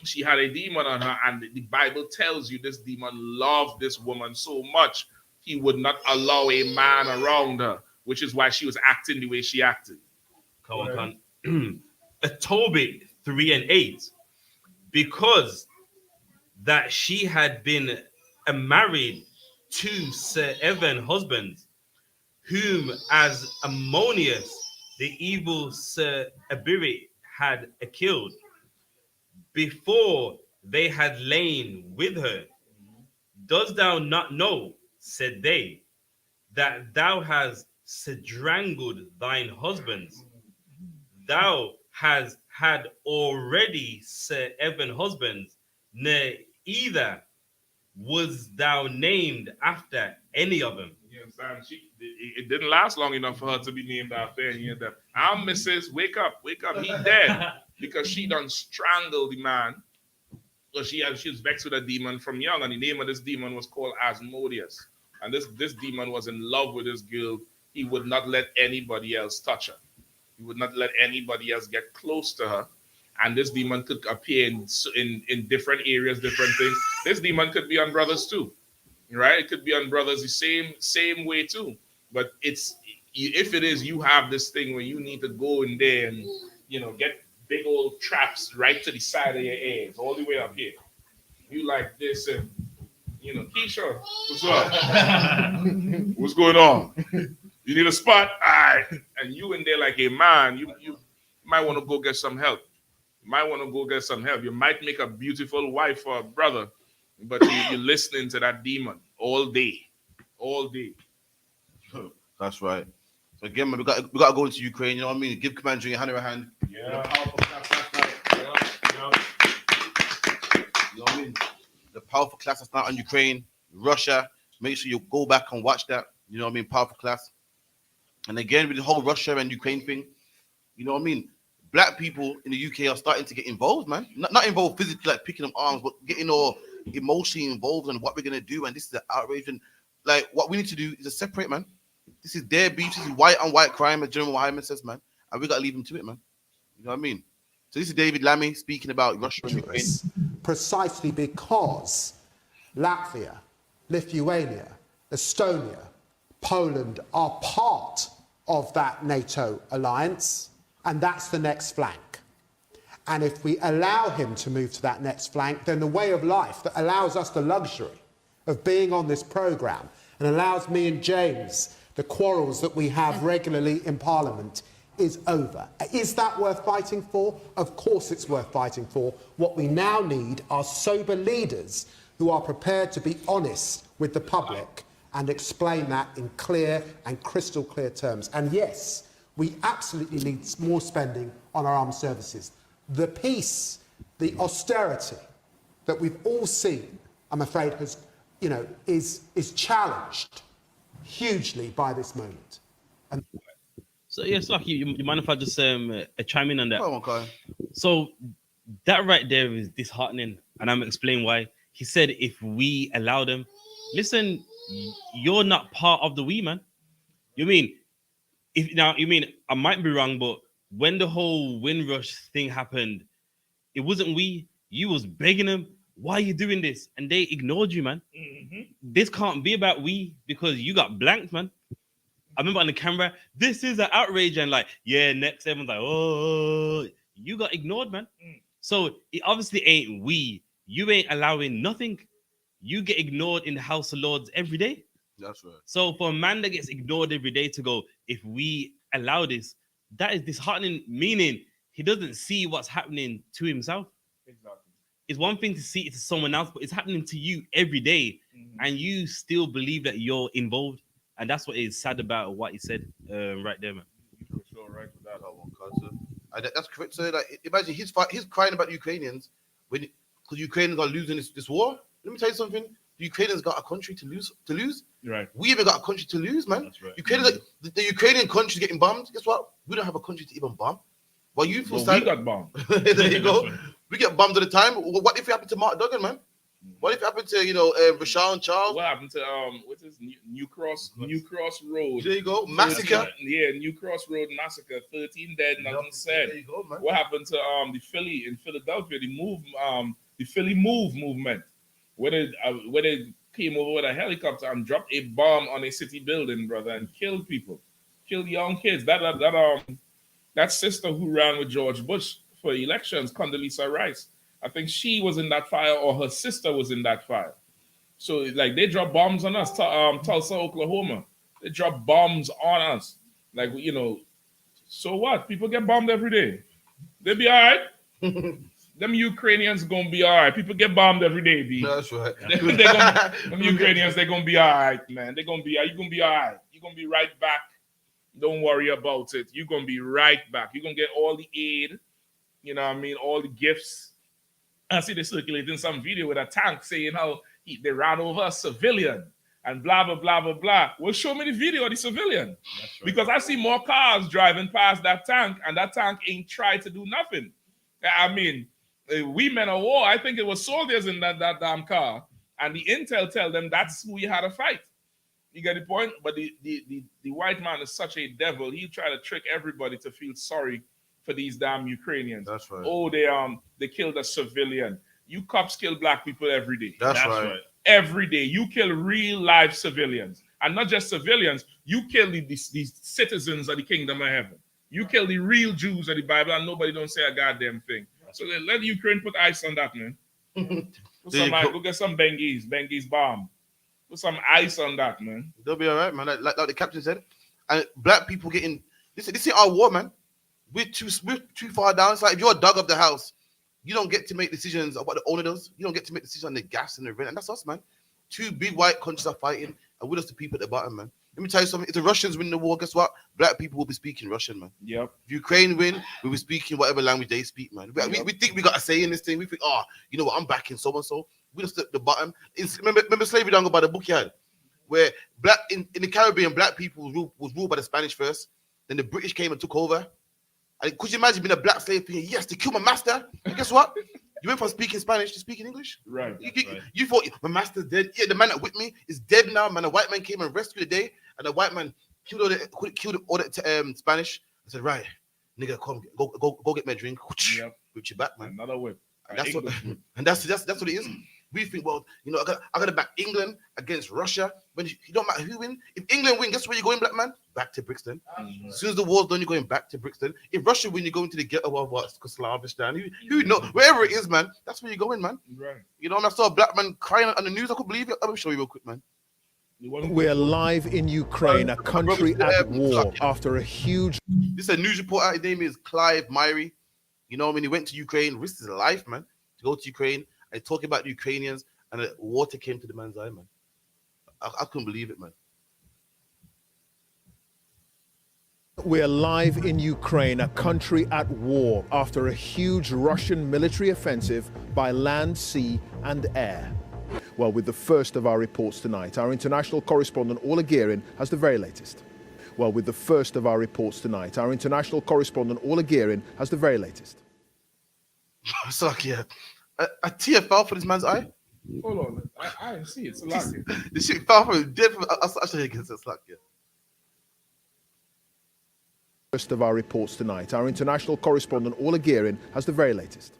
She had a demon on her, and the Bible tells you this demon loved this woman so much he would not allow a man around her, which is why she was acting the way she acted. Come on. Tobit 3 and 8, because that she had been married to 7 husbands, whom as Ammonius, the evil spirit, had killed before they had lain with her. Dost thou not know, said they, that thou hast strangled thine husbands? Thou hast had already 7 husbands, neither was thou named after any of them. You understand? It didn't last long enough for her to be named after any of them. Our missus, wake up, he dead. Because she done strangled the man. So she was vexed with a demon from young, and the name of this demon was called Asmodeus. And this demon was in love with this girl. He would not let anybody else touch her. He would not let anybody else get close to her. And this demon could appear in different areas, different things. This demon could be on brothers too, right? It could be on brothers the same way too. But if it is, you have this thing where you need to go in there and get big old traps right to the side of your ears, all the way up here. You like this, and Keisha, what's up? What's going on? You need a spot? All right. And you in there like a man, you might want to go get some help. You might make a beautiful wife or a brother, but you're listening to that demon all day. That's right. So again, man, we got to go into Ukraine. You know what I mean? Give Commander YAHANNA a hand. Yeah. You know what I mean? The powerful class that's not on Ukraine, Russia. Make sure you go back and watch that. You know what I mean? Powerful class. And again, with the whole Russia and Ukraine thing, you know what I mean? Black people in the UK are starting to get involved, man. Not involved physically, like picking up arms, but getting all emotionally involved in what we're gonna do. And this is the outrage. And like, what we need to do is to separate, man. This is their beef. This is white on white crime, as General Hyman says, man. And we gotta leave them to it, man. You know what I mean? So this is David Lammy speaking about Russia and Ukraine. Precisely because Latvia, Lithuania, Estonia, Poland are part of that NATO alliance, and that's the next flank. And if we allow him to move to that next flank, then the way of life that allows us the luxury of being on this programme and allows me and James the quarrels that we have regularly in Parliament is over. Is that worth fighting for? Of course it's worth fighting for. What we now need are sober leaders who are prepared to be honest with the public and explain that in clear and crystal clear terms. And yes, we absolutely need more spending on our armed services. The peace, the austerity that we've all seen, I'm afraid, has, is challenged hugely by this moment. And So yes, like you mind if I just chime in on that? Come on, Kyle. So that right there is disheartening, and I'm explaining why. He said, if we allow them, listen, you're not part of the we, man. You mean I might be wrong, but when the whole Windrush thing happened, it wasn't we. You was begging them, why are you doing this? And they ignored you, man. Mm-hmm. This can't be about we because you got blanked, man. I remember on the camera, this is an outrage, and like, yeah, next everyone's like, oh, you got ignored, man. So it obviously ain't we. You ain't allowing nothing. You get ignored in the House of Lords every day. That's right. So for a man that gets ignored every day to go, if we allow this, that is disheartening, meaning he doesn't see what's happening to himself. Exactly. It's one thing to see it to someone else, but it's happening to you every day. and you still believe that you're involved, and that's what is sad about what he said right there, man. For sure, right with that one, cousin. That's correct. So, like, imagine he's crying about the Ukrainians when because Ukrainians are losing this war. Let me tell you something. The Ukrainians got a country to lose. Right. We even got a country to lose, man. That's right. Ukrainians, the Ukrainian country getting bombed. Guess what? We don't have a country to even bomb. Well, you feel sad. We got bombed. There you go. We get bombed all the time. What if it happened to Mark Duggan, man? What if it happened to Rashad and Charles? What happened to what's this New Cross Road? There you go, massacre. New Cross Road massacre. 13 dead, nothing said. There you go, man. What happened to the Philly in Philadelphia? The Philly Move movement, where they came over with a helicopter and dropped a bomb on a city building, brother, and killed people, killed young kids. That sister who ran with George Bush for elections, Condoleezza Rice, I think she was in that fire, or her sister was in that fire. So, like, they dropped bombs on us. Tulsa, Oklahoma, they dropped bombs on us. Like, so what? People get bombed every day. They be all right. Them Ukrainians gonna be all right. People get bombed every day, B. That's right. Them Ukrainians, they're gonna be all right, man. You're gonna be all right. You're gonna be right back. Don't worry about it. You're gonna be right back. You're gonna get all the aid, you know what I mean, all the gifts. I see they circulating some video with a tank saying how they ran over a civilian and blah, blah, blah, blah, blah. Well, show me the video of the civilian. Right. Because I see more cars driving past that tank, and that tank ain't tried to do nothing. I mean, we men of war, I think it was soldiers in that damn car, and the intel tell them that's who you had to fight. You get the point? But the white man is such a devil. He try to trick everybody to feel sorry for these damn Ukrainians. That's right. Oh, they killed a civilian. You cops kill black people every day. That's right. Every day. You kill real life civilians. And not just civilians, you kill these citizens of the kingdom of heaven. You kill the real Jews of the Bible, and nobody don't say a goddamn thing. So let Ukraine put ice on that, man. Go get some Bengi's bomb. Put some ice on that, man. They'll be all right, man. Like the captain said. And black people getting this is our war, man. We're too far down. It's like if you're a dog of the house, you don't get to make decisions of what the owner does. You don't get to make decisions on the gas and the rent. And that's us, man. Two big white countries are fighting, and we're just the people at the bottom, man. Let me tell you something. If the Russians win the war, guess what? Black people will be speaking Russian, man. Yep. If Ukraine win, we'll be speaking whatever language they speak, man. We think we got a say in this thing. We think, you know what? I'm backing so-and-so. We're just at the bottom. Remember slavery don't go by the book yard, where black in the Caribbean, black people was ruled by the Spanish first. Then the British came and took over. And could you imagine being a black slave thinking, yes, they killed my master? And guess what? You went from speaking Spanish to speaking English. Right. You thought my master's dead. Yeah, the man that with me is dead now, man. A white man came and rescued the day, and the white man killed all the Spanish. I said, right, nigga, come, go get me a drink. Yep. Whip you back, man. Another whip. And that's what it is. We think, well, I got to back England against Russia. When you don't matter who win. If England win, guess where you're going, black man? Back to Brixton. Mm-hmm. As soon as the war's done, you're going back to Brixton. If Russia win, you're going to the ghetto of Slavistan. Who knows? Wherever it is, man, that's where you're going, man. Right. You know, and I saw a black man crying on the news. I couldn't believe it. Let me show you real quick, man. We're live in Ukraine, a country at war after a huge... This is a news reporter. His name is Clive Myrie. You know, when he went to Ukraine, risked his life, man, to go to Ukraine. I talk about the Ukrainians, and the water came to the man's eye, man. I couldn't believe it, man. We're live in Ukraine, a country at war after a huge Russian military offensive by land, sea, and air. Well, with the first of our reports tonight, our international correspondent Ola Gearin has the very latest. Well, with the first of our reports tonight, our international correspondent Ola Gearin has the very latest. It's like, yeah. A tear fell for this man's eye. Hold on, I didn't see it. It's a lot. This shit fell for him. I should against it. Like, yeah. First of our reports tonight, our international correspondent Ola Gearin has the very latest.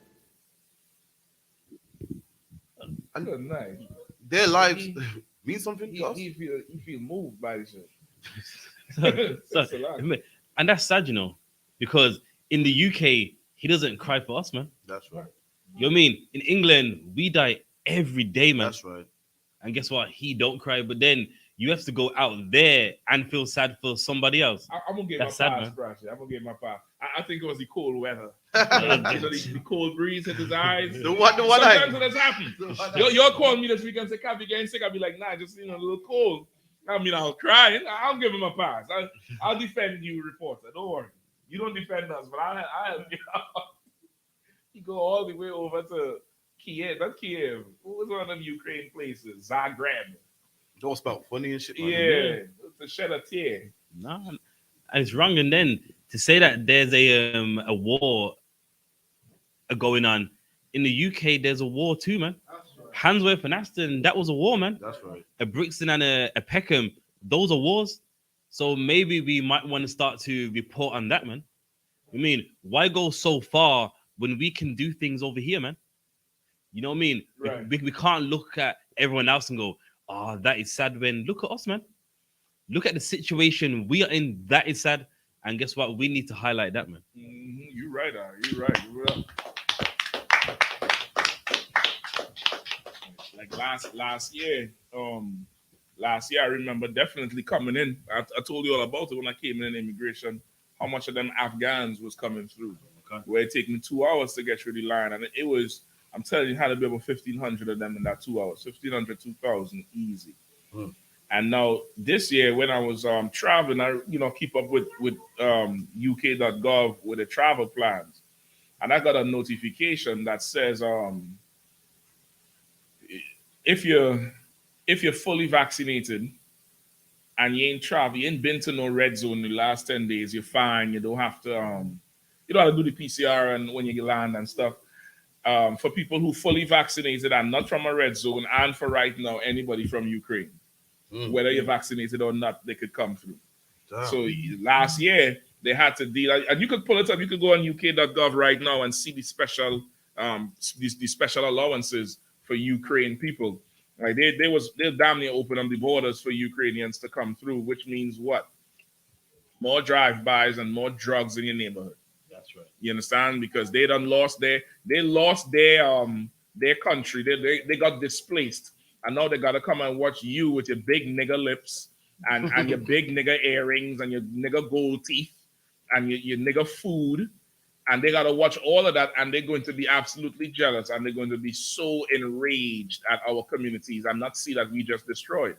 Good night. Their lives mean something to us. He feel moved by this shit. That's a lot. And that's sad, because in the UK, he doesn't cry for us, man. That's right. You know what I mean? In England, we die every day, man. That's right. And guess what? He don't cry. But then You have to go out there and feel sad for somebody else. I'm gonna give That's my sad, pass, man. Brashy. I'm gonna give my pass. I think it was the cold weather. The cold breeze hit his eyes. The one Sometimes night. it has happened. The one You're calling me this week and say, "Can't be getting sick." I'll be like, "Nah, just a little cold." I mean, I'll cry. I'll give him a pass. I'll defend you, reporter. Don't worry. You don't defend us, but I'll you go all the way over to Kiev. That's Kiev. What was one of them Ukraine places? Zagreb. Don't spell funny and shit, man. Yeah, to shed a tear. No, and it's wrong. And then to say that there's a war going on in the UK, there's a war too, man. Handsworth and Aston, that was a war, man. That's right. A Brixton and a Peckham, those are wars. So maybe we might want to start to report on that, man. I mean, why go so far when we can do things over here, man? You know what I mean? Right. We can't look at everyone else and go, oh, that is sad. When look at us, man. Look at the situation we are in. That is sad. And guess what? We need to highlight that, man. Mm-hmm. You're right, Ari. You're right. You're right. Like last year, I remember definitely coming in. I told you all about it when I came in immigration. How much of them Afghans was coming through? Okay. Where it took me 2 hours to get through the line, and it was. I'm telling you, had to be about 1,500 of them in that 2 hours. 1,500, 2,000, easy. And now this year, when I was traveling, I keep up with UK.gov with the travel plans, and I got a notification that says if you're fully vaccinated and you ain't been to no red zone in the last 10 days, you're fine. You don't have to do the PCR and when you land and stuff. For people who fully vaccinated and not from a red zone, and for right now anybody from Ukraine, whether you're vaccinated or not, they could come through. Damn. So last year they had to deal, and you could pull it up. You could go on UK.gov right now and see the special the special allowances for Ukraine people. Like they damn near open on the borders for Ukrainians to come through, which means what? More drive-bys and more drugs in your neighborhood. That's right. You understand? Because they lost their country. They got displaced, and now they gotta come and watch you with your big nigger lips and your big nigger earrings and your nigger gold teeth and your nigger food, and they gotta watch all of that, and they're going to be absolutely jealous, and they're going to be so enraged at our communities and not see that we just destroyed.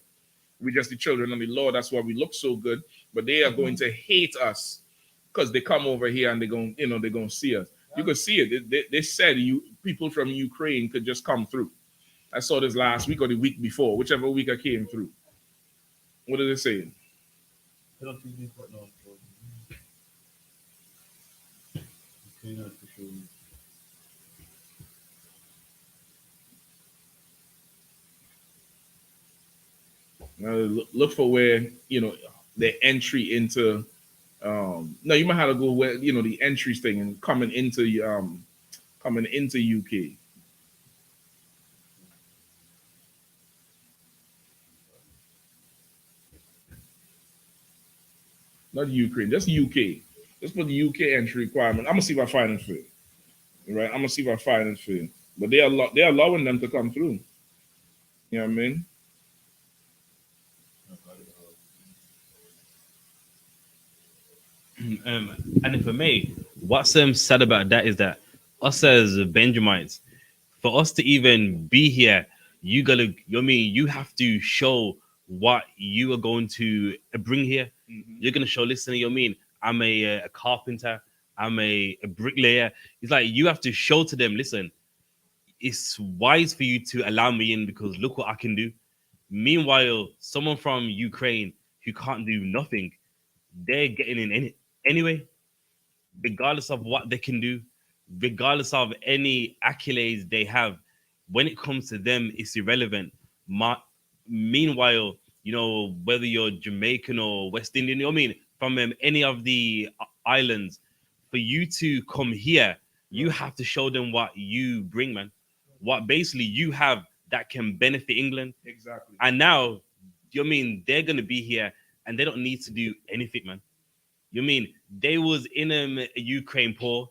We just the children of the Lord. That's why we look so good, but they are going to hate us. Because they come over here and they're gonna see us. You could see it. They said people from Ukraine could just come through. I saw this last week or the week before, whichever week I came through. What did it say? Now look for where the entry into. No, you might have to go where the entries thing and coming into UK. Not Ukraine, just UK. Just put the UK entry requirement. I'm gonna see if I find it for you. Right, I'm gonna see if I find it for you. But they're allowing them to come through. You know what I mean? And if I may, what's sad about that is that us as Benjamites, for us to even be here, you have to show what you are going to bring here. You're gonna show, listen, I'm a carpenter, I'm a bricklayer. It's like you have to show to them, listen, it's wise for you to allow me in because look what I can do. Meanwhile, someone from Ukraine who can't do nothing, they're getting in anyway, regardless of what they can do, regardless of any accolades they have. When it comes to them, it's irrelevant. Meanwhile, whether you're Jamaican or West Indian, from any of the islands, for you to come here, you have to show them what you bring, man. What basically you have that can benefit England. Exactly. And now, they're gonna be here and they don't need to do anything, man. They was in Ukraine poor.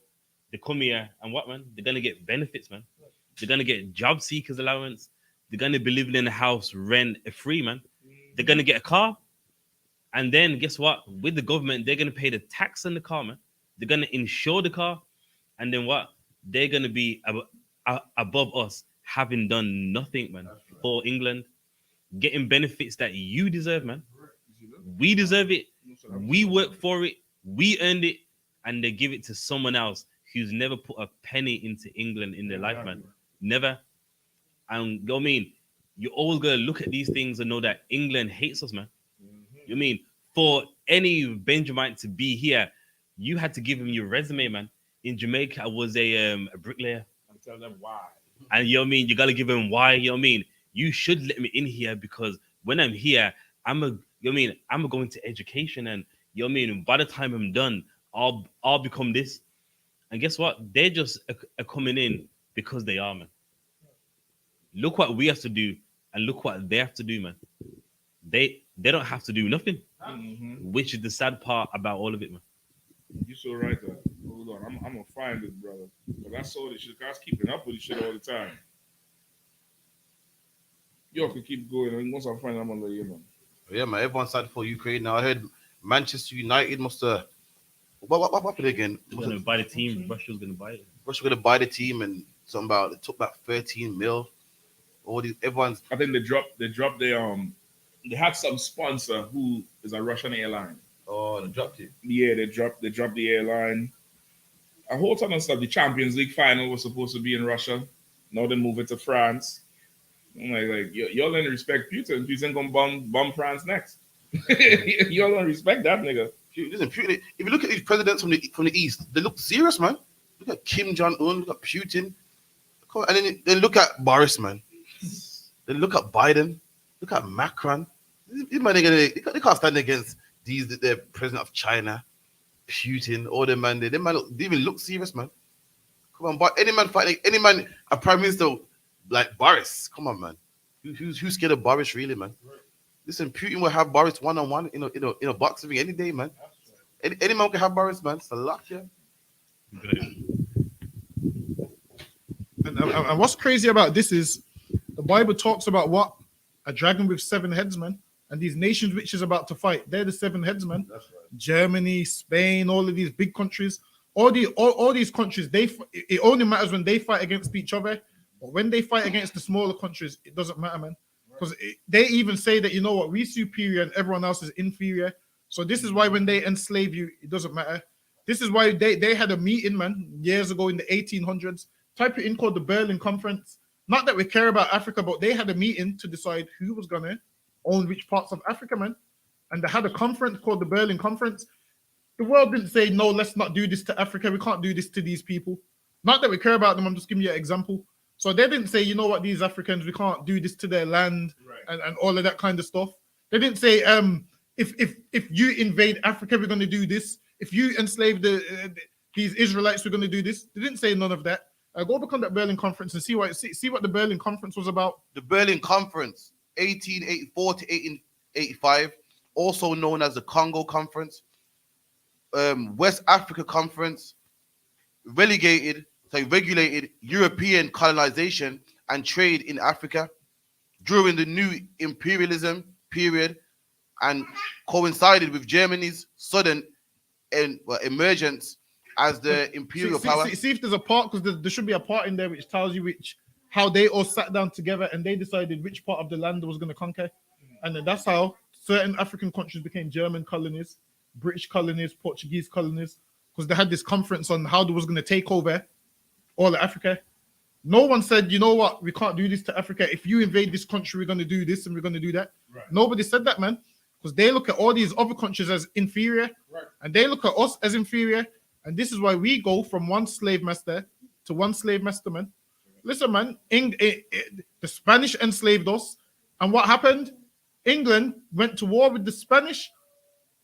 They come here and what, man? They're gonna get benefits, man. They're gonna get job seekers allowance. They're gonna be living in a house rent free, man. they're gonna get a car, and then guess what? With the government, they're gonna pay the tax on the car, man. They're gonna insure the car, and then what? They're gonna be above us, having done nothing, man, for England, getting benefits that you deserve, man. We deserve it. We work for it. We earned it, and they give it to someone else who's never put a penny into England in their life, man. Never. And you know what I mean? You're always gonna look at these things and know that England hates us, man. You know what I mean? For any Benjamin to be here, you had to give him your resume, man. In Jamaica, I was a bricklayer. And tell them why. And you know what I mean? You gotta give him why, you know what I mean? You should let me in here because when I'm here, you know what I mean? I'm going to education, and you know what I mean? By the time I'm done, I'll become this. And guess what? They're just coming in because they are, man. Look what we have to do, and look what they have to do, man. They don't have to do nothing, which is the sad part about all of it, man. You're so right there. Hold on, I'm gonna find it, brother. Because I saw this shit. I was keeping up with this shit all the time. Yo, can keep going. And once I find it, I'm gonna let you know. Yeah, man. Everyone's sad for Ukraine now. I heard Manchester United must have. What happened again? They're gonna buy the team. Russia's gonna buy it. Russia's gonna buy the team, and something about it took about 13 mil. All these, everyone's. I think they dropped they had some sponsor who is a Russian airline. Oh, they dropped it. Yeah, they dropped the airline. A whole ton of stuff. The Champions League final was supposed to be in Russia. Now they move it to France. I'm like y'all don't respect Putin. Putin gonna bomb France next. Y'all don't respect that nigga. Listen, Putin, if you look at these presidents from the East, they look serious, man. Look at Kim Jong-un, look at Putin. And then look at Boris, man. Then look at Biden. Look at Macron. These man, they can't stand against the president of China, Putin, all them man. They even look serious, man. Come on, but any man fighting, any man, a prime minister like Boris. Come on, man. Who's scared of Boris, really, man? Listen, Putin will have Boris one-on-one in a boxing ring any day, man. Any man can have Boris, man. It's a lot, yeah. And what's crazy about this is the Bible talks about what? A dragon with 7 heads, man. And these nations which is about to fight, they're the 7 heads, man. That's right. Germany, Spain, all of these big countries, all these countries, it only matters when they fight against each other. But when they fight against the smaller countries, it doesn't matter, man. Because they even say that, you know what, we're superior and everyone else is inferior. So this is why when they enslave you, it doesn't matter. This is why they had a meeting, man, years ago in the 1800s. Type it in, called the Berlin Conference. Not that we care about Africa, but they had a meeting to decide who was going to own which parts of Africa, man. And they had a conference called the Berlin Conference. The world didn't say, no, let's not do this to Africa. We can't do this to these people. Not that we care about them. I'm just giving you an example. So they didn't say, you know what, these Africans, we can't do this to their land, right, and all of that kind of stuff. They didn't say, if you invade Africa, we're going to do this. If you enslave these Israelites, we're going to do this. They didn't say none of that. Go back on that Berlin Conference and see what the Berlin Conference was about. The Berlin Conference, 1884 to 1885, also known as the Congo Conference, West Africa Conference, regulated European colonization and trade in Africa during the new imperialism period, and coincided with Germany's sudden emergence as the imperial power. See if there's a part, because there should be a part in there which tells you how they all sat down together and they decided which part of the land was going to conquer. And then that's how certain African countries became German colonies, British colonies, Portuguese colonies, because they had this conference on how they was going to take over all of Africa. No one said, you know what, we can't do this to Africa. If you invade this country, we're going to do this and we're going to do that. Right. Nobody said that, man, because they look at all these other countries as inferior, right, and they look at us as inferior. And this is why we go from one slave master to one slave master, man. Listen, man, the Spanish enslaved us. And what happened? England went to war with the Spanish.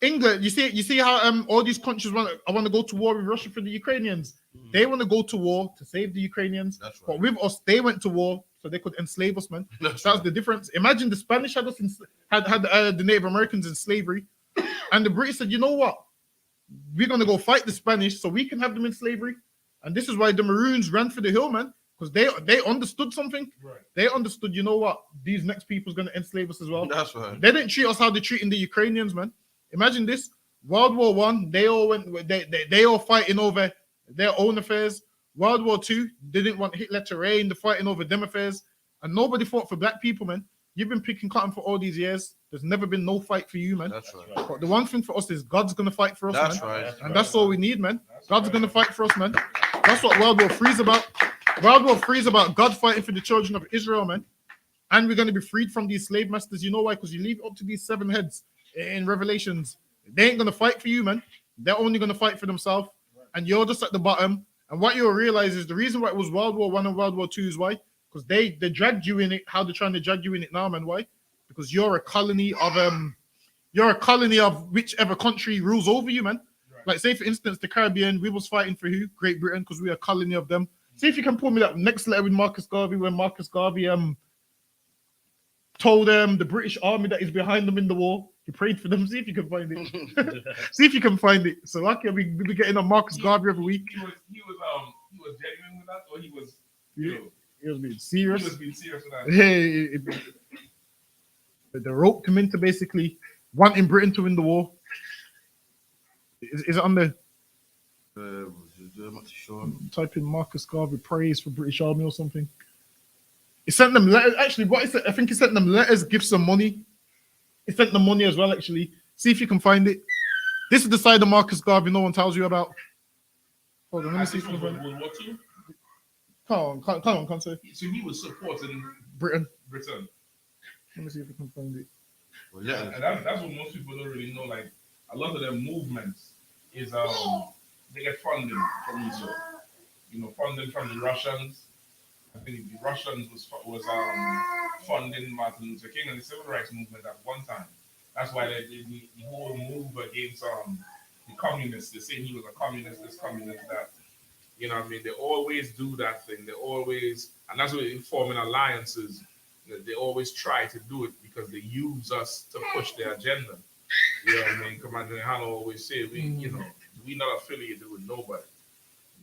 England, you see how all these countries want to go to war with Russia for the Ukrainians. They want to go to war to save the Ukrainians. That's right. But with us, they went to war so they could enslave us, man. That's right. The difference. Imagine the Spanish had us had the Native Americans in slavery, and the British said, you know what? We're going to go fight the Spanish so we can have them in slavery. And this is why the Maroons ran for the hill, man. because they understood something. Right. They understood, you know what? These next people's gonna enslave us as well. That's right. They didn't treat us how they're treating the Ukrainians, man. Imagine this: World War One, they all went, they all fighting over their own affairs. World War Two, they didn't want Hitler to reign. They're fighting over them affairs, and nobody fought for black people, man. You've been picking cotton for all these years. There's never been no fight for you, man. That's right. But the one thing for us is God's gonna fight for us, That's man. right. And that's all we need, man. God's gonna fight for us, man. That's what World War III is about. World War III is about God fighting for the children of Israel, man. And we're gonna be freed from these slave masters. You know why? Because you leave it up to these 7 heads in Revelations. They ain't gonna fight for you, man. They're only gonna fight for themselves. And you're just at the bottom. And what you'll realize is the reason why it was World War I and World War II is why? Because they dragged you in it. How they're trying to drag you in it now, man. Why? Because you're a colony of whichever country rules over you, man. Right. Like, say for instance, the Caribbean, we was fighting for who? Great Britain, because we're a colony of them. See if you can pull me that next letter with Marcus Garvey, when Marcus Garvey told the British Army that he's behind them in the war. He prayed for them. See if you can find it. See if you can find it. So lucky we be getting on Marcus Garvey every week. He was genuine with that, or he was He was being serious. He was being serious with that. The rope him into basically wanting Britain to win the war. Is it on the? I'm not sure. Type in Marcus Garvey praise for British Army or something. He sent them letters. Actually, what is it? I think he sent them letters, gifts, some money. He sent them money as well. Actually, see if you can find it. This is the side of Marcus Garvey no one tells you about. Hold on, let me see if I can find it. World War II? Come on, can't say. So he was supporting Britain. Let me see if I can find it. Well, yeah, and that's what most people don't really know. Like, a lot of their movements is they get funding from Israel. You know, funding from the Russians. I think the Russians was funding Martin Luther King and the civil rights movement at one time. That's why they did the whole move against the communists. They say he was a communist, this communist, that. You know what I mean? They always do that thing. They always, and that's what in forming alliances, they always try to do it because they use us to push their agenda. You know what I mean? Commander Yohanna always say, we're not affiliated with nobody.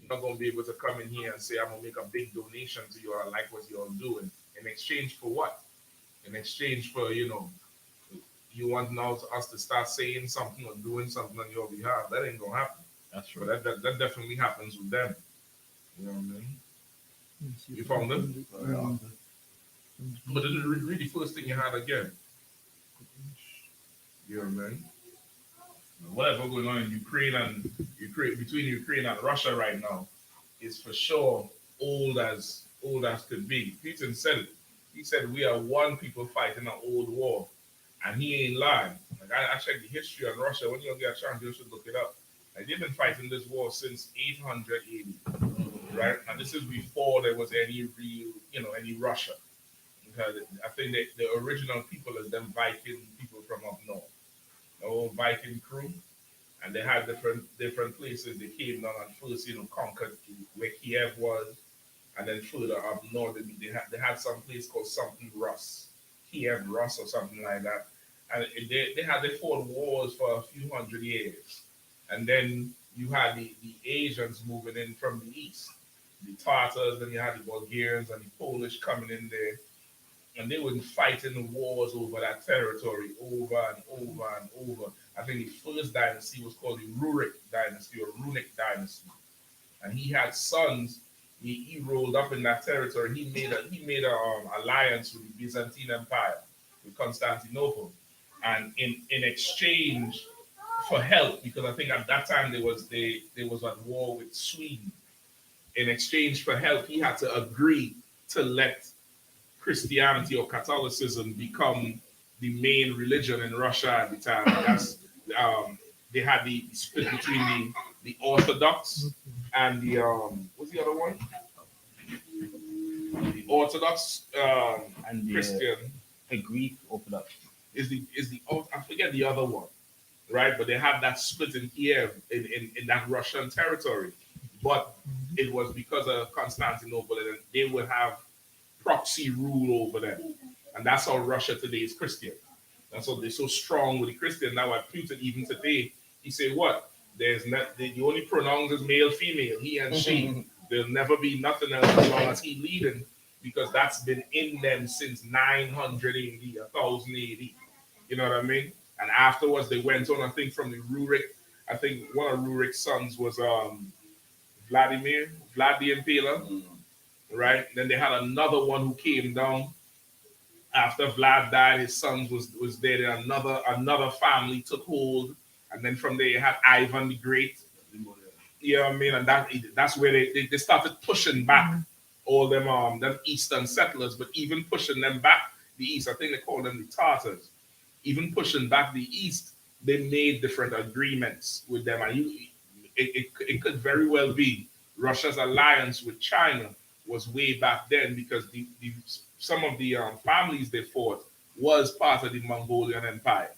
You're not going to be able to come in here and say, I'm going to make a big donation to you, or I like what you're doing. In exchange for what? In exchange for, you want now us to start saying something or doing something on your behalf. That ain't going to happen. That's true. But that definitely happens with them. You know what I mean? You found them? But the really first thing you had again. You know what I mean? Whatever going on in between Ukraine and Russia right now is for sure old as could be. Putin said it. He said we are one people fighting an old war. And he ain't lying. Like I checked the history on Russia. When you get a chance, you should look it up. Like, they've been fighting this war since 800 AD, right? And this is before there was any real, any Russia. Because I think the original people is them Viking people from up north, the old Viking crew, and they had different places they came down and first, conquered where Kiev was, and then further up north they had some place called something Rus, Kiev Rus or something like that, and they fought wars for a few hundred years. And then you had the Asians moving in from the east, the Tartars, then you had the Bulgarians and the Polish coming in there. And they were fighting the wars over that territory over and over and over. I think the first dynasty was called the Rurik dynasty or Runic dynasty. And he had sons. He rolled up in that territory. He made a alliance with the Byzantine Empire, with Constantinople. And in exchange for help, because I think at that time they was at war with Sweden. In exchange for help, he had to agree to let Christianity or Catholicism become the main religion in Russia at the time. That's they had the split between the Orthodox and the what's the other one? The Orthodox and the Christian. The Greek Orthodox is the I forget the other one. Right, but they had that split in Kiev in that Russian territory, but it was because of Constantinople that they would have proxy rule over them, and that's how Russia today is Christian. That's why they're so strong with the Christian now. At Putin, even today, he say what? There's not the only pronouns is male, female, he and she. There'll never be nothing else as long as he leading, because that's been in them since 900 AD, 1000 AD. You know what I mean? And afterwards, they went on, I think, from the Rurik. I think one of Rurik's sons was Vlad the Impaler, right? Then they had another one who came down after Vlad died. His sons was there. Then another family took hold, and then from there you had Ivan the Great. You know what I mean? And that's where they started pushing back all them eastern settlers, but even pushing them back the east. I think they call them the Tartars. Even pushing back the east, they made different agreements with them, and it could very well be Russia's alliance with China was way back then, because some of the families they fought was part of the Mongolian Empire.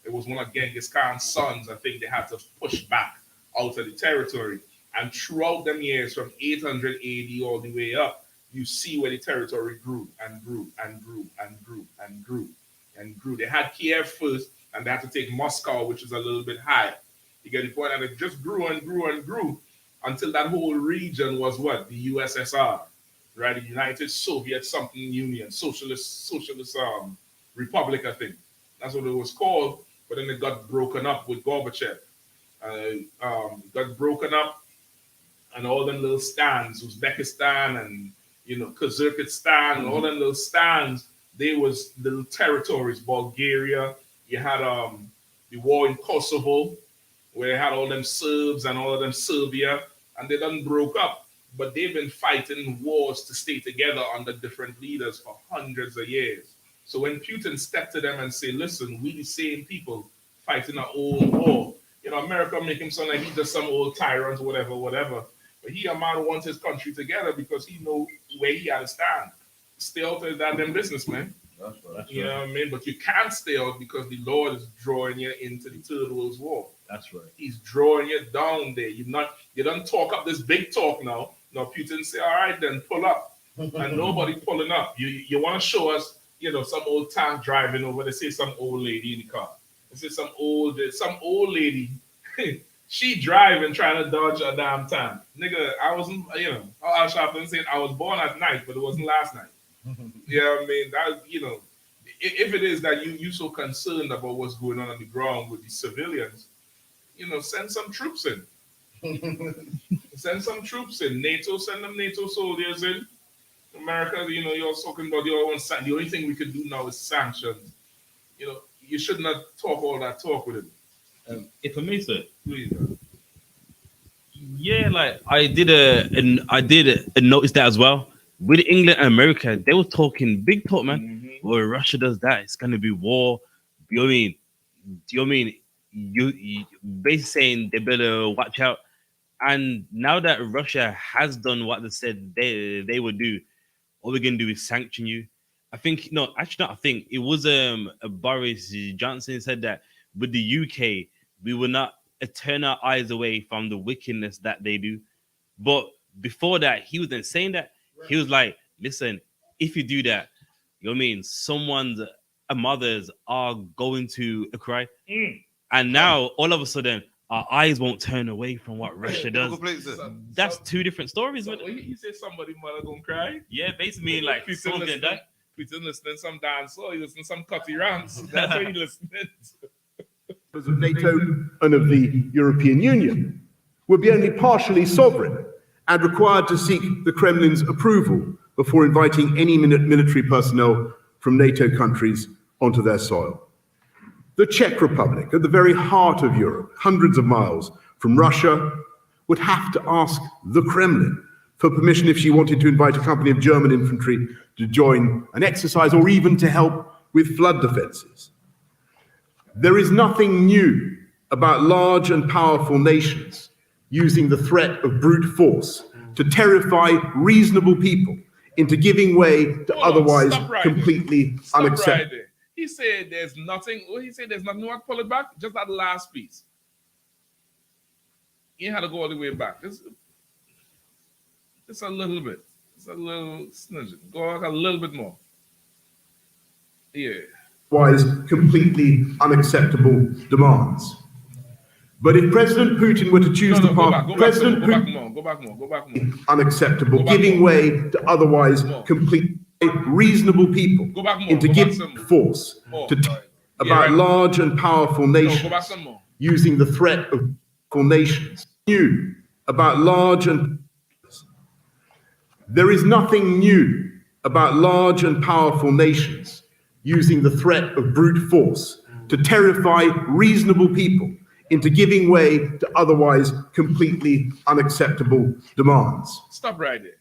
It was one of Genghis Khan's sons. I think they had to push back out of the territory. And throughout them years, from 800 AD all the way up, you see where the territory grew and grew and grew and grew and grew and grew. They had Kiev first, and they had to take Moscow, which is a little bit higher. You get the point? And it just grew and grew and grew until that whole region was what? The USSR, right? The United Soviet something Union, Socialist Republic, I think. That's what it was called. But then it got broken up with Gorbachev. Got broken up, and all them little stands, Uzbekistan and Kazakhstan, and all them little stands, they was little territories. Bulgaria, you had the war in Kosovo, where you had all them Serbs and all of them Serbia, and they done broke up. But they've been fighting wars to stay together under different leaders for hundreds of years. So when Putin stepped to them and say, listen, we the same people fighting an old war, America make him sound like he's just some old tyrant, whatever. But he, a man, wants his country together because he know where he had to stand. Stay out of that damn business, man. That's right. You know what I mean? But you can't stay out because the Lord is drawing you into the Third World War. That's right. He's drawing you down there. You don't talk up this big talk now. Now Putin say, all right, then pull up. And nobody pulling up. You want to show us, some old tank driving over. They say some old lady in the car. They say some old lady. She driving, trying to dodge a damn tank. Nigga, I wasn't, Al Sharpton saying I was born at night, but it wasn't last night. You know what I mean? That, if it is that you so concerned about what's going on the ground with the civilians, send some troops in. Send some troops in. NATO, send them NATO soldiers in. America, you're talking about the only thing we can do now is sanctions. You should not talk all that talk with him. If I may, sir, please. Yeah, like I did notice that as well. With England and America, they were talking big talk, man. Well, Russia does that, it's gonna be war. You know what I mean? You basically saying they better watch out. And now that Russia has done what they said they would do, all we're gonna do is sanction you. I think it was Boris Johnson said that with the UK, we will not turn our eyes away from the wickedness that they do. But before that, he was then saying that he was like, listen, if you do that, you know what I mean, someone's mothers are going to cry. And now all of a sudden our eyes won't turn away from what Russia does. That's two different stories. You say somebody mother gonna cry? Yeah, basically like someone's gonna die. Putin listening some dance, or he listening some cutty rants. That's what he listening to. Of NATO and of the European Union would be only partially sovereign and required to seek the Kremlin's approval before inviting any military personnel from NATO countries onto their soil. The Czech Republic, at the very heart of Europe, hundreds of miles from Russia, would have to ask the Kremlin for permission if she wanted to invite a company of German infantry to join an exercise or even to help with flood defenses. There is nothing new about large and powerful nations using the threat of brute force to terrify reasonable people into giving way to otherwise completely unacceptable. He said there's nothing. He said there's nothing. What pull it back? Just that last piece. You had to go all the way back. Just a little bit. Just a little smidgen. Go back a little bit more. Yeah. Otherwise completely unacceptable demands. But if President Putin were to choose the path, President Putin, go back more. unacceptable, giving way to otherwise complete reasonable people into giving force to about large and powerful nations using the threat of powerful nations. New about large and there is nothing new about large and powerful nations using the threat of brute force to terrify reasonable people into giving way to otherwise completely unacceptable demands. Stop right there.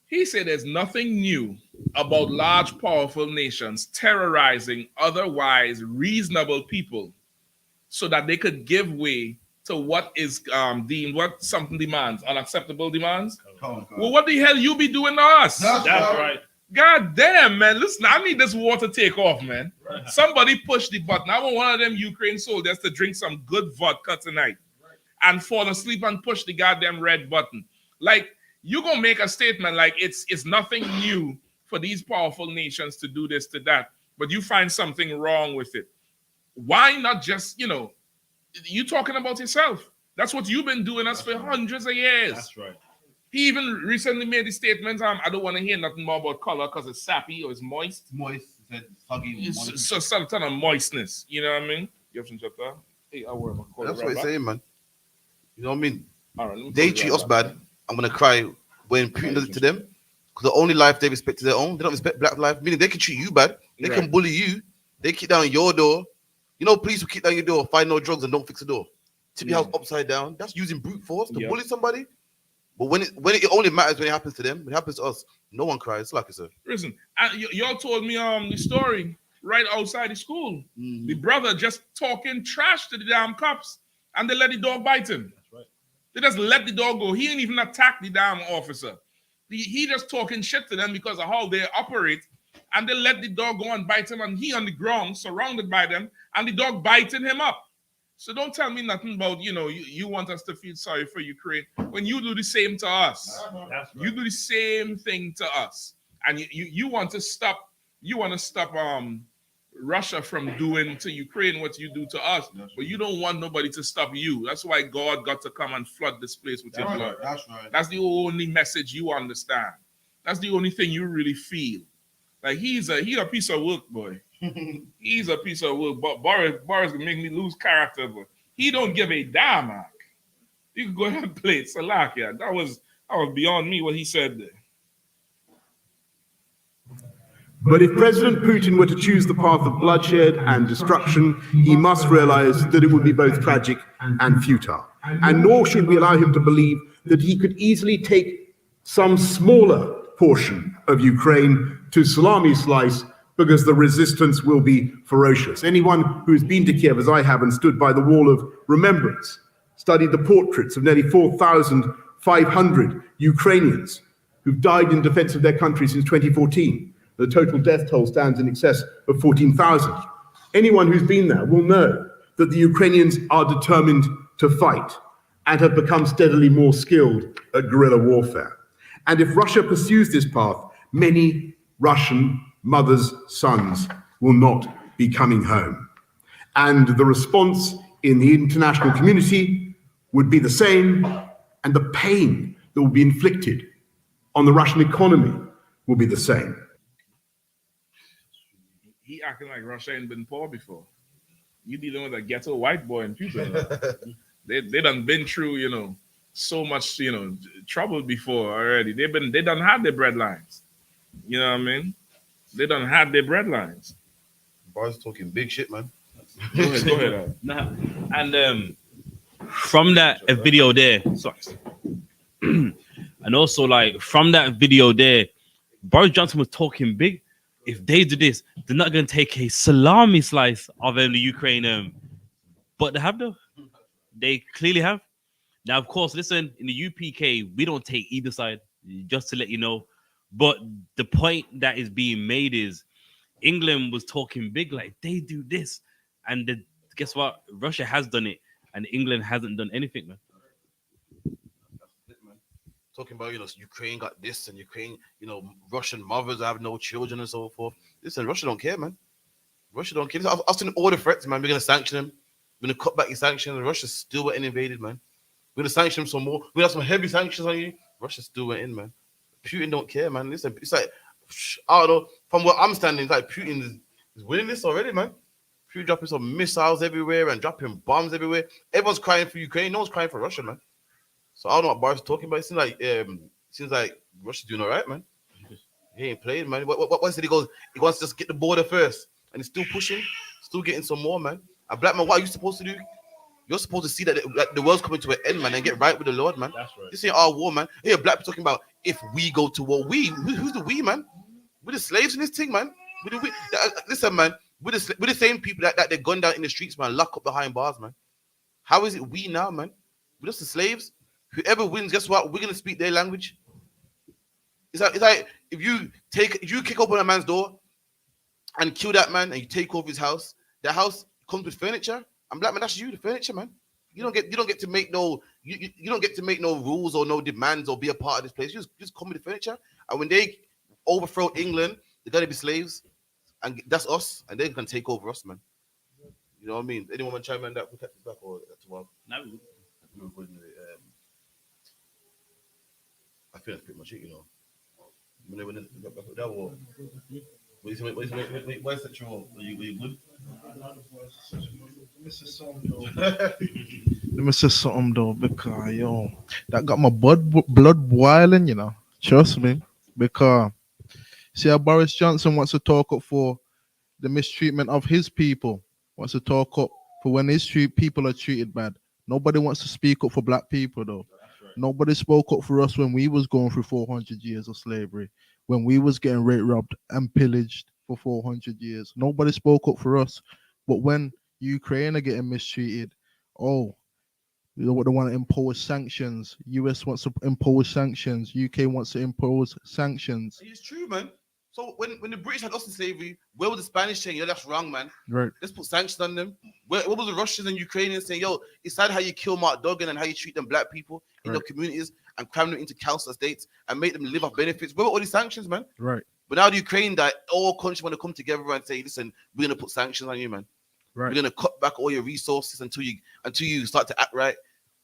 He said there's nothing new about large, powerful nations terrorizing otherwise reasonable people so that they could give way to what is deemed what something demands, unacceptable demands. Well, what the hell you be doing to us? That's right. God damn, man. Listen, I need this war to take off, man. Right. Somebody push the button. I want one of them Ukraine soldiers to drink some good vodka tonight and fall asleep and push the goddamn red button. Like, you're going to make a statement like it's nothing new for these powerful nations to do this, to that, but you find something wrong with it. Why not just, you talking about yourself? That's what you've been doing us for hundreds of years. That's right. He even recently made the statement, I don't want to hear nothing more about color because it's sappy or it's moist. Moist, it's soggy. So some ton of moistness, you know what I mean? You have some chapter? Hey, I'll worry about that's what I'm saying, man. You know what I mean? All right, they treat us bad. I'm going to cry when Putin does it to them because the only life they respect is their own. They don't respect black life, meaning they can treat you bad. They can bully you. They kick down your door. You know, police will kick down your door, find no drugs and don't fix the door. Tip your house upside down. That's using brute force to bully somebody. But when it only matters when it happens to them, when it happens to us, no one cries. Like I said. Listen, y'all told me the story right outside the school. Mm-hmm. The brother just talking trash to the damn cops, and they let the dog bite him. That's right. They just let the dog go. He ain't even attack the damn officer. He just talking shit to them because of how they operate, and they let the dog go and bite him, and he on the ground, surrounded by them, and the dog biting him up. So don't tell me nothing about, you want us to feel sorry for Ukraine when you do the same to us. Right. You do the same thing to us. And you want to stop Russia from doing to Ukraine what you do to us, but you don't want nobody to stop you. That's why God got to come and flood this place with your blood. That's right. That's the only message you understand. That's the only thing you really feel. Like he's a piece of work, boy. He's a piece of work. But Boris can make me lose character, but he don't give a damn. Mark. You can go ahead and play it. Salakia. That was beyond me what he said there. But if President Putin were to choose the path of bloodshed and destruction, he must realize that it would be both tragic and futile. And nor should we allow him to believe that he could easily take some smaller portion of Ukraine to salami slice because the resistance will be ferocious. Anyone who has been to Kiev, as I have, and stood by the wall of remembrance, studied the portraits of nearly 4,500 Ukrainians who've died in defense of their country since 2014. The total death toll stands in excess of 14,000. Anyone who's been there will know that the Ukrainians are determined to fight and have become steadily more skilled at guerrilla warfare. And if Russia pursues this path, many Russian mothers' sons will not be coming home. And the response in the international community would be the same, and the pain that will be inflicted on the Russian economy will be the same. He acting like Russia ain't been poor before. You dealing with a ghetto white boy in Cuba. They done been through, so much, trouble before already. They done had their breadlines. You know what I mean? They done had their breadlines. Boys talking big shit, man. Go ahead. Nah. And from that video there, sorry. And also from that video there, Boris Johnson was talking big. If they do this, they're not going to take a salami slice of the Ukraine. But they have though. They clearly have. Now, of course, listen, in the UPK, we don't take either side, just to let you know. But the point that is being made is England was talking big, like they do this. And guess what? Russia has done it, and England hasn't done anything, man. Talking about, Ukraine got this, and Ukraine, Russian mothers have no children and so forth. Listen, Russia don't care, man. Russia don't care. I've seen all the threats, man. We're going to sanction them. We're gonna cut back your sanctions. Russia still went and invaded, man. We're gonna sanction them some more. We have some heavy sanctions on you. Russia still went in, man. Putin don't care, man. Listen, it's like I don't know. From where I'm standing, it's like Putin is winning this already, man. Putin dropping some missiles everywhere and dropping bombs everywhere. Everyone's crying for Ukraine. No one's crying for Russia, man. So I don't know what Boris is talking about. It seems like Russia's doing all right, man. He ain't playing, man. What is it? He wants to just get the border first, and he's still pushing, still getting some more, man. A black man, what are you supposed to do? You're supposed to see that the world's coming to an end, man, and get right with the Lord, man. That's right. This ain't our war, man. Here, black people talking about if we go to war. Who's the we, man? We're the slaves in this thing, man. Listen, man. We're the same people that they gunned down in the streets, man, lock up behind bars, man. How is it we now, man? We're just the slaves. Whoever wins, guess what? We're gonna speak their language. It's like if you kick open a man's door and kill that man and you take over his house, that house comes with furniture. I'm black man, that's you, the furniture, man. You don't get to make no rules or no demands or be a part of this place. You just come with the furniture. And when they overthrow England, they're gonna be slaves, and that's us, and they're gonna take over us, man. You know what I mean? Anyone want to chime in that? We'll catch this back or tomorrow. No, we're going to I feel that's pretty much it, you know. Why is that true? Are you good? Let me say something though, because yo, that got my blood boiling, you know. Trust me, because see how Boris Johnson wants to talk up for the mistreatment of his people, wants to talk up for when his people are treated bad. Nobody wants to speak up for black people though. Nobody spoke up for us when we was going through 400 years of slavery, when we was getting rape robbed and pillaged for 400 years. Nobody spoke up for us. But when Ukraine are getting mistreated, oh, you know what, they want to impose sanctions. US wants to impose sanctions. UK wants to impose sanctions. It's true, man. So when the British had us in slavery, where was the Spanish saying, yo, that's wrong, man? Right. Let's put sanctions on them. What was the Russians and Ukrainians saying, yo, it's sad how you kill Mark Duggan and how you treat them black people in their communities and cram them into council estates and make them live off benefits? Where were all these sanctions, man? Right. But now the Ukraine, that all countries want to come together and say, listen, we're gonna put sanctions on you, man. Right. We're gonna cut back all your resources until you start to act right.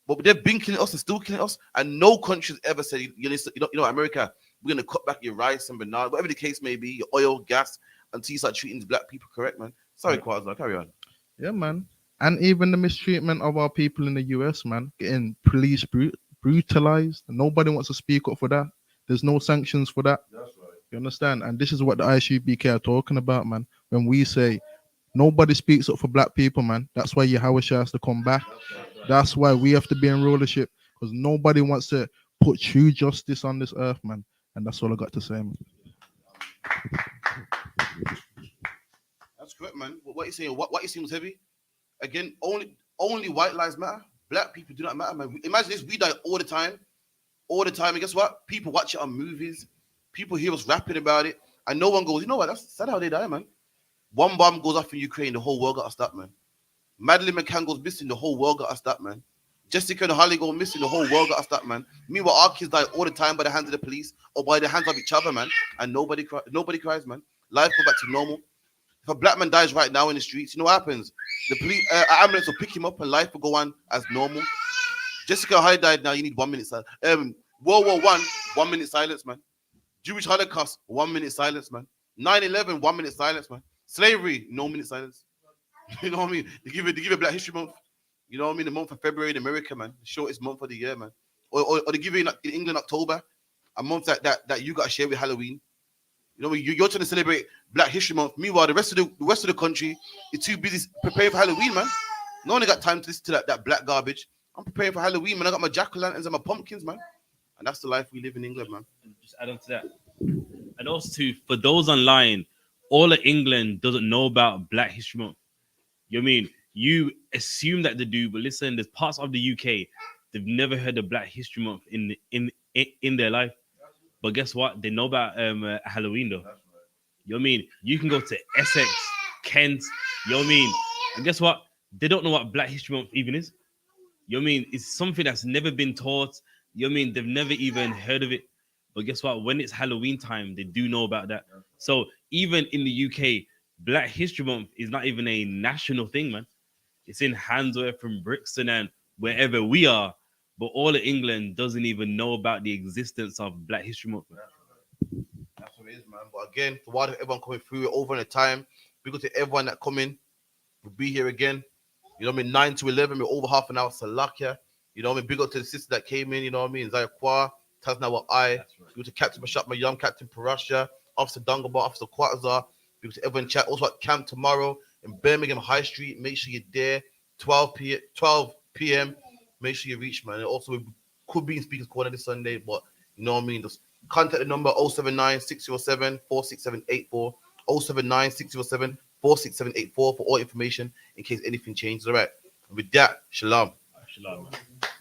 But they've been killing us and still killing us, and no country's ever said, you know, America, we're gonna cut back your rice and banana, whatever the case may be, your oil, gas, until you start treating these black people correct, man. Sorry, Quasar, carry on. Yeah, man. And even the mistreatment of our people in the US, man, getting police brutalized. Nobody wants to speak up for that. There's no sanctions for that. That's right. You understand? And this is what the I.S.U.P.K are talking about, man. When we say nobody speaks up for black people, man, that's why YAHWH has to come back. That's why we have to be in rulership, because nobody wants to put true justice on this earth, man. And that's all I got to say, man. That's correct, man. What you saying? What you saying was heavy. Again, only white lives matter. Black people do not matter, man. Imagine this: we die all the time. And guess what? People watch it on movies. People hear us rapping about it, and no one goes, you know what? That's sad how they die, man. One bomb goes off in Ukraine, the whole world got to stop, man. Madeleine McCann goes missing, the whole world got to stop, man. Jessica and Holly go missing, the whole world got to stop, man. Meanwhile, our kids die all the time by the hands of the police or by the hands of each other, man. And nobody cries, man. Life goes back to normal. If a black man dies right now in the streets, you know what happens? The police, ambulance will pick him up and life will go on as normal. Jessica and Holly died now, you need 1 minute silence. World War I, 1 minute silence, man. Jewish Holocaust, 1 minute silence, man. 9/11, 1 minute silence, man. Slavery, no minute silence. You know what I mean? They give it Black History Month. You know what I mean? The month of February in America, man. The shortest month of the year, man. Or they give you in England October, a month that you got to share with Halloween. You know, you're trying to celebrate Black History Month. Meanwhile, the rest of the country is too busy preparing for Halloween, man. No one got time to listen to that black garbage. I'm preparing for Halloween, man. I got my jack-o'-lanterns and my pumpkins, man. And that's the life we live in England, man. Just add on to that. And also, for those online, all of England doesn't know about Black History Month. You know what I mean? You assume that they do, but listen, there's parts of the UK they've never heard of Black History Month in their life. But guess what? They know about Halloween though. You know what I mean? You can go to Essex, Kent. You know what I mean? And guess what? They don't know what Black History Month even is. You know what I mean? It's something that's never been taught. You know what I mean? They've never even heard of it. But guess what? When it's Halloween time, they do know about that. So even in the UK, Black History Month is not even a national thing, man. It's in Handsworth and Brixton and wherever we are. But all of England doesn't even know about the existence of Black History Month. That's what it is, man. But again, for what everyone coming through over in the time, because to everyone that coming, we'll be here again. You know what I mean? 9 to 11, we're over half an hour. Salakia. You know what I mean? Big up to the sister that came in. You know what I mean? Zaya Kwa, Taznawa I. Big up to Captain Bashap, my young Captain Parasha, Officer Dungaba, Officer Quatazar. Big up to everyone in chat. Also at camp tomorrow in Birmingham High Street. Make sure you're there. 12 p.m. Make sure you reach, man. And also, we could be in Speakers Corner this Sunday, but you know what I mean? Just contact the number 079-607-46784, 079-607-46784 for all information in case anything changes. All right. And with that, shalom. Shalom.